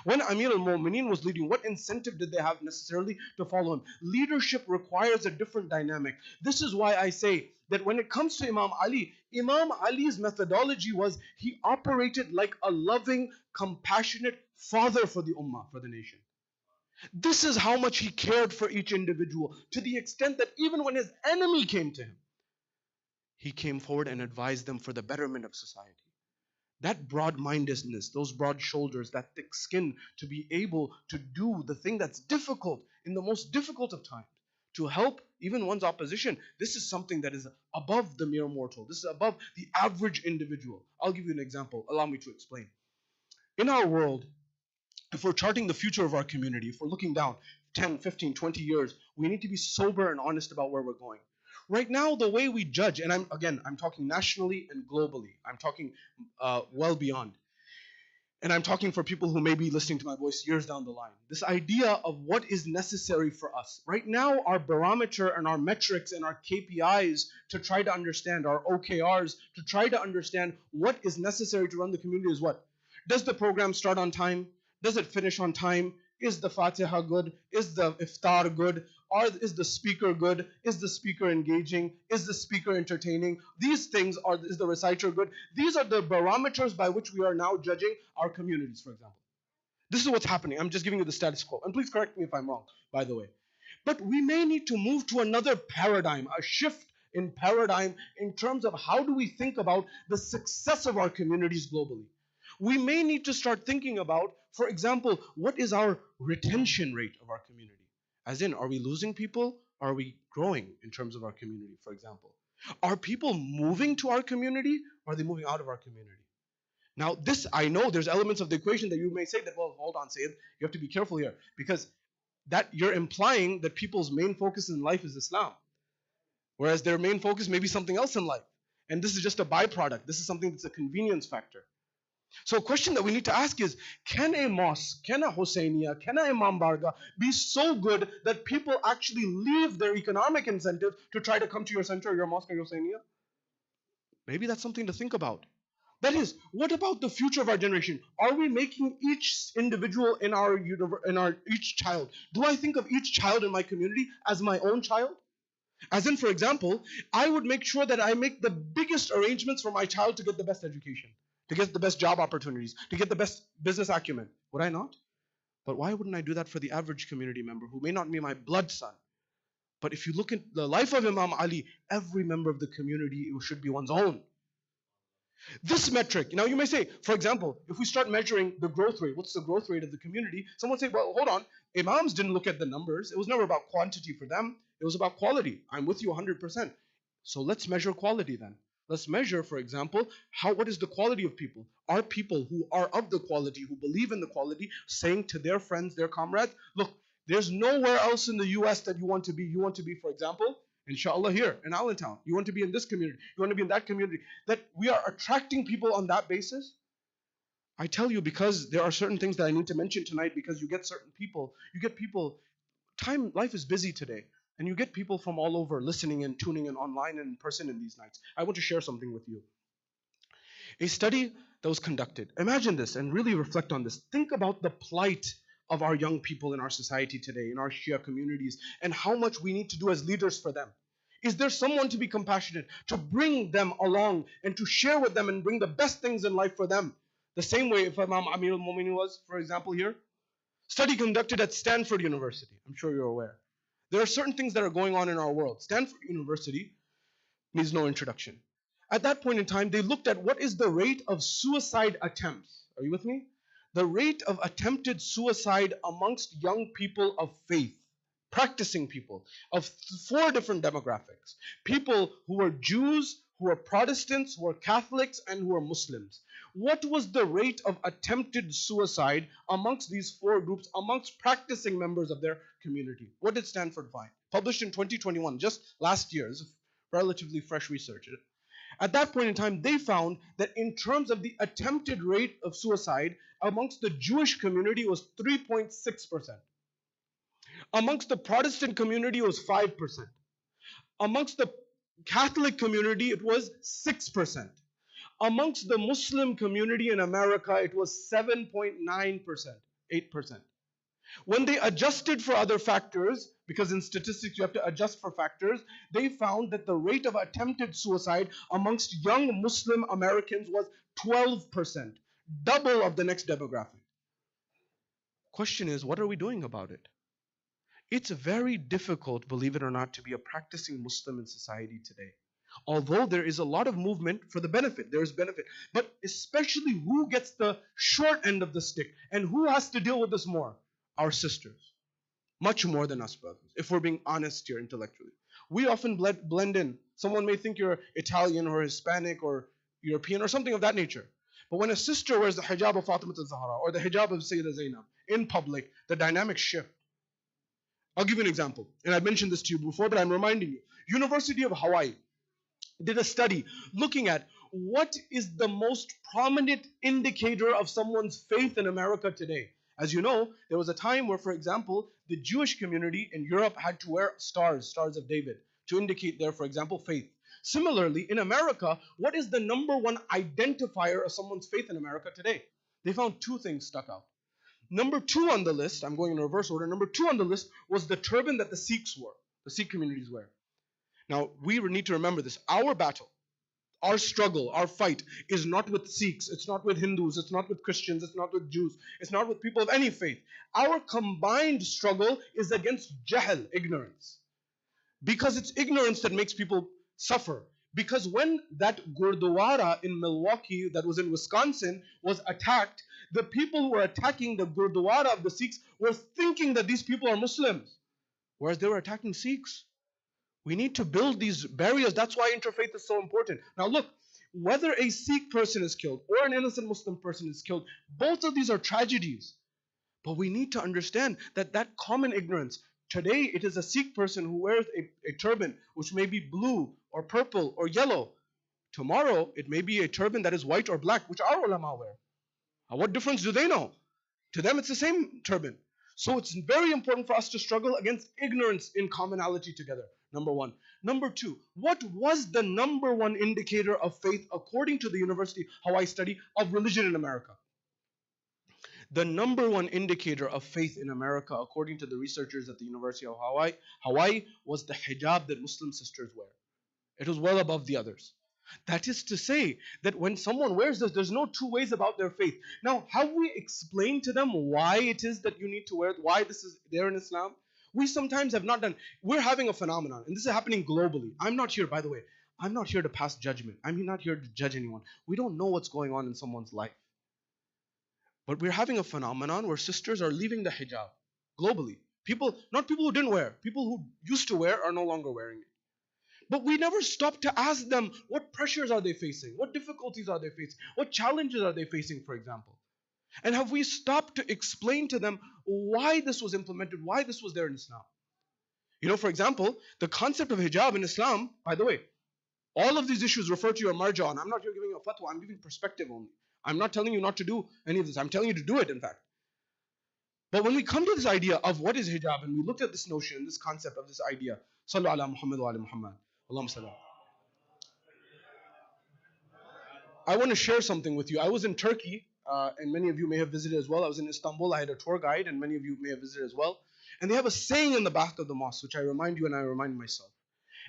When Amir al-Mu'mineen was leading, what incentive did they have necessarily to follow him? Leadership requires a different dynamic. This is why I say that when it comes to Imam Ali's methodology was he operated like a loving, compassionate father for the ummah, for the nation. This is how much he cared for each individual, to the extent that even when his enemy came to him, he came forward and advised them for the betterment of society. That broad-mindedness, those broad shoulders, that thick skin to be able to do the thing that's difficult in the most difficult of times, to help even one's opposition, this is something that is above the mere mortal. This is above the average individual. I'll give you an example. Allow me to explain. In our world, if we're charting the future of our community, if we're looking down 10, 15, 20 years, we need to be sober and honest about where we're going. Right now, the way we judge, and I'm talking nationally and globally. I'm talking well beyond. And I'm talking for people who may be listening to my voice years down the line. This idea of what is necessary for us. Right now, our barometer and our metrics and our KPIs to try to understand, our OKRs, to try to understand what is necessary to run the community is what? Does the program start on time? Does it finish on time? Is the Fatiha good? Is the iftar good? Or is the speaker good? Is the speaker engaging? Is the speaker entertaining? These things is the reciter good? These are the barometers by which we are now judging our communities, for example. This is what's happening. I'm just giving you the status quo. And please correct me if I'm wrong, by the way. But we may need to move to another paradigm, a shift in paradigm in terms of how do we think about the success of our communities globally. We may need to start thinking about, for example, what is our retention rate of our community? As in, are we losing people? Are we growing in terms of our community, for example? Are people moving to our community? Or are they moving out of our community? Now, this, I know there's elements of the equation that you may say that, well, hold on, Sayyid, you have to be careful here. Because that you're implying that people's main focus in life is Islam. Whereas their main focus may be something else in life. And this is just a byproduct. This is something that's a convenience factor. So a question that we need to ask is, can a mosque, can a Husseiniya, can a Imam Barga be so good that people actually leave their economic incentive to try to come to your center, your mosque or your Husseiniya? Maybe that's something to think about. That is, what about the future of our generation? Are we making each individual in our each child? Do I think of each child in my community as my own child? As in, for example, I would make sure that I make the biggest arrangements for my child to get the best education, to get the best job opportunities, to get the best business acumen. Would I not? But why wouldn't I do that for the average community member who may not be my blood son? But if you look at the life of Imam Ali, every member of the community should be one's own. This metric, now you may say, for example, if we start measuring the growth rate, what's the growth rate of the community? Someone say, well, hold on, Imams didn't look at the numbers. It was never about quantity for them. It was about quality. I'm with you 100%. So let's measure quality then. Let's measure, for example, what is the quality of people? Are people who are of the quality, who believe in the quality, saying to their friends, their comrades, look, there's nowhere else in the US that you want to be. You want to be, for example, inshallah, here in Allentown. You want to be in this community. You want to be in that community. That we are attracting people on that basis. I tell you, because there are certain things that I need to mention tonight, because you get certain people, life is busy today. And you get people from all over listening and tuning in online and in person in these nights. I want to share something with you. A study that was conducted. Imagine this and really reflect on this. Think about the plight of our young people in our society today, in our Shia communities, and how much we need to do as leaders for them. Is there someone to be compassionate, to bring them along and to share with them and bring the best things in life for them? The same way if Imam Amir al-Mu'minin was, for example, here. Study conducted at Stanford University. I'm sure you're aware. There are certain things that are going on in our world. Stanford University needs no introduction. At that point in time, they looked at what is the rate of suicide attempts. Are you with me? The rate of attempted suicide amongst young people of faith, practicing people of 4 different demographics. People who were Jews, who were Protestants, who were Catholics, and who were Muslims. What was the rate of attempted suicide amongst these 4 groups, amongst practicing members of their community? What did Stanford find? Published in 2021, just last year. It's relatively fresh research. At that point in time, they found that in terms of the attempted rate of suicide amongst the Jewish community, it was 3.6%. Amongst the Protestant community, it was 5%. Amongst the Catholic community, it was 6%. Amongst the Muslim community in America, it was 7.9%, 8%. When they adjusted for other factors, because in statistics you have to adjust for factors, they found that the rate of attempted suicide amongst young Muslim Americans was 12%, double of the next demographic. Question is, what are we doing about it? It's very difficult, believe it or not, to be a practicing Muslim in society today. Although there is a lot of movement for the benefit, there is benefit. But especially who gets the short end of the stick and who has to deal with this more? Our sisters. Much more than us brothers, if we're being honest here intellectually. We often blend in. Someone may think you're Italian or Hispanic or European or something of that nature. But when a sister wears the hijab of Fatima al-Zahra or the hijab of Sayyidah Zainab in public, the dynamics shift. I'll give you an example. And I've mentioned this to you before, but I'm reminding you. University of Hawaii did a study looking at what is the most prominent indicator of someone's faith in America today. As you know, there was a time where, for example, the Jewish community in Europe had to wear stars of David, to indicate their, for example, faith. Similarly, in America, what is the number one identifier of someone's faith in America today? They found 2 things stuck out. Number 2 on the list, I'm going in reverse order, number 2 on the list was the turban that the Sikhs wore, the Sikh communities wear. Now, we need to remember this. Our battle, our struggle, our fight is not with Sikhs, it's not with Hindus, it's not with Christians, it's not with Jews, it's not with people of any faith. Our combined struggle is against jahl, ignorance. Because it's ignorance that makes people suffer. Because when that Gurdwara in Milwaukee, that was in Wisconsin, was attacked, the people who were attacking the Gurdwara of the Sikhs were thinking that these people are Muslims, whereas they were attacking Sikhs. We need to build these barriers. That's why interfaith is so important. Now look, whether a Sikh person is killed or an innocent Muslim person is killed, both of these are tragedies. But we need to understand that that common ignorance, today it is a Sikh person who wears a turban which may be blue or purple or yellow. Tomorrow it may be a turban that is white or black, which our ulama wear. What difference do they know? To them it's the same turban. So it's very important for us to struggle against ignorance in commonality together. Number 1. Number 2, what was the number 1 indicator of faith according to the University of Hawaii study of religion in America? The number 1 indicator of faith in America, according to the researchers at the University of Hawaii, was the hijab that Muslim sisters wear. It was well above the others. That is to say that when someone wears this, there's no two ways about their faith. Now, have we explained to them why it is that you need to wear it, why this is there in Islam? We sometimes have not done. We're having a phenomenon, and this is happening globally. I'm not here, by the way, I'm not here to pass judgment. I'm not here to judge anyone. We don't know what's going on in someone's life. But we're having a phenomenon where sisters are leaving the hijab globally. People, not people who didn't wear, people who used to wear are no longer wearing it. But we never stop to ask them, what pressures are they facing? What difficulties are they facing? What challenges are they facing, for example? And have we stopped to explain to them why this was implemented, why this was there in Islam? You know, for example, the concept of hijab in Islam, by the way, all of these issues refer to your marja, and I'm not here giving a fatwa, I'm giving perspective only. I'm not telling you not to do any of this. I'm telling you to do it, in fact. But when we come to this idea of what is hijab, and we look at this notion, this concept of this idea, Sallu ala Muhammad wa ala Muhammad. I want to share something with you. I was in Turkey, and many of you may have visited as well. I was in Istanbul. I had a tour guide, and many of you may have visited as well. And they have a saying in the back of the mosque, which I remind you and I remind myself.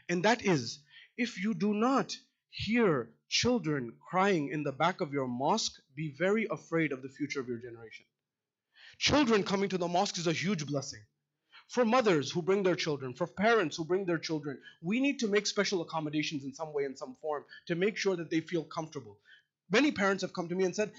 And that is, if you do not hear children crying in the back of your mosque, be very afraid of the future of your generation. Children coming to the mosque is a huge blessing. For mothers who bring their children, for parents who bring their children, we need to make special accommodations in some way, in some form, to make sure that they feel comfortable. Many parents have come to me and said,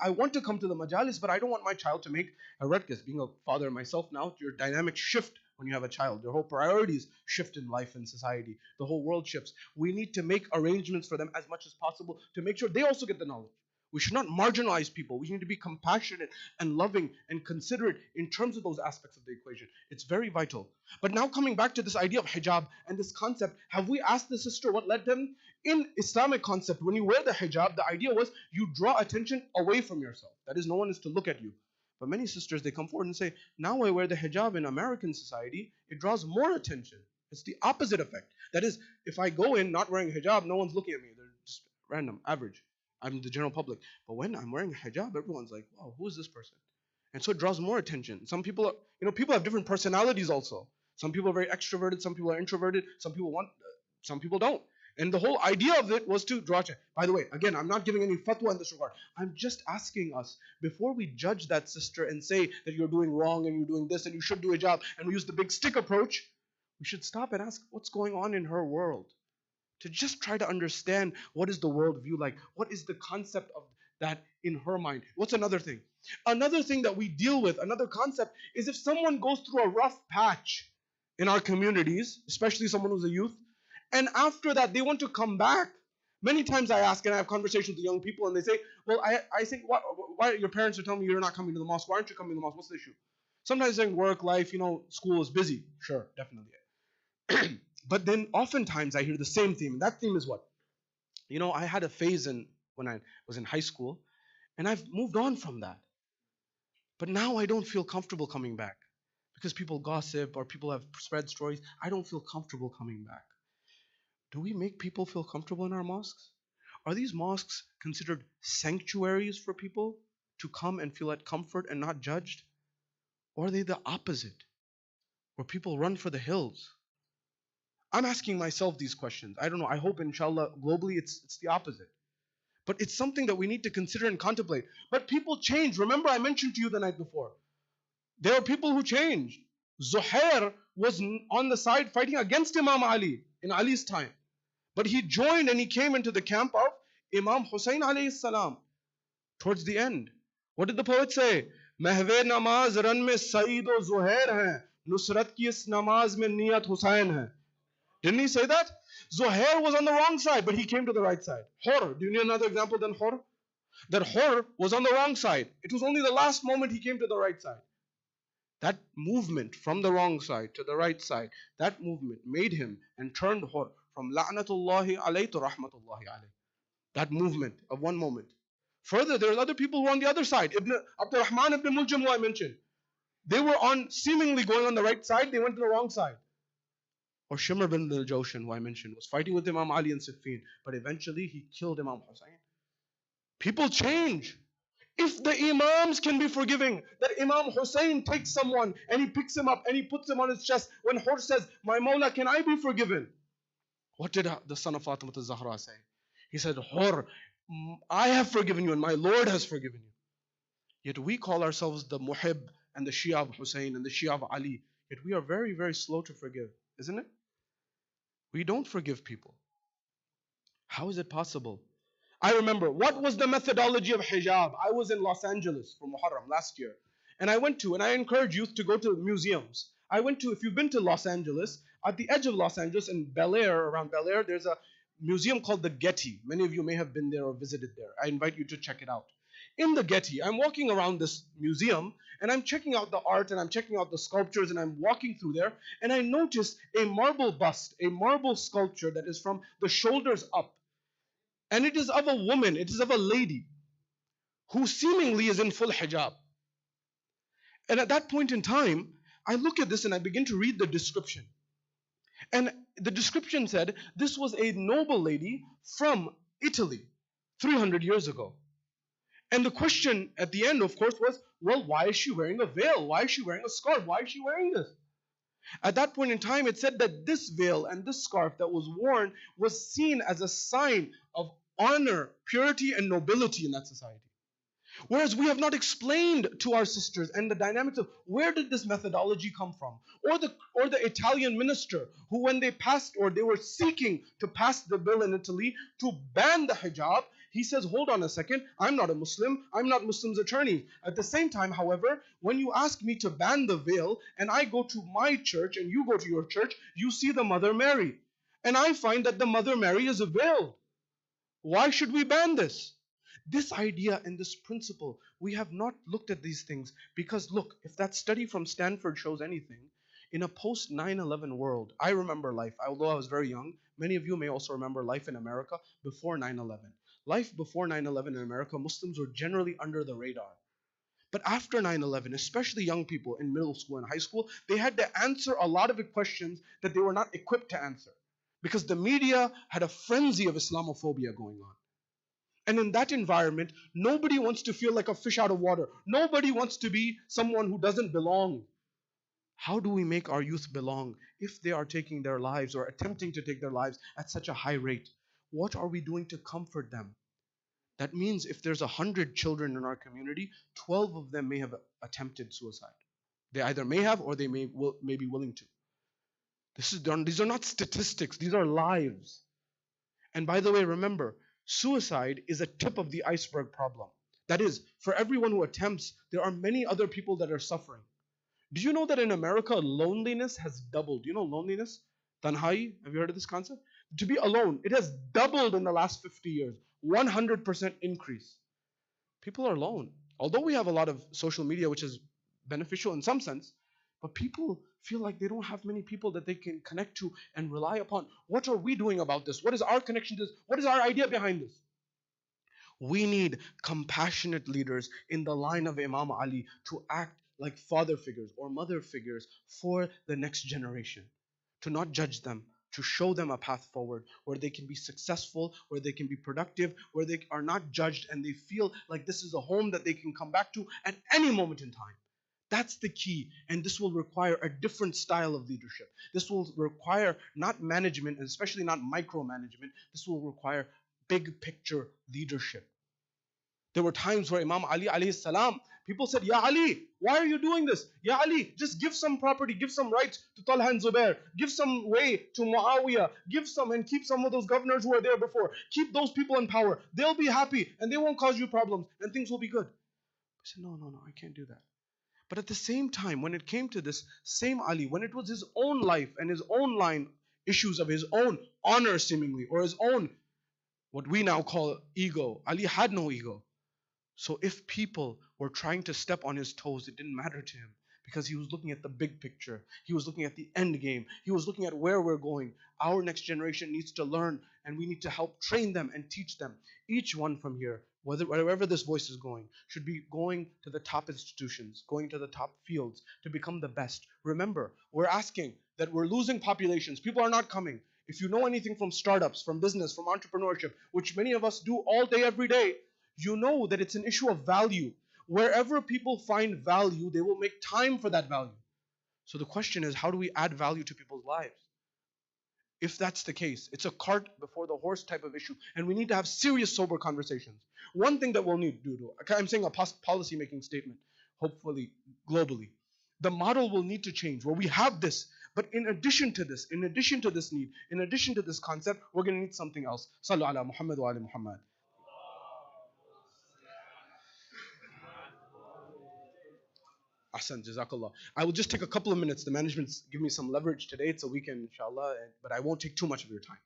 I want to come to the majalis, but I don't want my child to make a ruckus. Being a father myself now, your dynamics shift when you have a child. Your whole priorities shift in life and society. The whole world shifts. We need to make arrangements for them as much as possible to make sure they also get the knowledge. We should not marginalize people. We need to be compassionate and loving and considerate in terms of those aspects of the equation. It's very vital. But now coming back to this idea of hijab and this concept, have we asked the sister what led them? In Islamic concept, when you wear the hijab, the idea was you draw attention away from yourself. That is, no one is to look at you. But many sisters, they come forward and say, now I wear the hijab in American society, it draws more attention. It's the opposite effect. That is, if I go in not wearing a hijab, no one's looking at me. They're just random, average. I'm the general public. But when I'm wearing a hijab, everyone's like, wow, who is this person? And so it draws more attention. Some people are, people have different personalities also. Some people are very extroverted, some people are introverted, some people don't. And the whole idea of it was to draw attention. By the way, again, I'm not giving any fatwa in this regard. I'm just asking us, before we judge that sister and say that you're doing wrong and you're doing this and you should do a hijab, and we use the big stick approach, we should stop and ask what's going on in her world. To just try to understand what is the worldview like, what is the concept of that in her mind. What's another thing? Another thing that we deal with, another concept, is if someone goes through a rough patch in our communities, especially someone who's a youth, and after that they want to come back. Many times I ask and I have conversations with young people and they say, well, I say, why your parents are telling me you're not coming to the mosque, why aren't you coming to the mosque, what's the issue? Sometimes saying work, life, school is busy. Sure, definitely. But then oftentimes I hear the same theme. And that theme is what? I had a phase when I was in high school, and I've moved on from that. But now I don't feel comfortable coming back because people gossip or people have spread stories. I don't feel comfortable coming back. Do we make people feel comfortable in our mosques? Are these mosques considered sanctuaries for people to come and feel at comfort and not judged? Or are they the opposite, where people run for the hills? I'm asking myself these questions. I don't know. I hope, inshallah, globally it's the opposite. But it's something that we need to consider and contemplate. But people change. Remember, I mentioned to you the night before. There are people who changed. Zuhair was on the side fighting against Imam Ali in Ali's time. But he joined and he came into the camp of Imam Hussain alayhi salam towards the end. What did the poet say? Mahve namaz ran mein Saeed o Zuhair hai, Nusrat ki is namaz mein niyat Hussain hai. Didn't he say that? Zuhair was on the wrong side, but he came to the right side. Hur, do you need another example than Hur? That Hur was on the wrong side. It was only the last moment he came to the right side. That movement from the wrong side to the right side, that movement made him and turned Hur from la'natullahi alayhi to rahmatullahi alayhi. That movement of one moment. Further, there are other people who are on the other side. Abdurrahman ibn Muljam, who I mentioned. They were seemingly going on the right side, they went to the wrong side. Or Shimr bin al-Jawshan, who I mentioned, was fighting with Imam Ali in Siffin, but eventually he killed Imam Hussain. People change. If the Imams can be forgiving, that Imam Hussain takes someone and he picks him up and he puts him on his chest, when Hur says, my Mawla, can I be forgiven? What did the son of Fatima al-Zahra say? He said, Hur, I have forgiven you and my Lord has forgiven you. Yet we call ourselves the Muhib and the Shia of Hussein and the Shia of Ali. Yet we are very, very slow to forgive, isn't it? We don't forgive people. How is it possible? I remember, what was the methodology of hijab? I was in Los Angeles for Muharram last year. And I encourage youth to go to museums. If you've been to Los Angeles, at the edge of Los Angeles in Bel Air, around Bel Air, there's a museum called the Getty. Many of you may have been there or visited there. I invite you to check it out. In the Getty, I'm walking around this museum and I'm checking out the art and I'm checking out the sculptures and I'm walking through there and I noticed a marble bust, a marble sculpture that is from the shoulders up. And it is of a woman, it is of a lady who seemingly is in full hijab. And at that point in time, I look at this and I begin to read the description. And the description said this was a noble lady from Italy 300 years ago. And the question at the end, of course, was, well, why is she wearing a veil? Why is she wearing a scarf? Why is she wearing this? At that point in time, it said that this veil and this scarf that was worn was seen as a sign of honor, purity, and nobility in that society. Whereas we have not explained to our sisters and the dynamics of where did this methodology come from? Or the Italian minister who, when they passed or they were seeking to pass the bill in Italy to ban the hijab, he says, hold on a second, I'm not a Muslim, I'm not Muslim's attorney. At the same time, however, when you ask me to ban the veil and I go to my church and you go to your church, you see the Mother Mary. And I find that the Mother Mary is veiled. Why should we ban this? This idea and this principle, we have not looked at these things because look, if that study from Stanford shows anything, in a post 9/11 world, I remember life, although I was very young, many of you may also remember life in America before 9/11. Life before 9/11 in America, Muslims were generally under the radar. But after 9/11, especially young people in middle school and high school, they had to answer a lot of questions that they were not equipped to answer because the media had a frenzy of Islamophobia going on. And in that environment, nobody wants to feel like a fish out of water. Nobody wants to be someone who doesn't belong. How do we make our youth belong if they are taking their lives or attempting to take their lives at such a high rate? What are we doing to comfort them? That means if there's 100 children in our community, 12 of them may have attempted suicide. They either may have or they may be willing to. These are not statistics, these are lives. And by the way, remember, suicide is a tip of the iceberg problem. That is, for everyone who attempts, there are many other people that are suffering. Do you know that in America, loneliness has doubled? Do you know loneliness? Tanhai, have you heard of this concept? To be alone, it has doubled in the last 50 years. 100% increase. People are alone. Although we have a lot of social media, which is beneficial in some sense, but people feel like they don't have many people that they can connect to and rely upon. What are we doing about this? What is our connection to this? What is our idea behind this? We need compassionate leaders in the line of Imam Ali to act like father figures or mother figures for the next generation. To not judge them, to show them a path forward where they can be successful, where they can be productive, where they are not judged and they feel like this is a home that they can come back to at any moment in time. That's the key, and this will require a different style of leadership. This will require not management, and especially not micromanagement. This will require big picture leadership. There were times where Imam Ali alayhi salam, people said, Ya Ali, why are you doing this? Ya Ali, just give some property, give some rights to Talha and Zubair, give some way to Muawiyah, give some and keep some of those governors who were there before. Keep those people in power. They'll be happy and they won't cause you problems and things will be good. I said, no, I can't do that. But at the same time, when it came to this same Ali, when it was his own life and his own line issues of his own honor seemingly, or his own, what we now call ego, Ali had no ego. So if people were trying to step on his toes, it didn't matter to him because he was looking at the big picture. He was looking at the end game. He was looking at where we're going. Our next generation needs to learn and we need to help train them and teach them. Each one from here, wherever this voice is going, should be going to the top institutions, going to the top fields to become the best. Remember, we're asking that we're losing populations. People are not coming. If you know anything from startups, from business, from entrepreneurship, which many of us do all day, every day, you know that it's an issue of value. Wherever people find value, they will make time for that value. So the question is, how do we add value to people's lives? If that's the case, it's a cart before the horse type of issue, and we need to have serious, sober conversations. One thing that we'll need to do, I'm saying a policy making statement, hopefully globally, the model will need to change where we have this, but in addition to this need, in addition to this concept, we're going to need something else. Sallu ala Muhammad wa ali Muhammad. Ahsan, Jazakallah. I will just take a couple of minutes. The management's give me some leverage today. It's a weekend, inshallah, but I won't take too much of your time.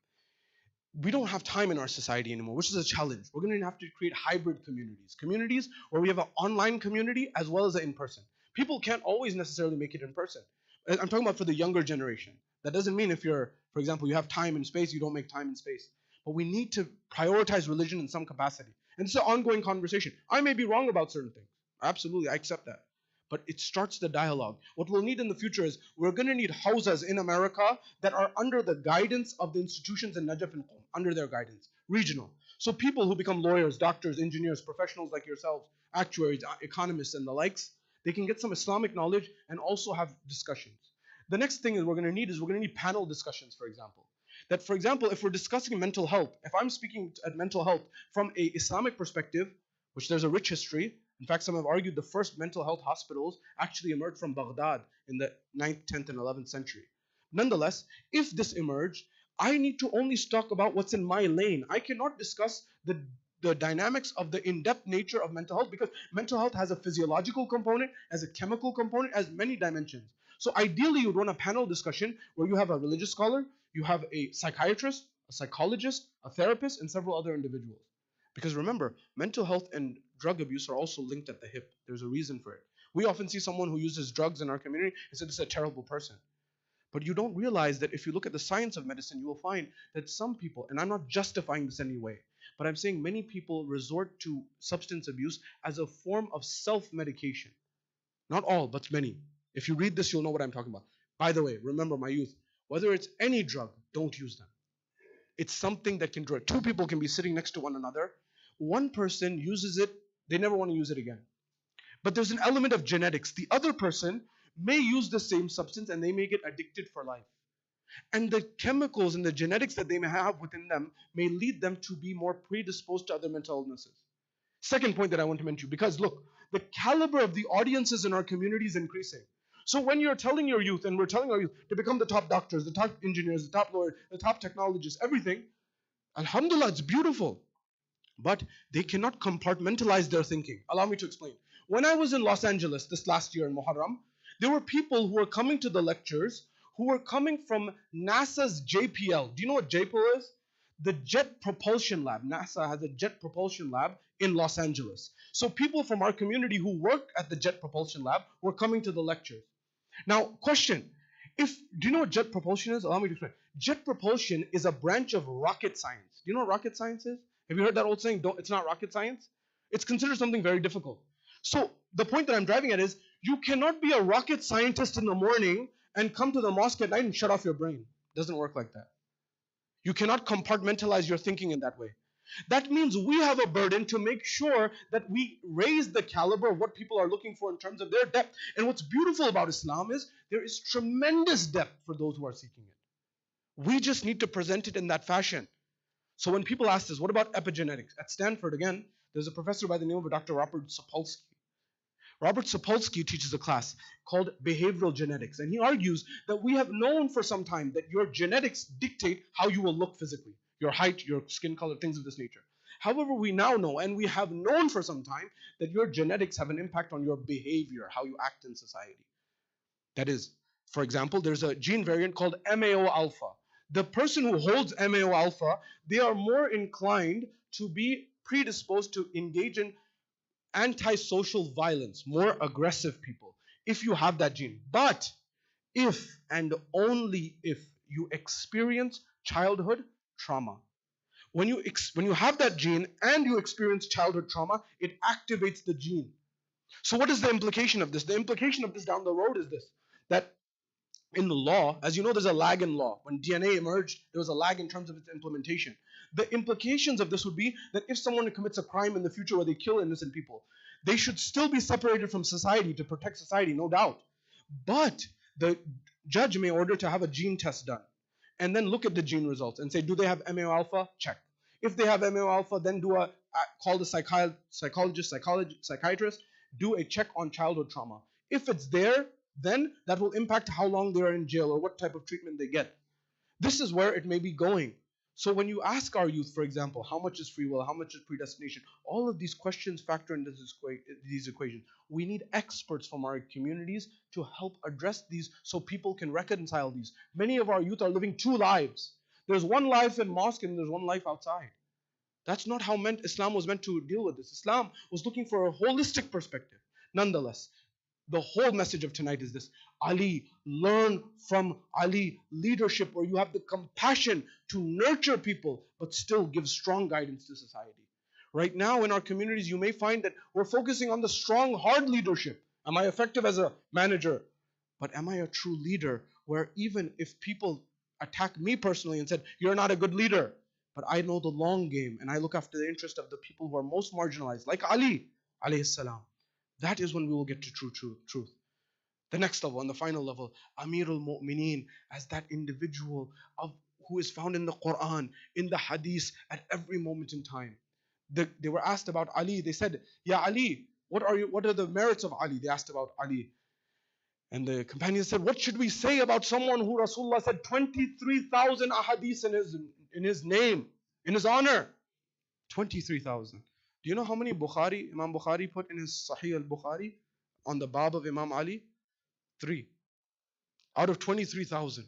We don't have time in our society anymore, which is a challenge. We're going to have to create hybrid communities where we have an online community as well as an in-person. People can't always necessarily make it in person. I'm talking about for the younger generation. That doesn't mean if you're, for example, you have time and space, you don't make time and space. But we need to prioritize religion in some capacity. And it's an ongoing conversation. I may be wrong about certain things. Absolutely, I accept that. But it starts the dialogue. What we'll need in the future is we're going to need houses in America that are under the guidance of the institutions in Najaf and Qom, under their guidance, regional. So people who become lawyers, doctors, engineers, professionals like yourselves, actuaries, economists, and the likes, they can get some Islamic knowledge and also have discussions. The next thing we're going to need panel discussions, for example. That, for example, if we're discussing mental health, if I'm speaking at mental health from a Islamic perspective, which there's a rich history. In fact, some have argued the first mental health hospitals actually emerged from Baghdad in the 9th, 10th, and 11th century. Nonetheless, if this emerged, I need to only talk about what's in my lane. I cannot discuss the dynamics of the in-depth nature of mental health because mental health has a physiological component, has a chemical component, has many dimensions. So ideally, you would run a panel discussion where you have a religious scholar, you have a psychiatrist, a psychologist, a therapist, and several other individuals. Because remember, mental health and drug abuse are also linked at the hip. There's a reason for it. We often see someone who uses drugs in our community and say this is a terrible person. But you don't realize that if you look at the science of medicine, you will find that some people, and I'm not justifying this in any way, but I'm saying many people resort to substance abuse as a form of self-medication. Not all, but many. If you read this, you'll know what I'm talking about. By the way, remember my youth, whether it's any drug, don't use them. It's something that can draw. Two people can be sitting next to one another. One person uses it, they never want to use it again. But there's an element of genetics. The other person may use the same substance and they may get addicted for life. And the chemicals and the genetics that they may have within them may lead them to be more predisposed to other mental illnesses. Second point that I want to mention, because look, the caliber of the audiences in our community is increasing. So when you're telling your youth, and we're telling our youth to become the top doctors, the top engineers, the top lawyers, the top technologists, everything, alhamdulillah, it's beautiful. But they cannot compartmentalize their thinking. Allow me to explain. When I was in Los Angeles this last year in Muharram, there were people who were coming to the lectures who were coming from NASA's JPL. Do you know what JPL is? The Jet Propulsion Lab. NASA has a jet propulsion lab in Los Angeles. So people from our community who work at the Jet Propulsion Lab were coming to the lectures. Now, question. Do you know what jet propulsion is? Allow me to explain. Jet propulsion is a branch of rocket science. Do you know what rocket science is? Have you heard that old saying, it's not rocket science? It's considered something very difficult. So the point that I'm driving at is, you cannot be a rocket scientist in the morning and come to the mosque at night and shut off your brain. It doesn't work like that. You cannot compartmentalize your thinking in that way. That means we have a burden to make sure that we raise the caliber of what people are looking for in terms of their depth. And what's beautiful about Islam is there is tremendous depth for those who are seeking it. We just need to present it in that fashion. So when people ask us, what about epigenetics? At Stanford, again, there's a professor by the name of Dr. Robert Sapolsky. Robert Sapolsky teaches a class called behavioral genetics. And he argues that we have known for some time that your genetics dictate how you will look physically. Your height, your skin color, things of this nature. However, we now know, and we have known for some time, that your genetics have an impact on your behavior, how you act in society. That is, for example, there's a gene variant called MAO alpha. The person who holds MAO alpha, they are more inclined to be predisposed to engage in antisocial violence, more aggressive people, if you have that gene. But if and only if you experience childhood trauma. When you have that gene and you experience childhood trauma, it activates the gene. So what is the implication of this? The implication of this down the road is this, that in the law, as you know, there's a lag in law. When DNA emerged, there was a lag in terms of its implementation. The implications of this would be that if someone commits a crime in the future where they kill innocent people, they should still be separated from society to protect society, no doubt. But the judge may order to have a gene test done. and then look at the gene results and say, do they have MAO alpha? Check. If they have MAO alpha, then call the psychiatrist, do a check on childhood trauma. If it's there, then that will impact how long they are in jail or what type of treatment they get. This is where it may be going. So when you ask our youth, for example, how much is free will, how much is predestination, all of these questions factor into these equations. We need experts from our communities to help address these so people can reconcile these. Many of our youth are living two lives. There's one life in mosque and there's one life outside. That's not how Islam was meant to deal with this. Islam was looking for a holistic perspective. Nonetheless, the whole message of tonight is this: Ali, learn from Ali leadership where you have the compassion to nurture people but still give strong guidance to society. Right now in our communities, you may find that we're focusing on the strong, hard leadership. Am I effective as a manager? But am I a true leader where even if people attack me personally and said, you're not a good leader, but I know the long game and I look after the interest of the people who are most marginalized, like Ali, alayhi salam. That is when we will get to true truth. The next level and the final level, Amirul Mu'mineen, as that individual who is found in the Quran, in the Hadith, at every moment in time. They were asked about Ali. They said, Ya Ali, what are the merits of Ali? They asked about Ali. And the companions said, what should we say about someone who Rasulullah said 23,000 ahadith in his name, in his honor? 23,000. Do you know how many Imam Bukhari put in his Sahih al-Bukhari on the Bab of Imam Ali? 3 out of 23,000.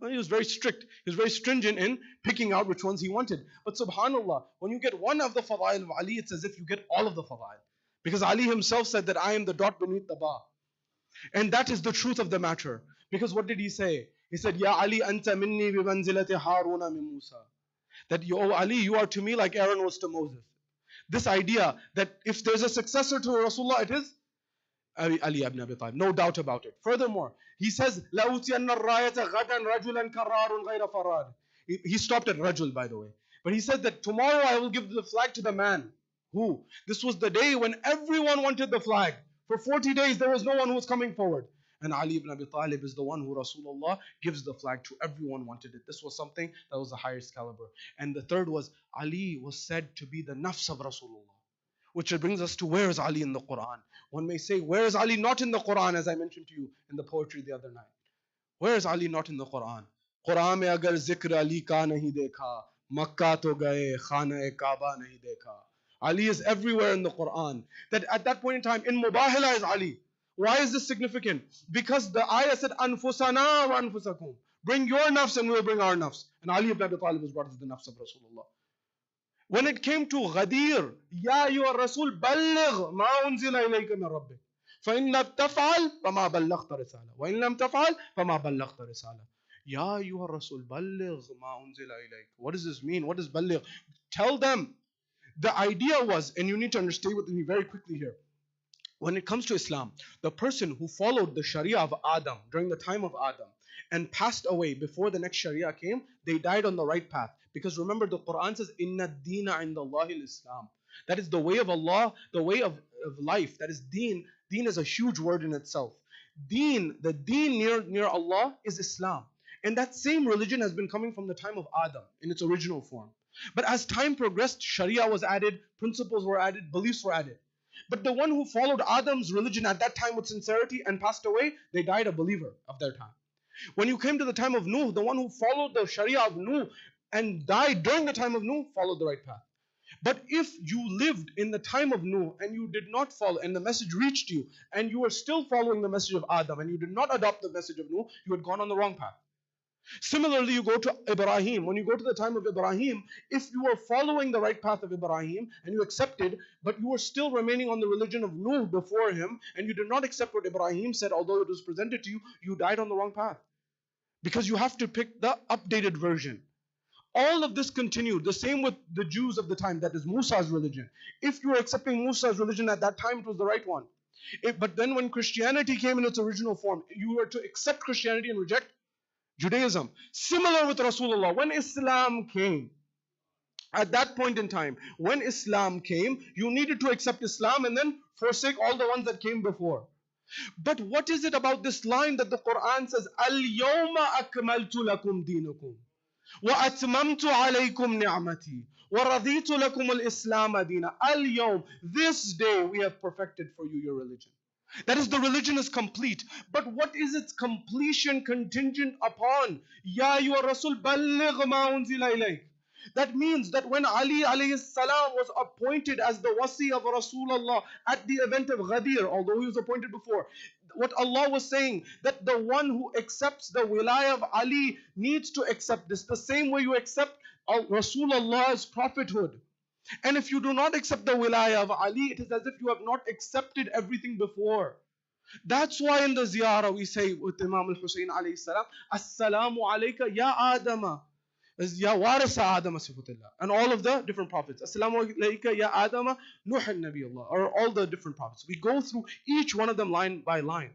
He was very strict. He was very stringent in picking out which ones he wanted. But subhanAllah, when you get one of the fadail of Ali, it's as if you get all of the fadail. Because Ali himself said that I am the dot beneath the ba. And that is the truth of the matter. Because what did he say? He said, Ya Ali, anta minni bi manzilati Haruna min Musa. That, oh Ali, you are to me like Aaron was to Moses. This idea that if there's a successor to Rasulullah, it is Ali ibn Abi Talib. No doubt about it. Furthermore, he says, لَأُوتِيَنَّ الرَّايَةَ غَدًا رَجُلًا كَرَّارٌ غَيْرَ فَرَادٍ. He stopped at Rajul, by the way. But he said that tomorrow I will give the flag to the man. Who? This was the day when everyone wanted the flag. For 40 days there was no one who was coming forward. And Ali ibn Abi Talib is the one who Rasulullah gives the flag to. Everyone wanted it. This was something that was the highest caliber. And the third was, Ali was said to be the nafs of Rasulullah. Which brings us to, where is Ali in the Quran? One may say, where is Ali not in the Quran, as I mentioned to you in the poetry the other night? Where is Ali not in the Quran? Quran mein agar zikr Ali ka nahi dekha, Makkah to gaye, khana-e Kaaba nahi dekha. Ali is everywhere in the Quran. That at that point in time, in Mubahila is Ali. Why is this significant? Because the ayah said, Anfusana wa anfusakum. Bring your nafs and we will bring our nafs. And Ali ibn Abi Talib was brought as the nafs of Rasulullah. When it came to Ghadir, Ya ayyuha Rasul, balligh ma unzila ilayka min rabbik. فَإِن لَمْ تَفْعَلْ فَمَا بَلَّغْتَ رِسَالَةَ وَإِن لَمْ تَفْعَلْ فَمَا بَلَّغْتَ رِسَالَةَ. Ya ayyuha Rasul, balligh ma unzila ilayka. What does this mean? What does balligh? Tell them. The idea was, and you need to understand with me very quickly here. When it comes to Islam, the person who followed the Sharia of Adam during the time of Adam and passed away before the next Sharia came, they died on the right path. Because remember, the Quran says, Inna deena indallahi al-Islam. That is the way of Allah, the way of life. That is deen. Deen is a huge word in itself. Deen, the deen near Allah is Islam. And that same religion has been coming from the time of Adam in its original form. But as time progressed, Sharia was added, principles were added, beliefs were added. But the one who followed Adam's religion at that time with sincerity and passed away, they died a believer of their time. When you came to the time of Nuh, the one who followed the Sharia of Nuh and died during the time of Nuh followed the right path. But if you lived in the time of Nuh and you did not follow, and the message reached you, and you were still following the message of Adam, and you did not adopt the message of Nuh, you had gone on the wrong path. Similarly, you go to Ibrahim. When you go to the time of Ibrahim, if you were following the right path of Ibrahim and you accepted, but you were still remaining on the religion of Nuh before him, and you did not accept what Ibrahim said, although it was presented to you, you died on the wrong path. Because you have to pick the updated version. All of this continued. The same with the Jews of the time, that is Musa's religion. If you were accepting Musa's religion at that time, it was the right one. But then when Christianity came in its original form, you were to accept Christianity and reject Judaism. Similar with Rasulullah. When Islam came, at that point in time, when Islam came, you needed to accept Islam and then forsake all the ones that came before. But what is it about this line that the Quran says, Al-yawma akmaltu lakum dinakum wa atmamtu alaykum ni'mati wa raditu lakum al-islam dina. Al-yawm, this day we have perfected for you your religion. That is, the religion is complete. But what is its completion contingent upon? Ya ayyuha Rasul balligh ma unzila ilayk. That means that when Ali alayhi salam was appointed as the wasi of Rasulullah at the event of Ghadir, although he was appointed before, what Allah was saying, that the one who accepts the wilayah of Ali needs to accept this the same way you accept Rasulullah's prophethood. And if you do not accept the wilayah of Ali, it is as if you have not accepted everything before. That's why in the ziyarah we say with Imam al-Husayn alayhi salam, Assalamu alayka ya Adama, Ya warisa Adama sifatillah. And all of the different prophets. Assalamu alayka ya Adama Nuh al-Nabiyullah. Or all the different prophets. We go through each one of them line by line.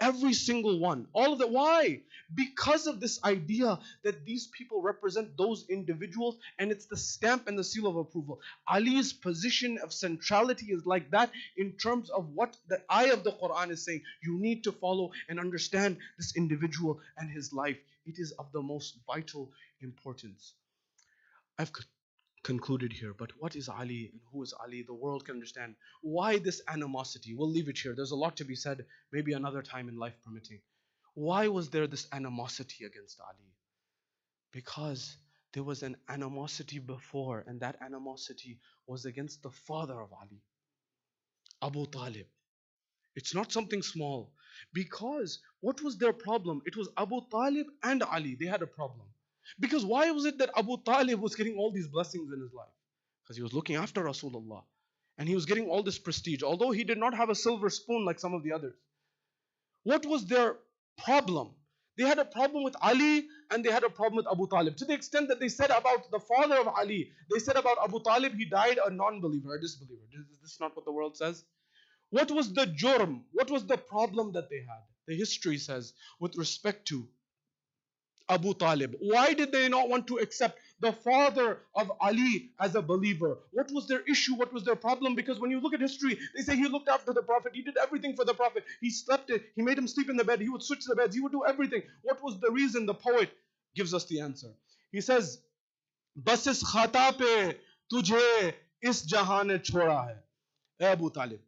Every single one. All of that. Why? Because of this idea that these people represent those individuals, and it's the stamp and the seal of approval. Ali's position of centrality is like that in terms of what the eye of the Quran is saying. You need to follow and understand this individual and his life. It is of the most vital importance. I've concluded here, but what is Ali and who is Ali? The world can understand. Why this animosity? We'll leave it here. There's a lot to be said, maybe another time in life permitting. Why was there this animosity against Ali? Because there was an animosity before, and that animosity was against the father of Ali, Abu Talib. It's not something small. Because what was their problem? It was Abu Talib and Ali. They had a problem. Because why was it that Abu Talib was getting all these blessings in his life? Because he was looking after Rasulullah. And he was getting all this prestige, although he did not have a silver spoon like some of the others. What was their problem? They had a problem with Ali and they had a problem with Abu Talib. To the extent that they said about the father of Ali, they said about Abu Talib, he died a non-believer, a disbeliever. Is this not what the world says? What was the jurm? What was the problem that they had? The history says with respect to Abu Talib. Why did they not want to accept the father of Ali as a believer? What was their issue? What was their problem? Because when you look at history, they say he looked after the Prophet. He did everything for the Prophet. He slept it. He made him sleep in the bed. He would switch the beds. He would do everything. What was the reason? The poet gives us the answer. He says, Bas is khata pe tujhe is jahan ne choda hai. Abu Talib.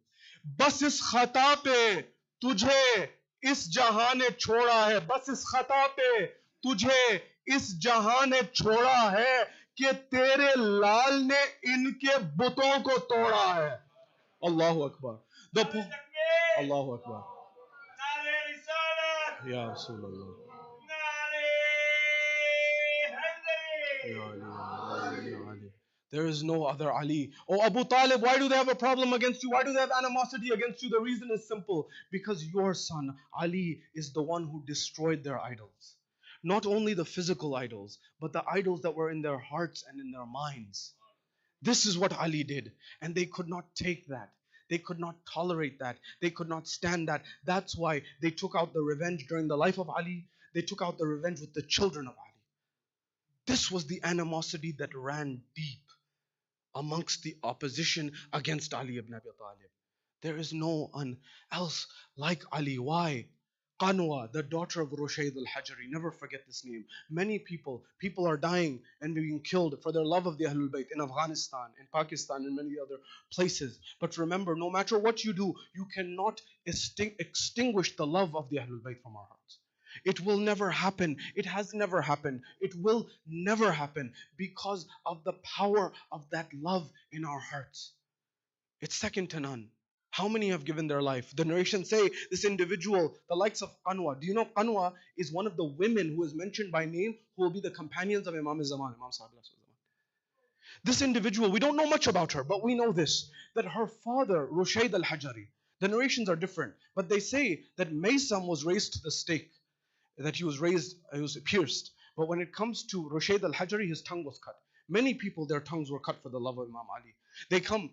Bas is khata pe tujhe is jahan ne choda hai. Bas is khata pe तुझे इस जहां ने छोड़ा है कि तेरे लाल ने इनके बुतों को तोड़ा है. Allahu Akbar. Allahu Akbar. Ya Rasulullah. Ya Ali, Ya Ali. There is no other Ali. Oh Abu Talib, why do they have a problem against you? Why do they have animosity against you? The reason is simple. Because your son Ali is the one who destroyed their idols. Not only the physical idols, but the idols that were in their hearts and in their minds. This is what Ali did. And they could not take that. They could not tolerate that. They could not stand that. That's why they took out the revenge during the life of Ali. They took out the revenge with the children of Ali. This was the animosity that ran deep amongst the opposition against Ali ibn Abi Talib. There is no one else like Ali. Why? Qanwa, the daughter of Rushayd al-Hajri. Never forget this name. Many people are dying and being killed for their love of the Ahlul Bayt in Afghanistan, in Pakistan, and many other places. But remember, no matter what you do, you cannot extinguish the love of the Ahlul Bayt from our hearts. It will never happen. It has never happened. It will never happen because of the power of that love in our hearts. It's second to none. How many have given their life? The narrations say this individual, the likes of Qanwa. Do you know Qanwa is one of the women who is mentioned by name who will be the companions of Imam Zaman, Imam Sahib Zaman. This individual, we don't know much about her, but we know this, that her father, Rushayd al-Hajri, the narrations are different, but they say that Maysam was raised to the stake, that he was pierced. But when it comes to Rushayd al-Hajri, his tongue was cut. Many people, their tongues were cut for the love of Imam Ali. They come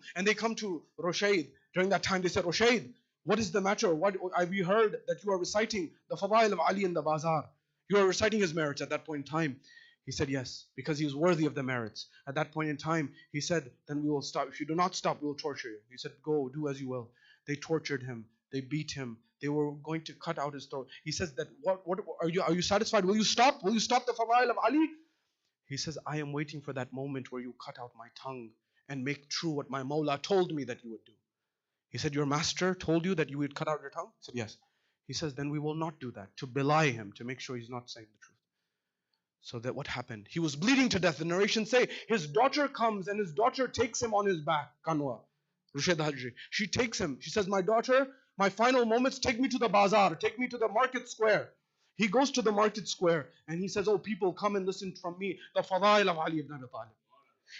to Rushayd. During that time, they said, Rushayd, what is the matter? We heard that you are reciting the Fadail of Ali in the bazaar. You are reciting his merits at that point in time. He said, yes, because he is worthy of the merits. At that point in time, he said, then we will stop. If you do not stop, we will torture you. He said, go, do as you will. They tortured him. They beat him. They were going to cut out his throat. He says that, what are you satisfied? Will you stop? Will you stop the fadail of Ali? He says, I am waiting for that moment where you cut out my tongue and make true what my Mawla told me that you would do. He said, your master told you that you would cut out your tongue? He said, yes. He says, then we will not do that, to belie him, to make sure he's not saying the truth. So that what happened? He was bleeding to death. The narrations say his daughter comes and his daughter takes him on his back. Kanwa, Rushed Hajri. She takes him. She says, my daughter, my final moments, take me to the bazaar, take me to the market square. He goes to the market square and he says, oh people, come and listen from me, the fadail of Ali ibn Abi Talib.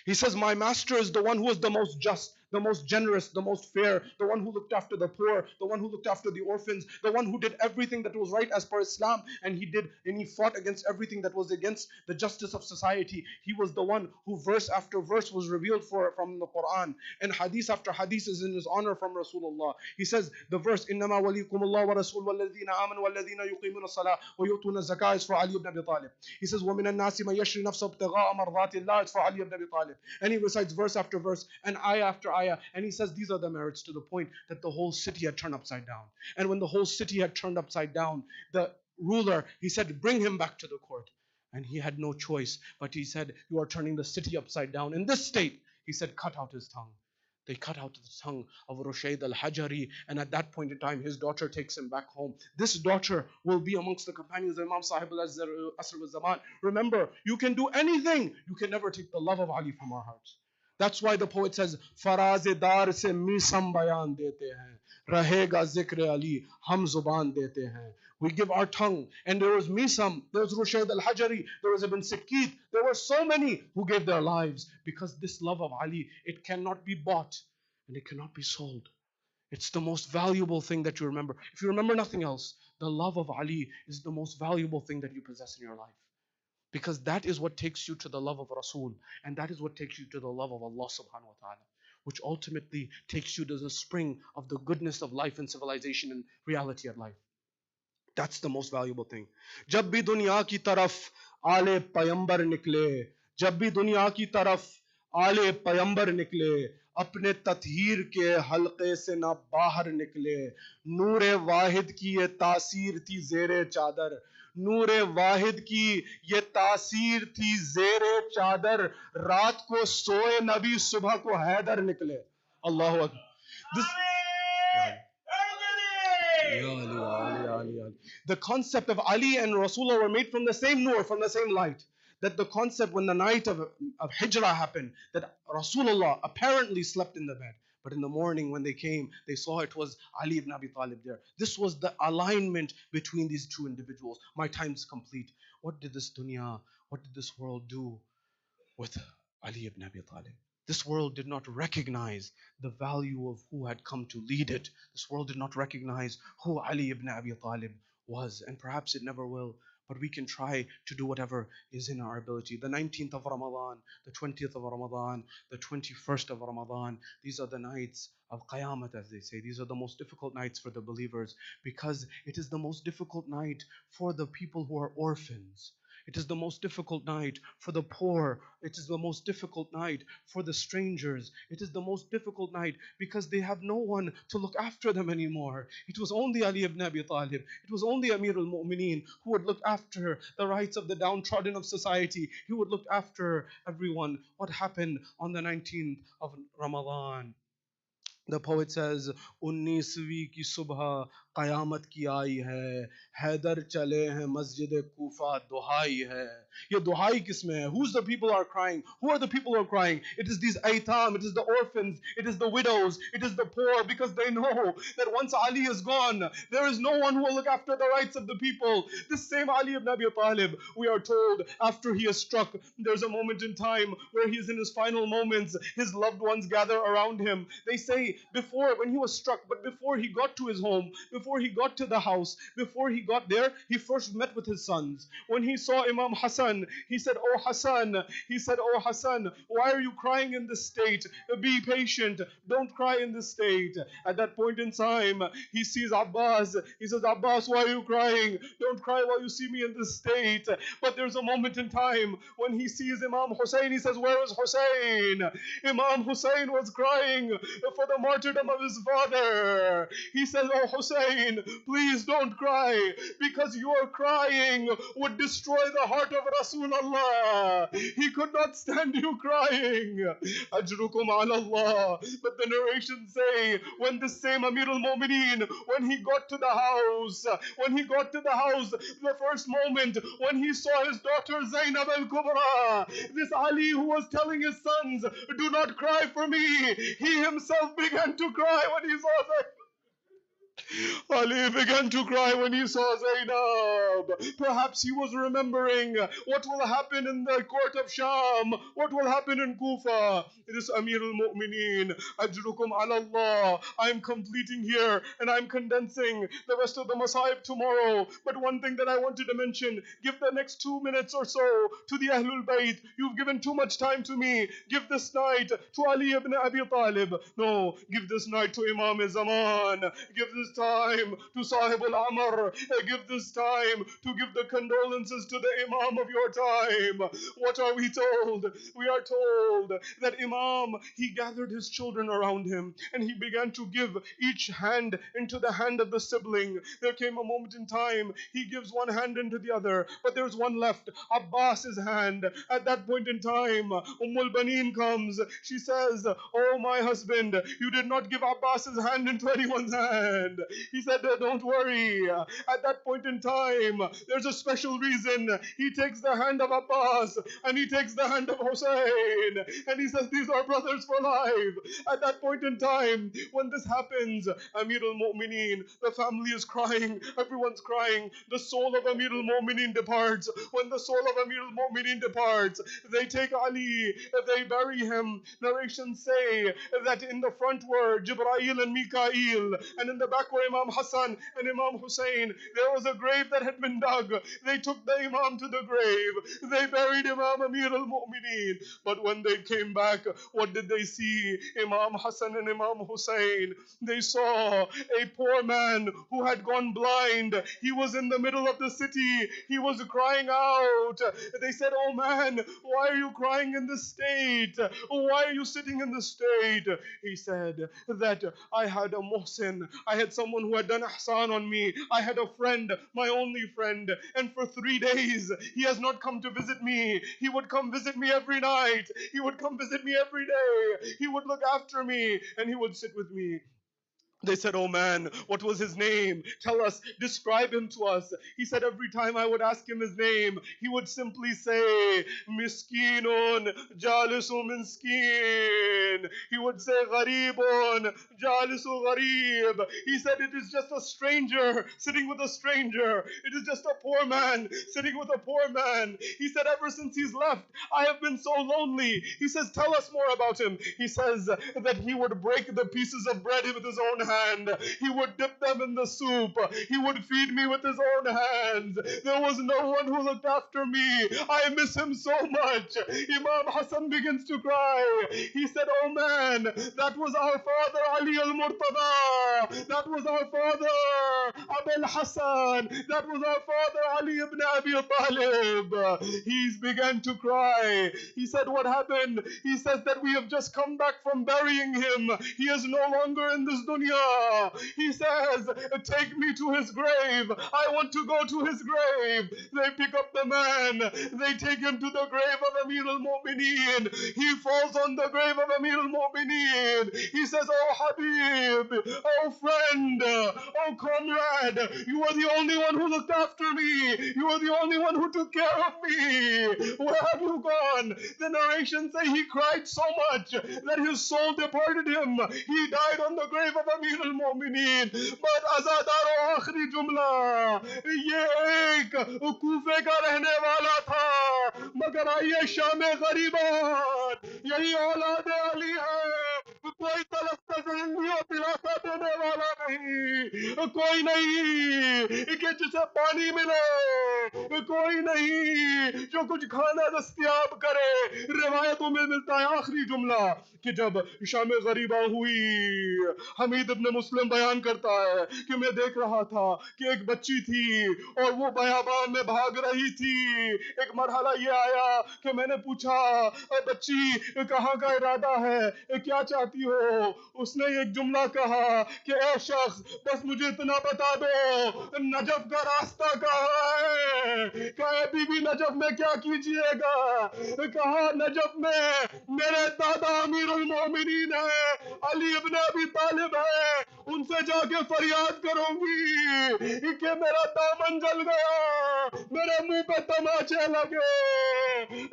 He says, my master is the one who is the most just, the most generous, the most fair, the one who looked after the poor, the one who looked after the orphans, the one who did everything that was right as per Islam, and he fought against everything that was against the justice of society. He was the one who verse after verse was revealed from the Quran, and hadith after hadith is in his honor from Rasulullah. He says the verse, إِنَّمَا وَلِيكُمُ اللَّهُ وَرَسُولُهُ وَالَّذِينَ آمَنُوا وَالَّذِينَ يُقِيمُونَ الصَّلَاةَ وَيُؤْتُونَ الزَّكَاةَ is for Ali ibn Abi Talib. He says, وَمِنَ النَّاسِ مَن يَشْرِي نَفْسَهُ ابْتِغَاءَ مَرْضَاتِ اللَّهِ is for Ali ibn Abi Talib. And he recites verse after verse and ayah after ayah, and he says these are the merits, to the point that the whole city had turned upside down. And when the whole city had turned upside down, the ruler, he said, bring him back to the court. And he had no choice, but he said, you are turning the city upside down. In this state, he said, cut out his tongue. They cut out the tongue of Rushayd al-Hajari, and at that point in time, his daughter takes him back home. This daughter will be amongst the companions of Imam Sahib al-Asr al-Zaman. Remember, you can do anything. You can never take the love of Ali from our hearts. That's why the poet says, Faraz-e-dar se misam bayan dete hain, rahega zikr Ali, hum zuban dete hain. We give our tongue. And there was Misam, there was Rushayd al-Hajari, there was Ibn Sikit. There were so many who gave their lives because this love of Ali, it cannot be bought and it cannot be sold. It's the most valuable thing that you remember. If you remember nothing else, the love of Ali is the most valuable thing that you possess in your life. Because that is what takes you to the love of Rasul. And that is what takes you to the love of Allah subhanahu wa ta'ala. Which ultimately takes you to the spring of the goodness of life and civilization and reality of life. That's the most valuable thing. जब भी दुनिया की तरफ आले पैगंबर निकले, जब भी दुनिया की तरफ आले पैगंबर निकले, अपने तत्हीर के हलके से ना बाहर निकले, नूरे वाहिद की ये तासीर थी ज़ेरे चादर, नूरे वाहिद की ये तासीर थी ज़ेरे चादर, रात को सोए नबी सुबह को हैदर निकले. Allahu Akbar. This the concept of Ali and Rasulullah were made from the same nur, from the same light. That the concept when the night of Hijrah happened, that Rasulullah apparently slept in the bed. But in the morning when they came, they saw it was Ali ibn Abi Talib there. This was the alignment between these two individuals. My time is complete. What did this dunya, what did this world do with Ali ibn Abi Talib? This world did not recognize the value of who had come to lead it. This world did not recognize who Ali ibn Abi Talib was, and perhaps it never will. But we can try to do whatever is in our ability. The 19th of Ramadan, the 20th of Ramadan, the 21st of Ramadan, these are the nights of Qiyamah, as they say. These are the most difficult nights for the believers because it is the most difficult night for the people who are orphans. It is the most difficult night for the poor. It is the most difficult night for the strangers. It is the most difficult night because they have no one to look after them anymore. It was only Ali ibn Abi Talib. It was only Amir al-Mu'mineen who would look after the rights of the downtrodden of society. He would look after everyone. What happened on the 19th of Ramadan? The poet says, 19वीं की सुबह क़यामत की आई है, हैदर चले हैं मस्जिद कूफा दुहाई है. ये दुहाई किसमें है? Who's the people are crying? Who are the people who are crying? It is these aitam, it is the orphans, it is the widows, it is the poor, because they know that once Ali is gone, there is no one who will look after the rights of the people. This same Ali ibn Abi Talib, we are told, after he is struck, there's a moment in time where he is in his final moments, his loved ones gather around him. They say, before, when he was struck, but before he got to his home, before he got to the house, before he got there, he first met with his sons. When he saw Imam Hassan, he said, "Oh Hassan," he said, "Oh Hassan, why are you crying in this state? Be patient, don't cry in this state." At that point in time, he sees Abbas. He says, "Abbas, why are you crying? Don't cry while you see me in this state." But there's a moment in time when he sees Imam Hussein. He says, "Where is Hussein?" Imam Hussein was crying for the martyrdom of his father. He says, "Oh Hussein, please don't cry, because your crying would destroy the heart of Rasulullah. He could not stand you crying. Ajrukum ala Allah." But the narrations say, when the same Amir al-Mu'mineen, when he got to the house, the first moment when he saw his daughter Zainab al-Kubra, this Ali who was telling his sons, "Do not cry for me," he himself began to cry when he saw Zainab. Ali began to cry when he saw Zainab. Perhaps he was remembering what will happen in the court of Sham, what will happen in Kufa. This Amir al-Mu'mineen, Ajrukum ala Allah. I'm completing here and I'm condensing the rest of the Masahib tomorrow. But one thing that I wanted to mention, give the next 2 minutes or so to the Ahlul Bayt. You've given too much time to me. Give this night to Ali ibn Abi Talib. No, give this night to Imam Zaman. Give this time to Sahib al-Amr. Give this time to give the condolences to the Imam of your time. What are we told? We are told that Imam, he gathered his children around him and he began to give each hand into the hand of the sibling. There came a moment in time, he gives one hand into the other, but there's one left, Abbas's hand. At that point in time, Baneen comes. She says, "Oh my husband, you did not give Abbas's hand into anyone's hand." He said, "Don't worry." At that point in time, there's a special reason. He takes the hand of Abbas and he takes the hand of Hussein and he says, "These are brothers for life." At that point in time, when this happens, Amir al-Mu'mineen, the family is crying, everyone's crying. The soul of Amir al-Mu'mineen departs. When the soul of Amir al-Mu'mineen departs, they take Ali, they bury him. Narrations say that in the front were Jibreel and Mikael, and in the back were Imam Hassan and Imam Hussein. There was a grave that had been dug. They took the Imam to the grave. They buried Imam Amir al-Mu'mineen. But when they came back, what did they see? Imam Hassan and Imam Hussein. They saw a poor man who had gone blind. He was in the middle of the city. He was crying out. They said, "Oh man, why are you crying in this state? Why are you sitting in this state?" He said that I had a muhsin. I had someone who had done ihsan on me. I had a friend, my only friend, and for 3 days he has not come to visit me. He would come visit me every night. He would come visit me every day. He would look after me and he would sit with me. They said, "Oh man, what was his name? Tell us, describe him to us." He said, every time I would ask him his name, he would simply say, "Miskinun jalisu miskin." He would say, "Gharibun jalisu gharib." He said, it is just a stranger sitting with a stranger. It is just a poor man sitting with a poor man. He said, ever since he's left, I have been so lonely. He says, "Tell us more about him." He says that he would break the pieces of bread with his own hand. He would dip them in the soup. He would feed me with his own hands. There was no one who looked after me. I miss him so much. Imam Hassan begins to cry. He said, "Oh man, that was our father Ali al-Murtada. That was our father Abul Hassan. That was our father Ali ibn Abi Talib." He's began to cry. He said, "What happened?" He says that we have just come back from burying him. He is no longer in this dunya. He says, "Take me to his grave. I want to go to his grave." They pick up the man. They take him to the grave of Amir al-Mu'mineen. He falls on the grave of Amir al-Mu'mineen. He says, "Oh Habib, oh friend, oh comrade, you are the only one who looked after me. You are the only one who took care of me. Where have you gone?" The narrations say he cried so much that his soul departed him. He died on the grave of Amir al-Mu'mineen. But azadar आखिरी जुमला ये एक कूफे का रहने वाला था, मगर आइए शाम गरीबान, यही औलाद अली है, कोई तलफ्ता जिंदगी दिलासा देने वाला नहीं। कोई नहीं कि जिसे पानी मिले, कोई नहीं जो कुछ खाना दस्तयाब करे। रिवायतों में मिलता है आखिरी जुमला कि जब शाम गरीबा हुई, हमीद इब्न मुस्लिम बयान करता है कि मैं देख रहा था कि एक बच्ची थी और वो बयाबान में भाग रही थी। एक मरहला ये आया कि मैंने पूछा, बच्ची कहाँ का इरादा है, क्या चाहती हो? उसने एक जुमला कहा कि ए शख्स, बस मुझे इतना बता दो नजफ का रास्ता कहाँ है। कहा बीबी नजफ में क्या कीजिएगा? कहा नजफ में मेरे दादा अमीरुल मोमिनीन है, अली इब्न अबी तालिब है, उनसे जाके फरियाद करूंगी कि मेरा दामन जल गया, मेरे मुंह पे तमाचे लगे।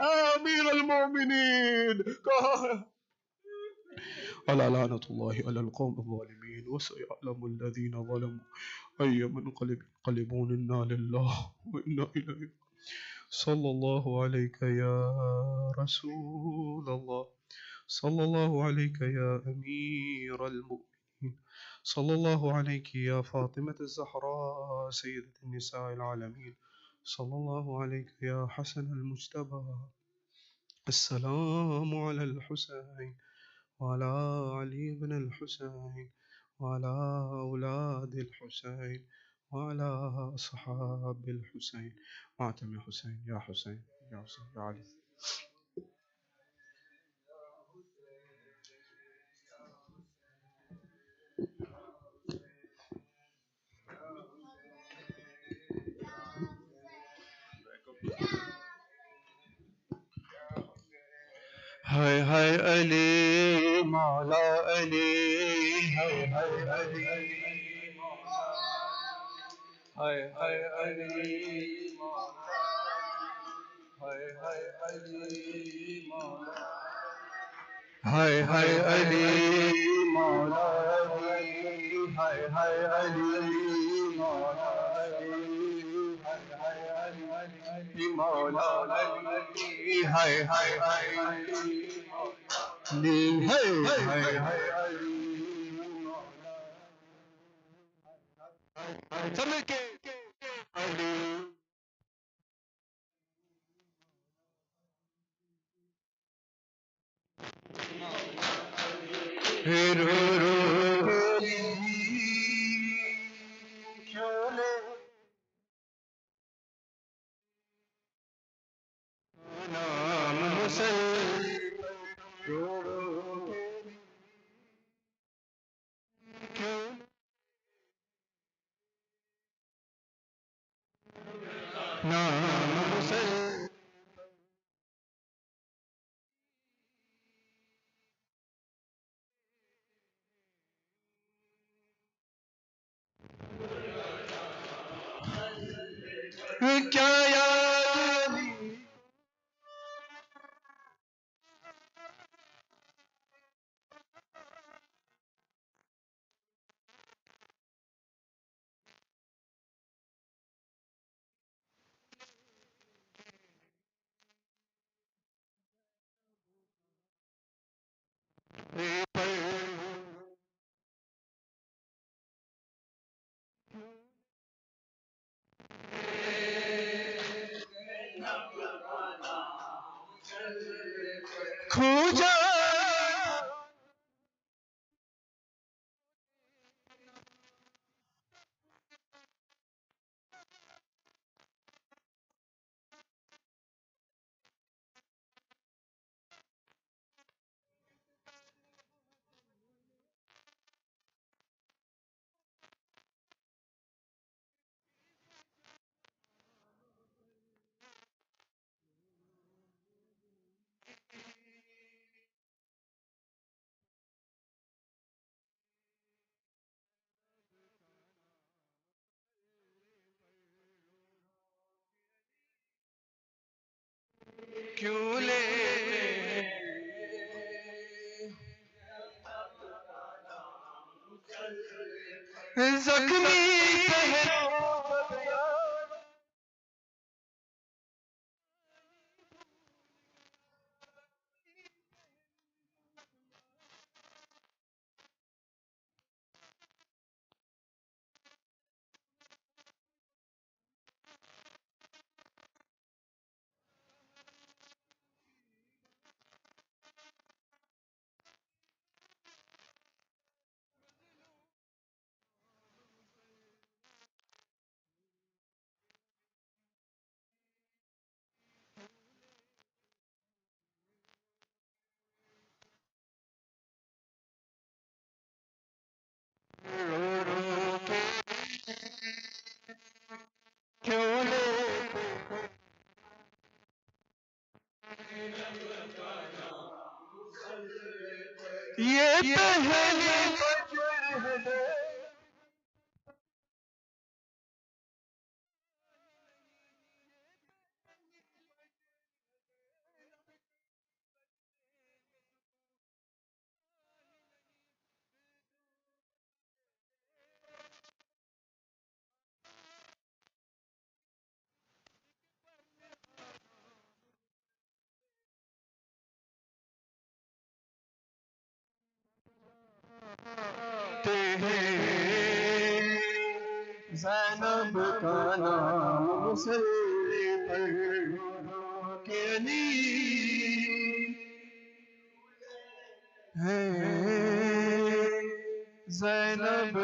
अमीरुल मोमिनीन कहा अला लानतुल्लाहि अलल कौमिल ज़ालिमीन व सयअलमुल लज़ीना ज़लमू अय्य मुनक़लिबिन यन्क़लिबून इन्ना लिल्लाहि व इन्ना इलैहि सल्लल्लाहु अलैका या रसूलल्लाह सल्लल्लाहु अलैका या अमीरल मुमिनीन सल्लल्लाहु अलैकी या फ़ातिमत ज़हरा सय्यदत निसाइल आलमीन सल्लल्लाहु अलैका या हसन अल मुज्तबा अस्सलामु अलल हुसैन वाला अली इब्न अल हुसैन वाला औलाद अल हुसैन वाला असहाब अल हुसैन मातम हुसैन या हुसैन या हुसैन या अली। हाय हाय अली मौला अली, हाय हाय अली, हाय हाय अली, हाय हाय अली मौला, हाय हाय अली मौला अली, हाय हाय अली मौला अली, हाय हाय अली मौला अली, हाय हाय अली हाय हाय हाय चल के अली रो रो क्यों नाम हुसैन रो रो क्यों नाम हुसैन क्या याद खो जा क्यों ले जख्मी गाते हैं ज़ैनब का नाम मुसल्ले पर के अली है ज़ैनब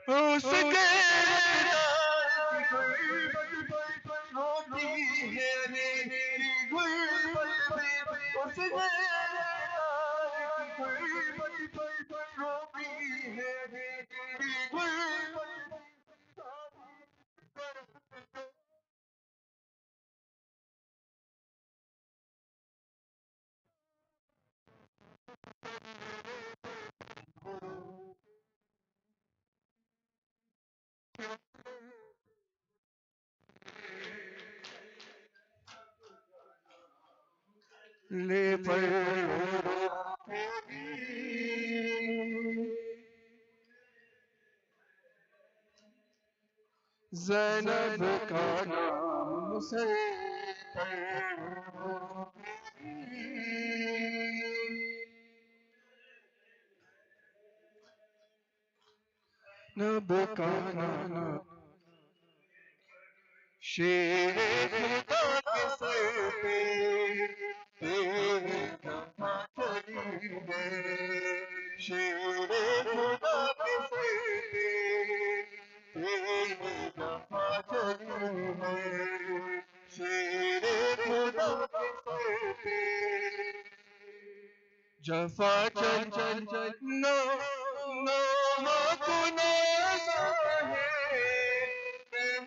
उसके होती है मेरी गुल उसके होती है मेरी गुल ले पर ज़ैनब का नाम ज़ैनब का नाम शेर खुदा के सर पे तेरे कथा चली है शेर खुदा के सर पे तेरे कथा चली है शेर खुदा के सर पे जफा चल चल चल नो नो गुना है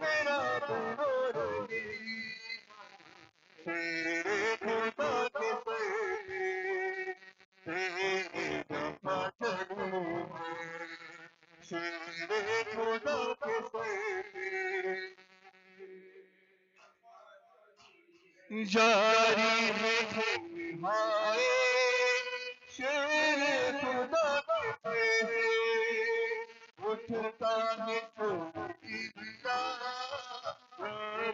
मेरा तो रही तेरे खुदा के सर पे तेरे जफा चलूं तेरे खुदा के सर पे जारी है हाय शेर खुदा के पे उठता है छोटी दिया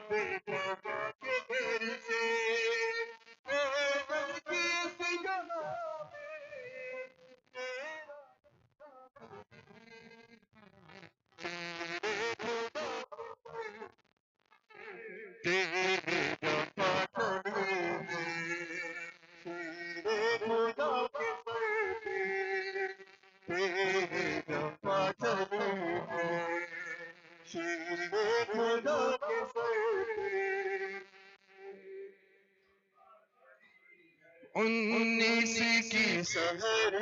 बेटा के घर से किस जगह तेरे जफा चलूं तेरे खुदा के सर पे तेरे जफा चलूं तेरे खुदा के सर पे 19 की सहर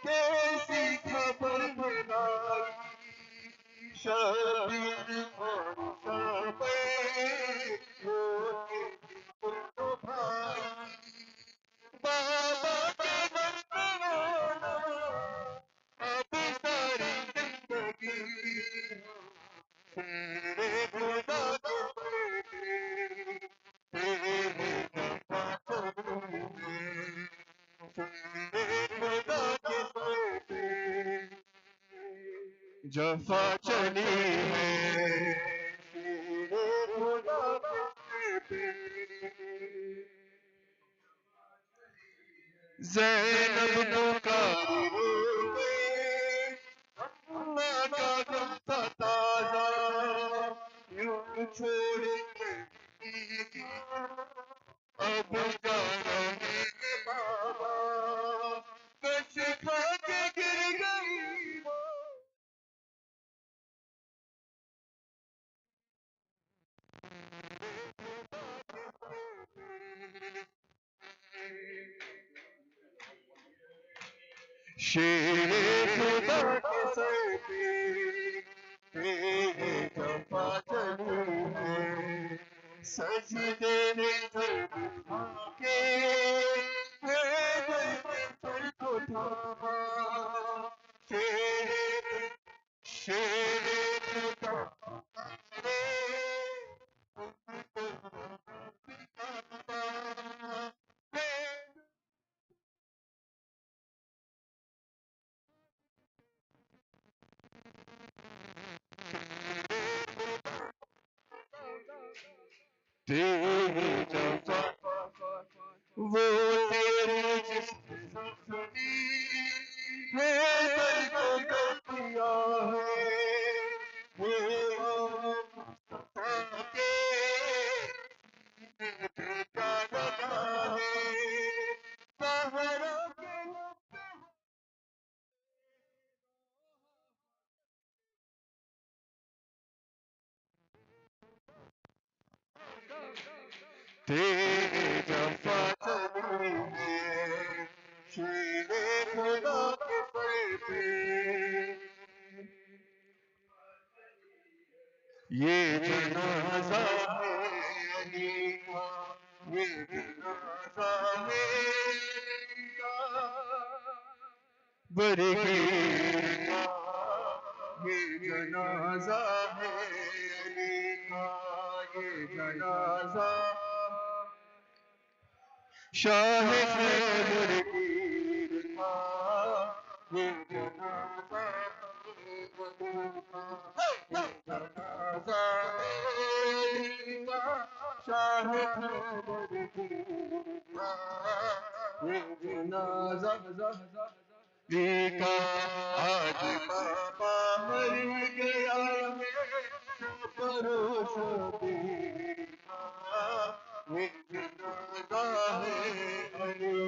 कैसी खबर बनाई शबीर और साबे तो भाई बाबा के घर पे रोना अब सारी जिंदगी तेरे खुदा के सर पे तेरे जफा चलूंगे तेरे खुदा के सर पे जफा चली है तेरे खुदा के सर पे ज़ैनब पुकारी रोवे अम्मा का गम था ताज़ा यूं छोड़ के अब जा रहे हैं बाबा कश खा के गिर गई वो शेर खुदा के सर पे तेरे जफा चलूं सजदे में सर झुका के पैदल के सर को थामा शेर खुदा तेरे जफा वो तेरे जिस्म सुनी है दर को कर दिया है वो आके बेटा लगा है सहारा के तेरे जफा चले हैं शीरे खुदा के पर पे ये जनाजा है अली का ये जनाजा है अली का बरगीर का ये जनाजा है अली का ये जनाजा शाह खैबर पीर का ये जनाजा जनाजा अली का शाह खैबर पीर का ये जनाजा का आज पापा मर गया है परोसो पीर का ये जनाजा है अली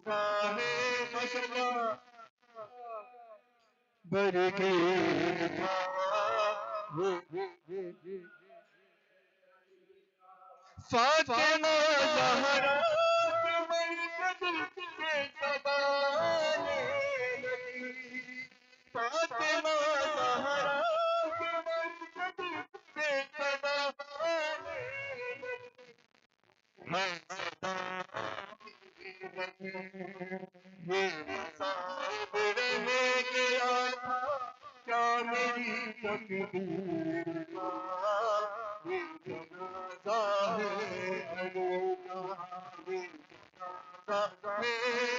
का है माशाअल्लाह बरगीर का फातिमा ज़हरा के मरकज़ से सवाले लगी फातिमा ज़हरा के मरकज़ से सवाले लगी मैं सदा ये मसाब रहे गया था क्या मेरी तकदीर का ये जनाजा है अली का ये जनाजा है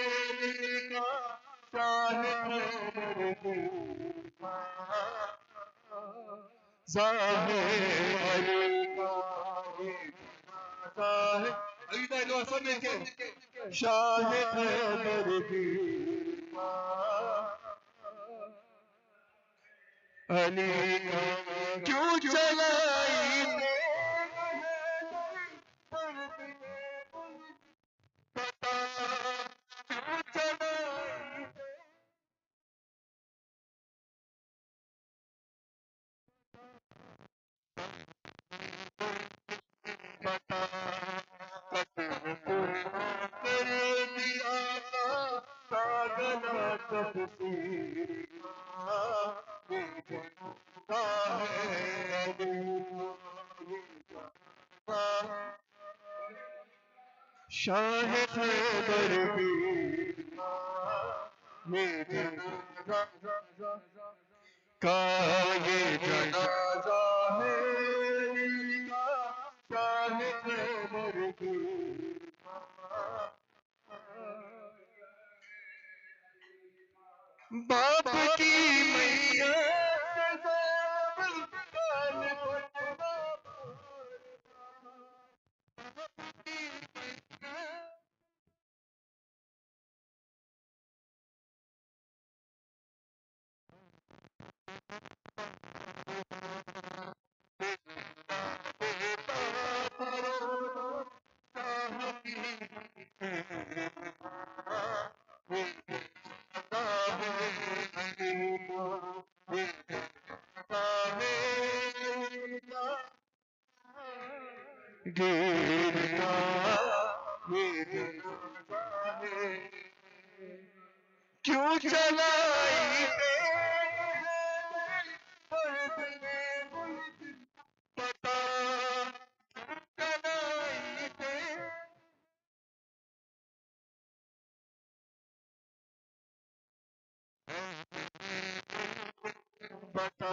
अली का शाह खैबर पीर का ज़ाहिर अली का ये जनाजा है अली भाई लो सब मिलके शाह खैबर पीर का अली का क्यों चलाई पता क्यों चलाई पता कत्ल कर दिया पागल तफसीर का ये जनाजा है अली का शाह खैबर पीर का ये जनाजा का ये जनाजा है अली का शाह खैबर पीर का बाप की मैया से ज़ैनब गाल फटना गिर का ये जनाजा है क्यों चलाई दर्द में मुझ पता चलाई बता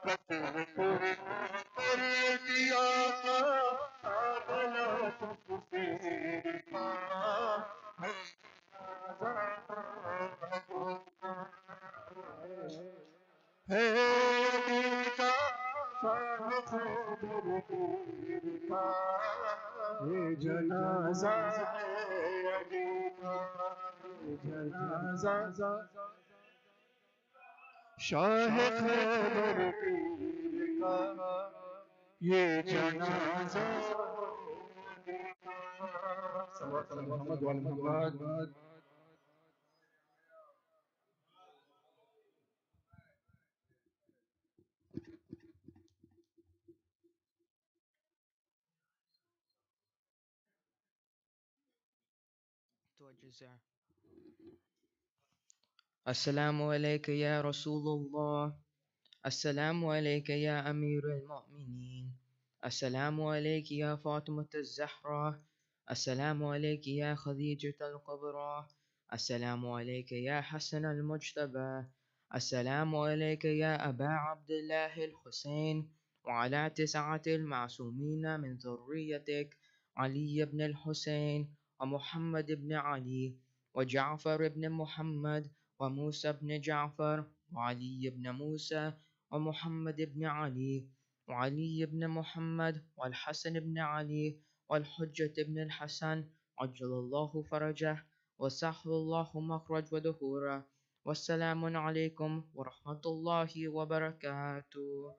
कत्ल कर दिया पागल तफसीर का है अली का शाह खैबर पीर का ये जनाजा है जनाजा शाह खैबर पीर का ये जनाजा मोहम्मद वाले Mohammad توجه. السلام عليك يا رسول الله. السلام عليك يا أمير المؤمنين. السلام عليك يا فاطمة الزهراء. السلام عليك يا خديجة الكبرى. السلام عليك يا حسن المجتبى. السلام عليك يا أبا عبد الله الحسين، وعلى 9 المعصومين من ذريتك، علي بن الحسين ومحمد بن علي وجعفر بن محمد وموسى بن جعفر وعلي بن موسى ومحمد بن علي وعلي بن محمد والحسن بن علي والحجة بن الحسن، عجل الله فرجه وسهل الله مخرج ودهوره. والسلام عليكم ورحمة الله وبركاته.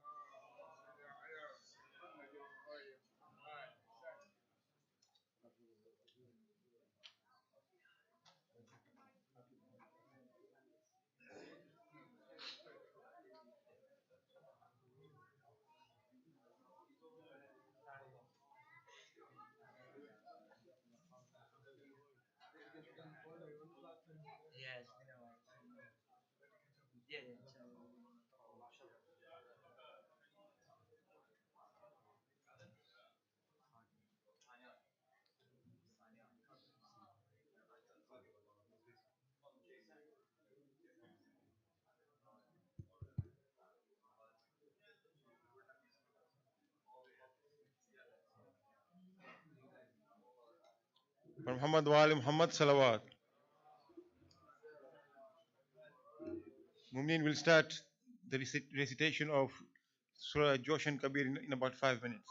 Muhammad wali Muhammad salawat. Mumeen will start the recitation of Surah Josh and Kabir in about 5 minutes.